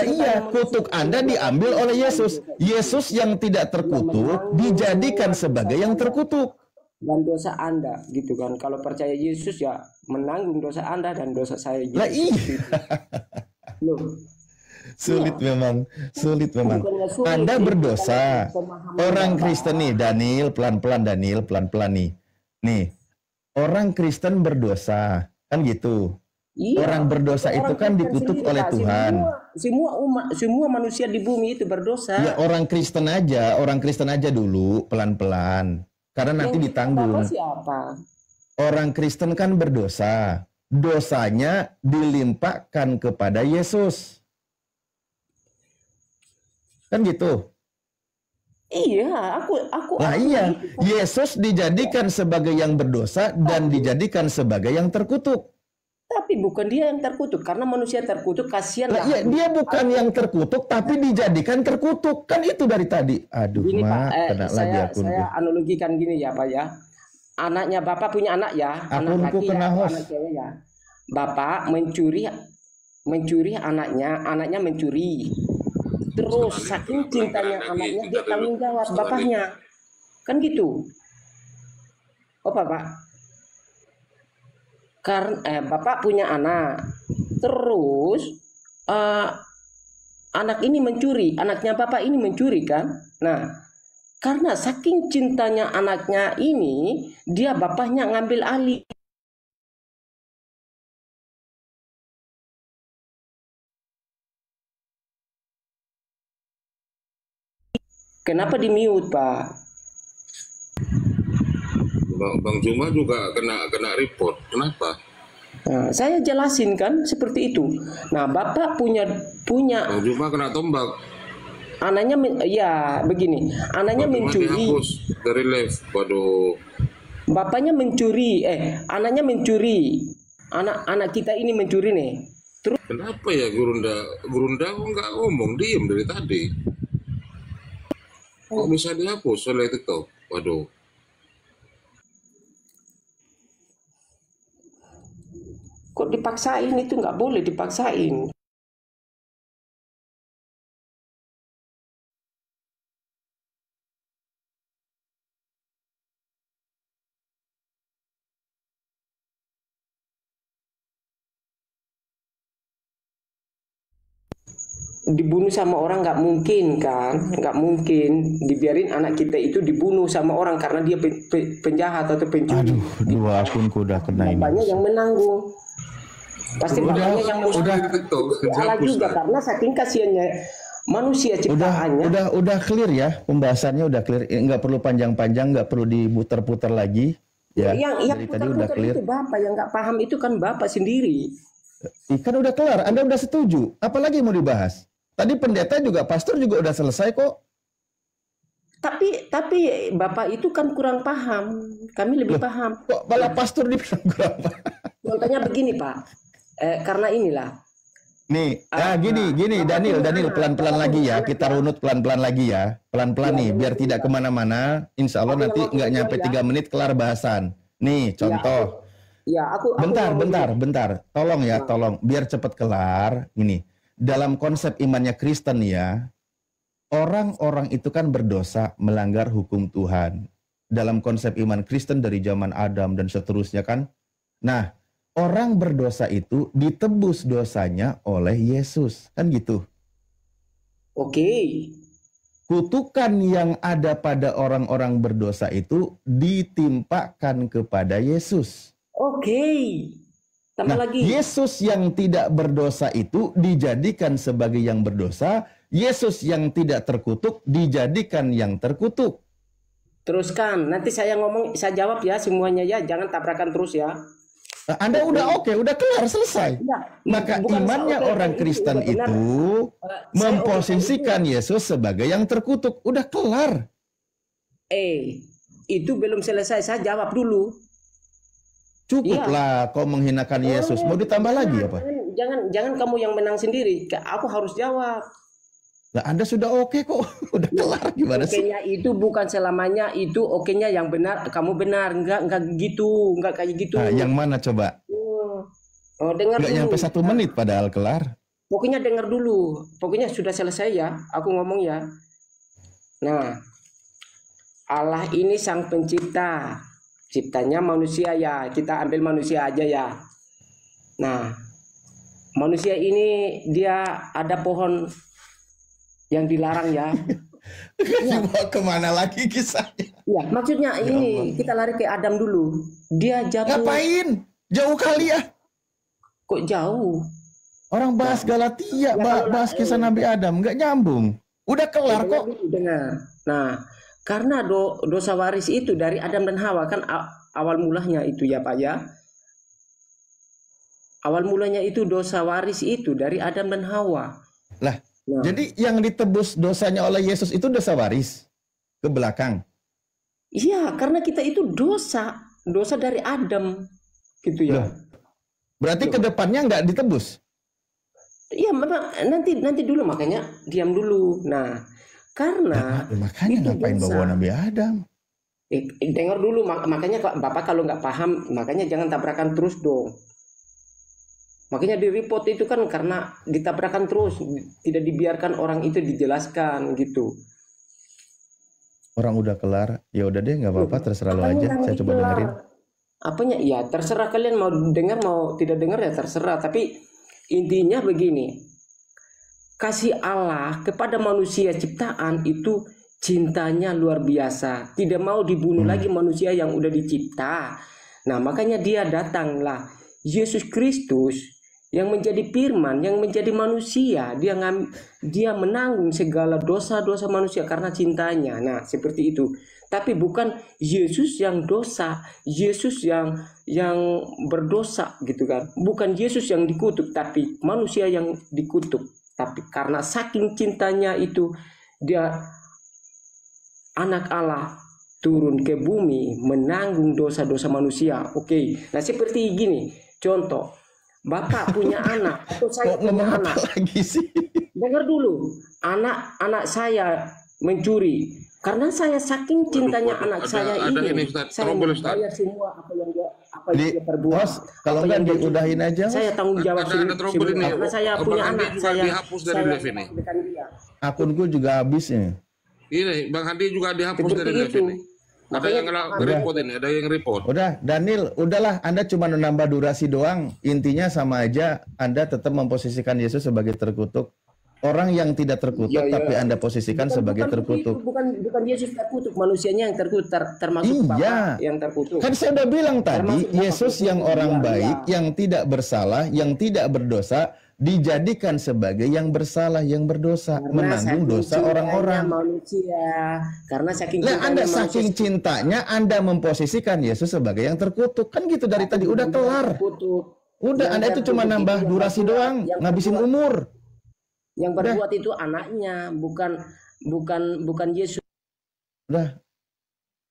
kutuk Anda diambil oleh Yesus. Yesus yang tidak terkutuk dijadikan sebagai yang terkutuk. Dan dosa Anda gitu kan. Kalau percaya Yesus ya menanggung dosa Anda dan dosa saya. Sulit memang. Anda berdosa. Orang Kristen nih, Daniel, pelan-pelan nih. Nih, orang Kristen berdosa, kan gitu. Iya, orang berdosa itu kan dikutuk oleh Tuhan. Semua manusia di bumi itu berdosa. Ya orang Kristen aja dulu pelan-pelan. Karena nanti ditanggung. Siapa? Orang Kristen kan berdosa. Dosanya dilimpahkan kepada Yesus. Kan gitu. Iya, aku. Iya, Yesus dijadikan sebagai yang berdosa dan dijadikan sebagai yang terkutuk. Tapi bukan dia yang terkutuk, karena manusia terkutuk, kasihan. Ya, dia bukan yang terkutuk, tapi dijadikan terkutuk. Kan itu dari tadi. Aduh, gini, Mak, kena lagi akun. Saya analogikan gini ya, Pak ya. Anaknya Bapak punya anak ya, anak laki ya, anak cewek ya. Bapak mencuri anaknya mencuri. Terus saking cintanya anaknya, dia tanggung jawab bapaknya. Kan gitu. Oh, Bapak. Karena Bapak punya anak, terus anak ini mencuri, anaknya Bapak ini mencuri kan? Nah, karena saking cintanya anaknya ini, dia bapaknya ngambil alih. Kenapa di-mute, Pak? Bang Juma juga kena report. Kenapa? Nah, saya jelasin kan seperti itu. Nah, Bapak punya Bang Juma kena tombak. Anaknya begini. Anaknya mencuri. Dihapus dari live. Waduh. Bapaknya mencuri, anaknya mencuri. Anak kita ini mencuri nih. Kenapa ya Gurunda kok nggak ngomong, diem dari tadi. Kok bisa dihapus oleh TikTok? Waduh. Kok dipaksain, itu nggak boleh dipaksain. Dibunuh sama orang nggak mungkin kan, nggak mungkin dibiarin anak kita itu dibunuh sama orang karena dia penjahat atau pencuri. Aduh, dua akunku udah kena ini. Bapaknya yang menanggung, pasti bapaknya yang udah salah juga karena saking kasihannya manusia ciptaannya. Udah clear ya pembahasannya, udah clear, nggak perlu panjang-panjang, nggak perlu diputar-putar lagi ya. Yang Dari tadi udah clear. itu bapak yang nggak paham itu kan bapak sendiri. Kan udah kelar, Anda udah setuju, apalagi mau dibahas? Tadi pendeta juga, pastor juga udah selesai kok. Tapi bapak itu kan kurang paham, kami lebih paham. Kok malah pastor dibilang kurang paham? Contohnya begini Pak, karena inilah. Nih, gini Daniel, pelan-pelan lagi ya, kita runut pelan-pelan lagi ya, pelan-pelan nih, biar tidak kemana-mana, insya Allah nanti nggak nyampe 3 menit kelar bahasan. Nih, contoh. Ya, aku Bentar, tolong, biar cepet kelar. Ini, dalam konsep imannya Kristen ya, orang-orang itu kan berdosa melanggar hukum Tuhan. Dalam konsep iman Kristen dari zaman Adam dan seterusnya kan. Nah, orang berdosa itu ditebus dosanya oleh Yesus. Kan gitu. Oke. Kutukan yang ada pada orang-orang berdosa itu ditimpakan kepada Yesus. Oke. Tambah lagi. Yesus yang tidak berdosa itu dijadikan sebagai yang berdosa. Yesus yang tidak terkutuk dijadikan yang terkutuk. Teruskan. Nanti saya jawab ya semuanya ya. Jangan tabrakan terus ya. Anda udah udah kelar, selesai. Maka imannya orang Kristen itu memposisikan Yesus sebagai yang terkutuk. Udah kelar. Itu belum selesai. Saya jawab dulu. Cukuplah kau menghinakan Yesus. Mau ditambah lagi apa? Jangan kamu yang menang sendiri. Aku harus jawab. Nah, Anda sudah oke kok. Udah kelar, gimana sih? Oke-nya itu bukan selamanya itu oke-nya yang benar, kamu benar. Enggak gitu. Enggak kayak gitu. Nah, yang mana coba? Dengar enggak dulu. Nyampe 1 menit padahal kelar. Pokoknya dengar dulu. Pokoknya sudah selesai ya. Aku ngomong ya. Nah, Allah ini sang pencipta. Ciptanya manusia ya. Kita ambil manusia aja ya. Nah, manusia ini dia ada pohon yang dilarang ya. Dibawa kemana lagi kisahnya? Ya, maksudnya ini kita lari ke Adam dulu. Dia jatuh. Ngapain? Jauh kali ya. Kok jauh? Orang bahas Galatia, bahas kisah Nabi Adam, nggak nyambung. Udah kelar kok. Dengar. Nah, karena dosa waris itu dari Adam dan Hawa kan awal mulanya itu ya Pak ya. Awal mulanya itu dosa waris itu dari Adam dan Hawa. Lah, jadi yang ditebus dosanya oleh Yesus itu dosa waris ke belakang. Iya, karena kita itu dosa dari Adam gitu ya. Loh, berarti ke depannya nggak ditebus? Iya, memang nanti dulu, makanya diam dulu. Nah, karena makanya ngapain bawa Nabi Adam? Dengar dulu, makanya Bapak kalau nggak paham, makanya jangan tabrakan terus dong. Makanya di report itu kan karena ditabrakan terus, tidak dibiarkan orang itu dijelaskan gitu. Orang udah kelar, ya udah deh nggak apa-apa, terserah lo aja. Saya coba dengerin. Apanya? Ya terserah kalian mau dengar mau tidak dengar ya terserah. Tapi intinya begini, kasih Allah kepada manusia ciptaan itu cintanya luar biasa. Tidak mau dibunuh lagi manusia yang udah dicipta. Nah makanya dia datanglah Yesus Kristus yang menjadi firman, yang menjadi manusia. Dia menanggung segala dosa-dosa manusia karena cintanya. Nah seperti itu. Tapi bukan Yesus yang dosa, Yesus yang berdosa gitu kan. Bukan Yesus yang dikutuk, tapi manusia yang dikutuk. Tapi karena saking cintanya itu, dia anak Allah turun ke bumi menanggung dosa-dosa manusia. Oke. Nah seperti gini, contoh Bapak punya anak atau saya Kok punya ngomong anak. apa lagi sih? Dengar dulu, anak saya mencuri. Karena saya saking cintanya anak saya ada ini, ini, Ustaz. saya Trouble, Ustaz. membayar semua apa yang Di dia perbuat. host, kalau apa enggak yang dia diudahin curi. aja, host. Saya tanggung jawab Ada trouble ini. karena saya Bang punya Andi anak, juga saya dihapus dari live ini. mengabdikan dia. Akunku juga habis nih. Ini Bang Handi juga dihapus Seperti dari live itu. ini. Ada yang report ini, ada yang report. Udah, Daniel, udahlah, Anda cuma nambah durasi doang. Intinya sama aja, Anda tetap memposisikan Yesus sebagai terkutuk. Orang yang tidak terkutuk, Ya, ya. tapi Anda posisikan sebagai terkutuk. Bukan Yesus terkutuk, manusianya yang terkutuk, termasuk Iya. Bapak yang terkutuk. Kan saya udah bilang tadi, Termasuk Bapak Yesus yang terkutuk. orang Iya, baik, iya. yang tidak bersalah, yang tidak berdosa, dijadikan sebagai yang bersalah, yang berdosa, menanggung saking dosa cintanya orang-orang. manusia, karena saking Nah, Anda cintanya saking manusia, cintanya, Anda memposisikan Yesus sebagai yang terkutuk. Kan gitu dari tadi, udah kelar. terkutuk. Udah, Yang Anda itu cuma terkutuk nambah itu yang durasi berbuat- doang, yang ngabisin berbuat- umur. Yang berbuat itu anaknya, bukan Yesus.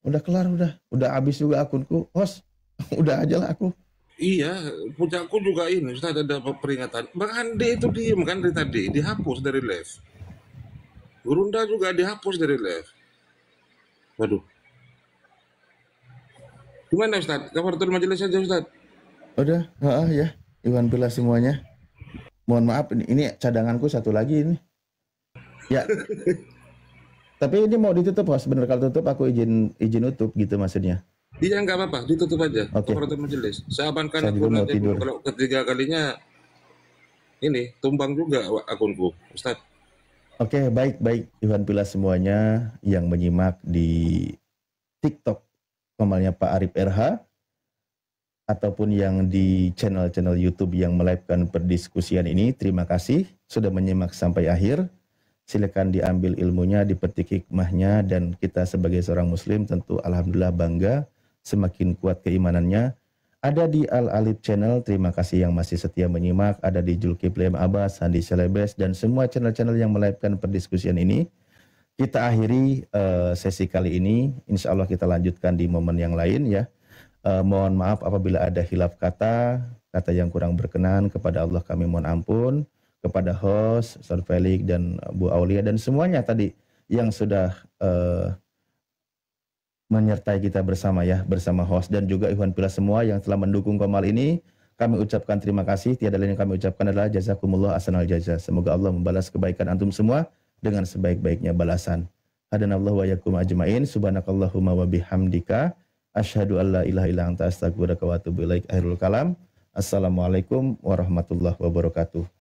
Udah kelar, udah habis juga akunku. Host, udah aja lah aku. Iya, puncakku juga ini, Ustaz, ada peringatan. Bang Handi itu diem kan dari tadi, dihapus dari live. Gurunda juga dihapus dari live. Waduh. Gimana Ustaz? Kafaratul majelis aja Ustaz. Udah, ya. Iwan Pilas semuanya. Mohon maaf, ini cadanganku satu lagi ini. Ya. Tapi ini mau ditutup, host. Bener, kalau tutup aku izin tutup gitu maksudnya. Iya nggak apa-apa, ditutup aja. Oke. Kafaratul majelis. Saya abankan Saya juga akun mau nanti. tidur. Kalau ketiga kalinya ini tumbang juga akunku, Ustaz. Oke, baik. Iwan Pilas semuanya yang menyimak di TikTok komalnya Pak Arif RH ataupun yang di channel-channel YouTube yang melive-kan perdiskusian ini, terima kasih sudah menyimak sampai akhir. Silakan diambil ilmunya, dipetik hikmahnya, dan kita sebagai seorang muslim tentu alhamdulillah bangga semakin kuat keimanannya. Ada di Al-Alif Channel, terima kasih yang masih setia menyimak. Ada di Zulkifli Abbas, Handi Selebes, dan semua channel-channel yang melive-kan perdiskusian ini. Kita akhiri sesi kali ini, insya Allah kita lanjutkan di momen yang lain ya. Mohon maaf apabila ada hilaf kata yang kurang berkenan, kepada Allah kami mohon ampun, kepada host, Ustaz Felix dan Bu Aulia dan semuanya tadi yang sudah menyertai kita bersama ya, bersama host dan juga Iwan Pilas semua yang telah mendukung Komal ini. Kami ucapkan terima kasih, tiada lain yang kami ucapkan adalah jazakumullah ahsanal jazaa. Semoga Allah membalas kebaikan antum semua dengan sebaik-baiknya balasan. Hadanallahu wa yakum ajmain, subhanakallahumma wa bihamdika, asyhadu an la ilaha illa anta astaghfiruka wa atubu ilaik. Akhirul kalam. Assalamualaikum warahmatullahi wabarakatuh.